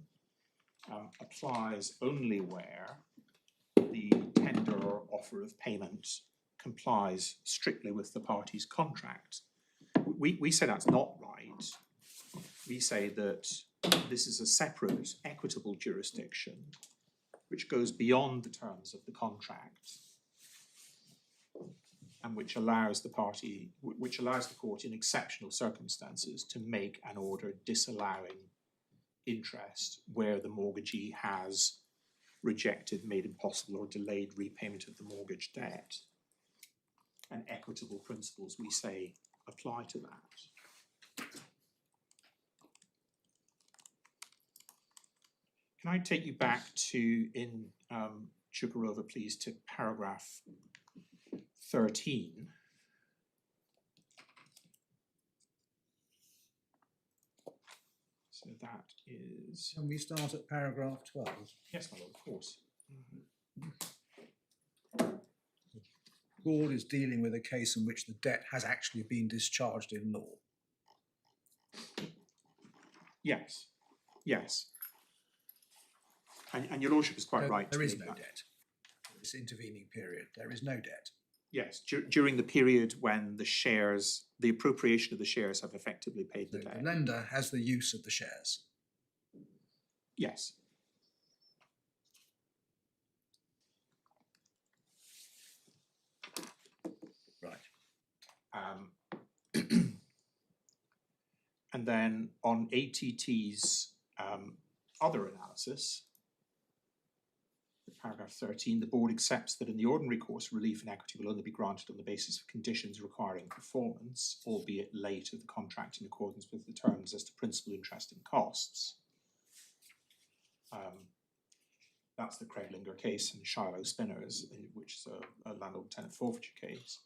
applies only where the tender or offer of payment complies strictly with the party's contract. We say that's not right. We say that this is a separate equitable jurisdiction which goes beyond the terms of the contract and which allows the court in exceptional circumstances to make an order disallowing interest where the mortgagee has rejected, made impossible or delayed repayment of the mortgage debt. And equitable principles, we say, apply to that. Can I take you back to, in Chukarova, please, to paragraph 13. So that is... Can we start at paragraph 12? Yes, my lord, of course. The board is dealing with a case in which the debt has actually been discharged in law. Yes, yes. And your lordship is quite right. There is no debt. This intervening period, there is no debt. Yes, during the period when the shares, the appropriation of the shares have effectively paid the debt. The lender has the use of the shares. Yes. Right. And then on ATT's other analysis, paragraph 13, the board accepts that in the ordinary course, relief and equity will only be granted on the basis of conditions requiring performance, albeit late of the contract in accordance with the terms as to principal, interest and costs. That's the Craiglinger case and Shiloh Spinners, which is a landlord-tenant forfeiture case.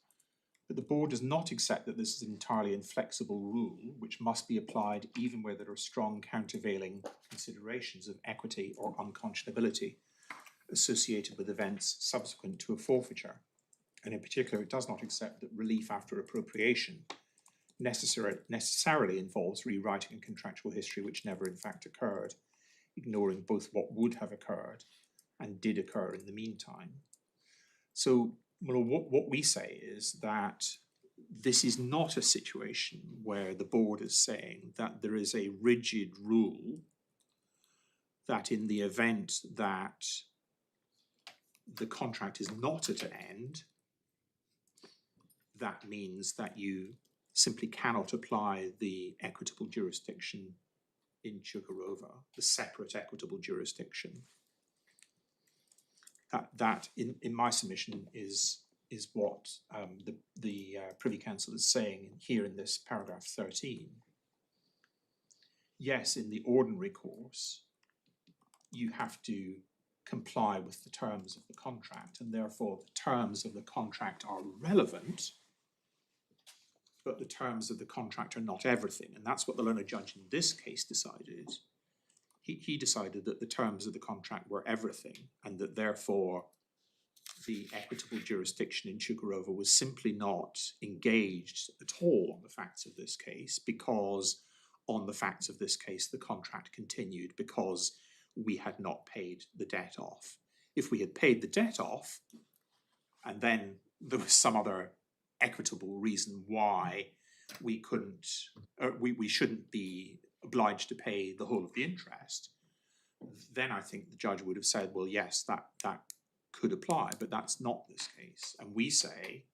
But the board does not accept that this is an entirely inflexible rule, which must be applied even where there are strong countervailing considerations of equity or unconscionability associated with events subsequent to a forfeiture. And in particular, it does not accept that relief after appropriation necessarily involves rewriting a contractual history which never in fact occurred, ignoring both what would have occurred and did occur in the meantime. So what we say is that this is not a situation where the board is saying that there is a rigid rule that in the event that the contract is not at an end, that means that you simply cannot apply the equitable jurisdiction in Chukarova, the separate equitable jurisdiction. That in my submission is what the Privy Council is saying here in this paragraph 13. Yes, in the ordinary course, you have to comply with the terms of the contract, and therefore the terms of the contract are relevant, but the terms of the contract are not everything. And that's what the learned judge in this case decided. He decided that the terms of the contract were everything, and that therefore the equitable jurisdiction in Chukarova was simply not engaged at all on the facts of this case, because on the facts of this case, the contract continued because we had not paid the debt off. If we had paid the debt off, and then there was some other equitable reason why we couldn't, we shouldn't be obliged to pay the whole of the interest, then I think the judge would have said, well, yes, that could apply, but that's not this case. And we say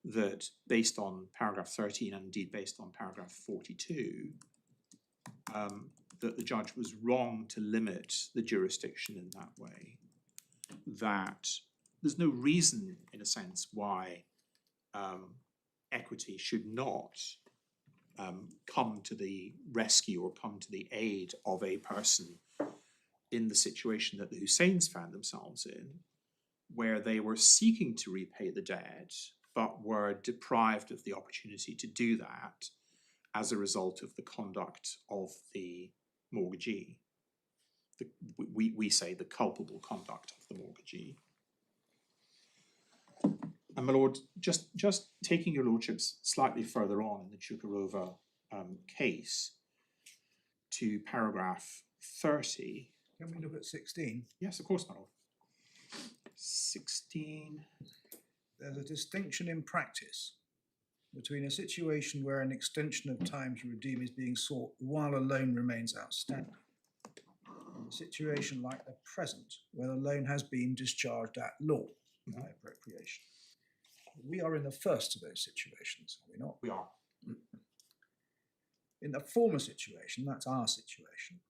that based on paragraph 13 and indeed based on paragraph 42, that the judge was wrong to limit the jurisdiction in that way, that there's no reason, in a sense, why equity should not come to the rescue or come to the aid of a person in the situation that the Husseins found themselves in, where they were seeking to repay the debt, but were deprived of the opportunity to do that as a result of the conduct of the mortgagee. We say the culpable conduct of the mortgagee. And my lord, just taking your lordships slightly further on in the Chukarova case to paragraph 30. Can we look at 16? Yes, of course, my lord. 16. There's a distinction in practice between a situation where an extension of time to redeem is being sought while a loan remains outstanding, and a situation like the present, where the loan has been discharged at law by appropriation. We are in the first of those situations, are we not? We are. In the former situation, that's our situation,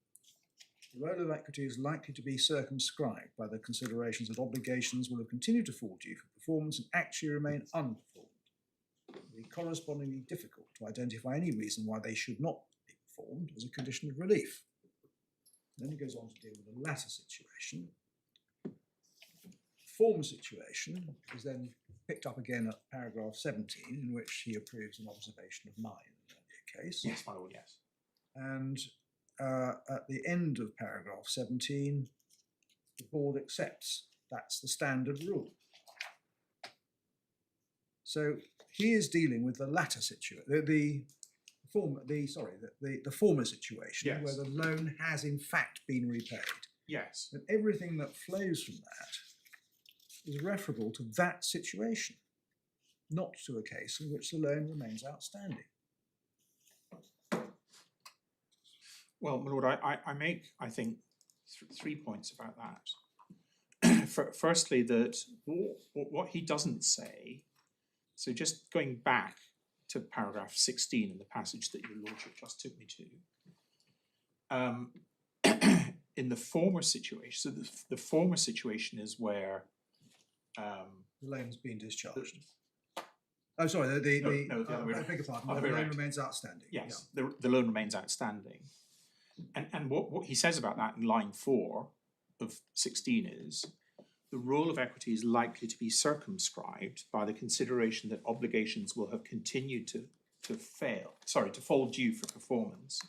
the role of equity is likely to be circumscribed by the considerations that obligations will have continued to fall due for performance and actually remain unperformed. It will be correspondingly difficult to identify any reason why they should not be performed as a condition of relief. Then he goes on to deal with the latter situation. The former situation is then picked up again at paragraph 17, in which he approves an observation of mine in the case. Yes, my lord, yes. And at the end of paragraph 17, the board accepts that's the standard rule. So he is dealing with the latter situation, the former situation, Yes. where the loan has in fact been repaid. Yes. And everything that flows from that is referable to that situation, not to a case in which the loan remains outstanding. Well, my lord, I make, I think, 3 points about that. Firstly, that what he doesn't say, so just going back to paragraph 16 in the passage that your lordship just took me to, in the former situation, so the former situation is where The loan's been discharged. Oh, sorry, no, the other way I around. beg your pardon, Other the way loan around. remains outstanding. Yes, the loan remains outstanding. And what he says about that in line 4 of 16 is, the role of equity is likely to be circumscribed by the consideration that obligations will have continued to fall due for performance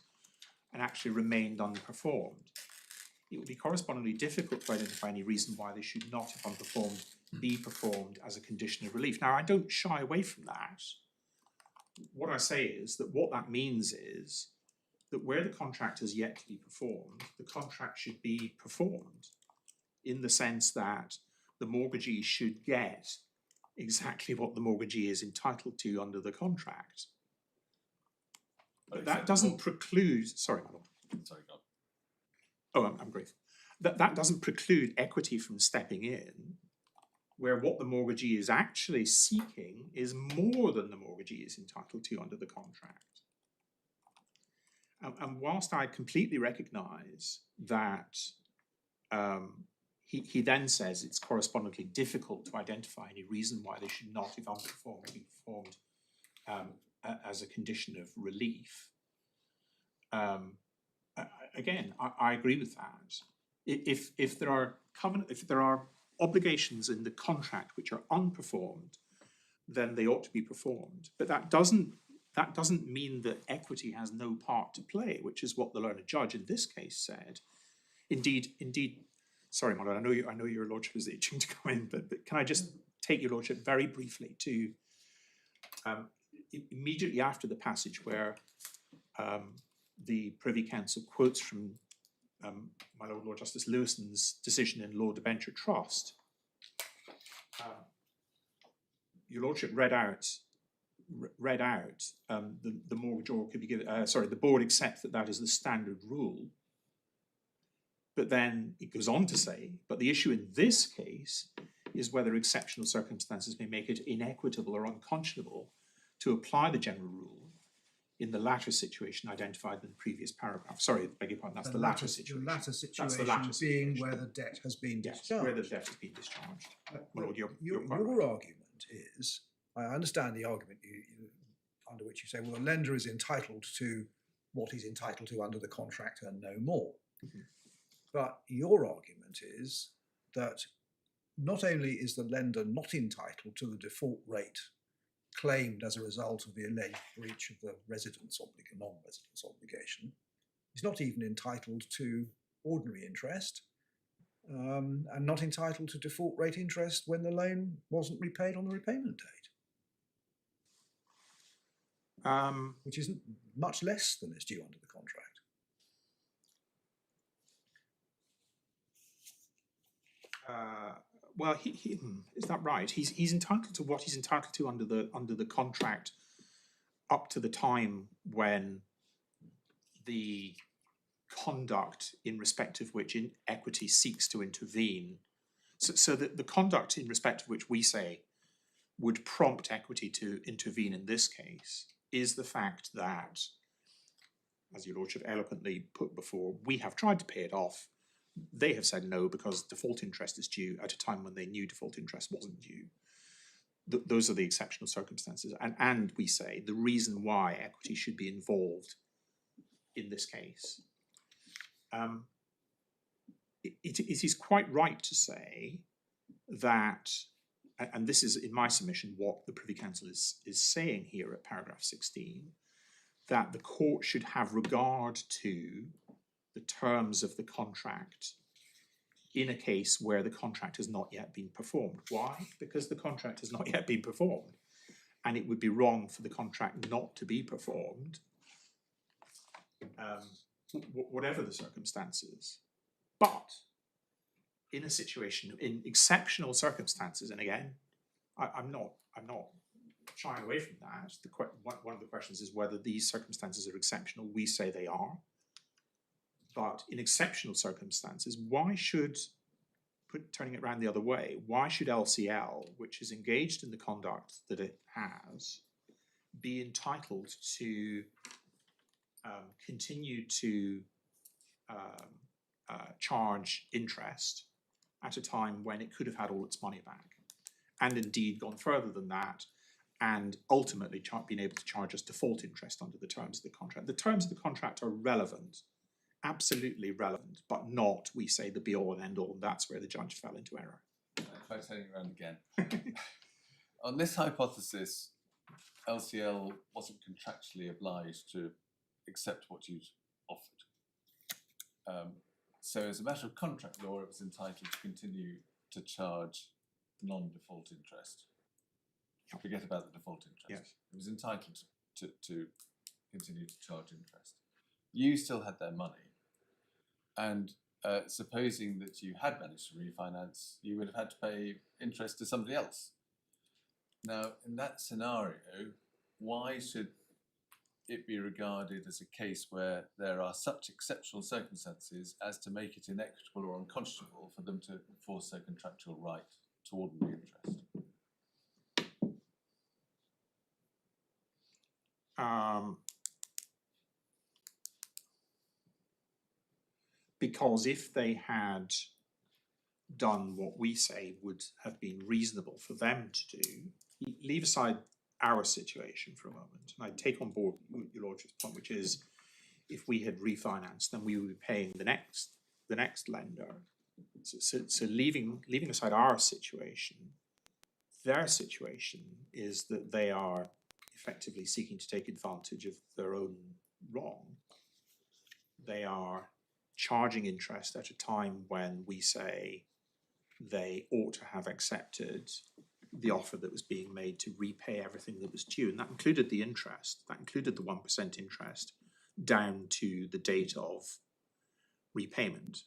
and actually remained unperformed. It would be correspondingly difficult to identify any reason why they should not, if unperformed, be performed as a condition of relief. Now, I don't shy away from that. What I say is that what that means is that where the contract has yet to be performed, the contract should be performed in the sense that the mortgagee should get exactly what the mortgagee is entitled to under the contract. But that doesn't preclude, sorry, my lord. Sorry, go on. Oh, I'm grateful. That doesn't preclude equity from stepping in, where what the mortgagee is actually seeking is more than the mortgagee is entitled to under the contract. And whilst I completely recognise that he then says it's correspondingly difficult to identify any reason why they should not, if unperformed, be performed as a condition of relief. Again, I agree with that. If there are obligations in the contract which are unperformed, then they ought to be performed. But that doesn't mean that equity has no part to play, which is what the learned judge in this case said. Indeed. Sorry, my lord, I know your lordship is itching to come in, but can I just take your lordship very briefly to immediately after the passage where the Privy Council quotes from my Lord Justice Lewison's decision in Law Debenture Trust. Your Lordship read out the mortgagor could be given, the board accepts that is the standard rule. But then it goes on to say, but the issue in this case is whether exceptional circumstances may make it inequitable or unconscionable to apply the general rule in the latter situation identified in the previous paragraph. Sorry, beg your pardon, that's the latter situation. The latter situation That's the latter being situation. where the debt has been Yes, discharged. where the debt has been discharged. Lord, you're quite Your right. argument is, I understand the argument under which you say, well, the lender is entitled to what he's entitled to under the contract and no more. Mm-hmm. But your argument is that not only is the lender not entitled to the default rate claimed as a result of the alleged breach of the non-residence obligation, he's not even entitled to ordinary interest, and not entitled to default rate interest when the loan wasn't repaid on the repayment date, which isn't much less than is due under the contract. Well, is that right? He's entitled to what he's entitled to under the contract up to the time when the conduct in respect of which equity seeks to intervene. So that the conduct in respect of which we say would prompt equity to intervene in this case is the fact that, as your Lordship eloquently put before, we have tried to pay it off. They have said no because default interest is due at a time when they knew default interest wasn't due. Those are the exceptional circumstances. And we say the reason why equity should be involved in this case. It is quite right to say that, and this is in my submission what the Privy Council is saying here at paragraph 16, that the court should have regard to the terms of the contract in a case where the contract has not yet been performed. Why? Because the contract has not yet been performed, and it would be wrong for the contract not to be performed, whatever the circumstances. But in a situation, in exceptional circumstances, and again, I'm not shying away from that. One of the questions is whether these circumstances are exceptional. We say they are. But in exceptional circumstances, why should, turning it around the other way, why should LCL, which is engaged in the conduct that it has, be entitled to continue to charge interest at a time when it could have had all its money back, and indeed gone further than that, and ultimately been able to charge us default interest under the terms of the contract? The terms of the contract are relevant, absolutely relevant, but not, we say, the be-all and end-all, and that's where the judge fell into error. If I turn it around again. On this hypothesis, LCL wasn't contractually obliged to accept what you'd offered. So as a matter of contract law, it was entitled to continue to charge non-default interest. Forget about the default interest. Yes. It was entitled to continue to charge interest. You still had their money. And supposing that you had managed to refinance, you would have had to pay interest to somebody else. Now, in that scenario, why should it be regarded as a case where there are such exceptional circumstances as to make it inequitable or unconscionable for them to enforce their contractual right to ordinary interest? Because if they had done what we say would have been reasonable for them to do, leave aside our situation for a moment, and I take on board your Lordship's point, which is if we had refinanced, then we would be paying the next lender. So leaving aside our situation, their situation is that they are effectively seeking to take advantage of their own wrong. They are charging interest at a time when we say they ought to have accepted the offer that was being made to repay everything that was due, and that included the interest, that included the 1% interest down to the date of repayment,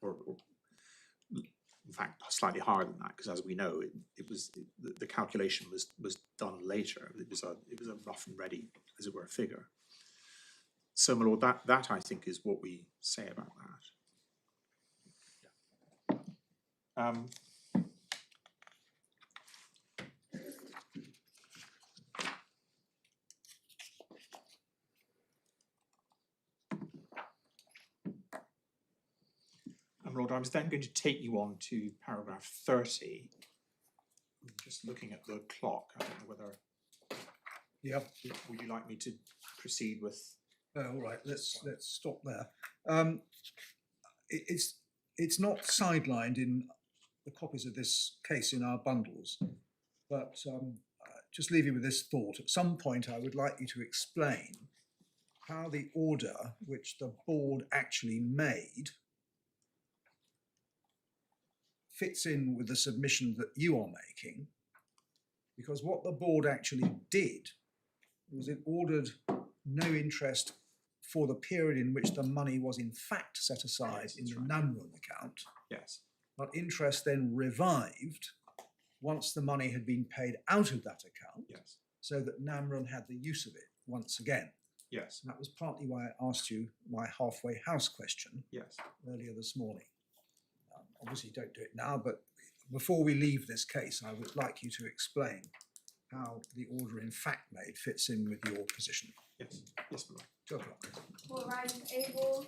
or in fact slightly higher than that, because as we know, the calculation was done later. It was a rough and ready, as it were, figure. So, my lord, that I think is what we say about that. Lord, I was then going to take you on to paragraph 30. I'm just looking at the clock. I don't know whether. Yeah. Would you like me to proceed with? All right. Let's stop there. It's not sidelined in the copies of this case in our bundles, but just leave you with this thought. At some point, I would like you to explain how the order which the board actually made fits in with the submission that you are making, because what the board actually did was it ordered no interest for the period in which the money was in fact set aside in the NAMRUN account. Yes. But interest then revived once the money had been paid out of that account, Yes. so that NAMRUN had the use of it once again. Yes. And that was partly why I asked you my halfway house question Yes. earlier this morning. Obviously, don't do it now, but before we leave this case, I would like you to explain how the order in fact made fits in with your position. Yes. Yes, my lord. 2 o'clock. All right, able.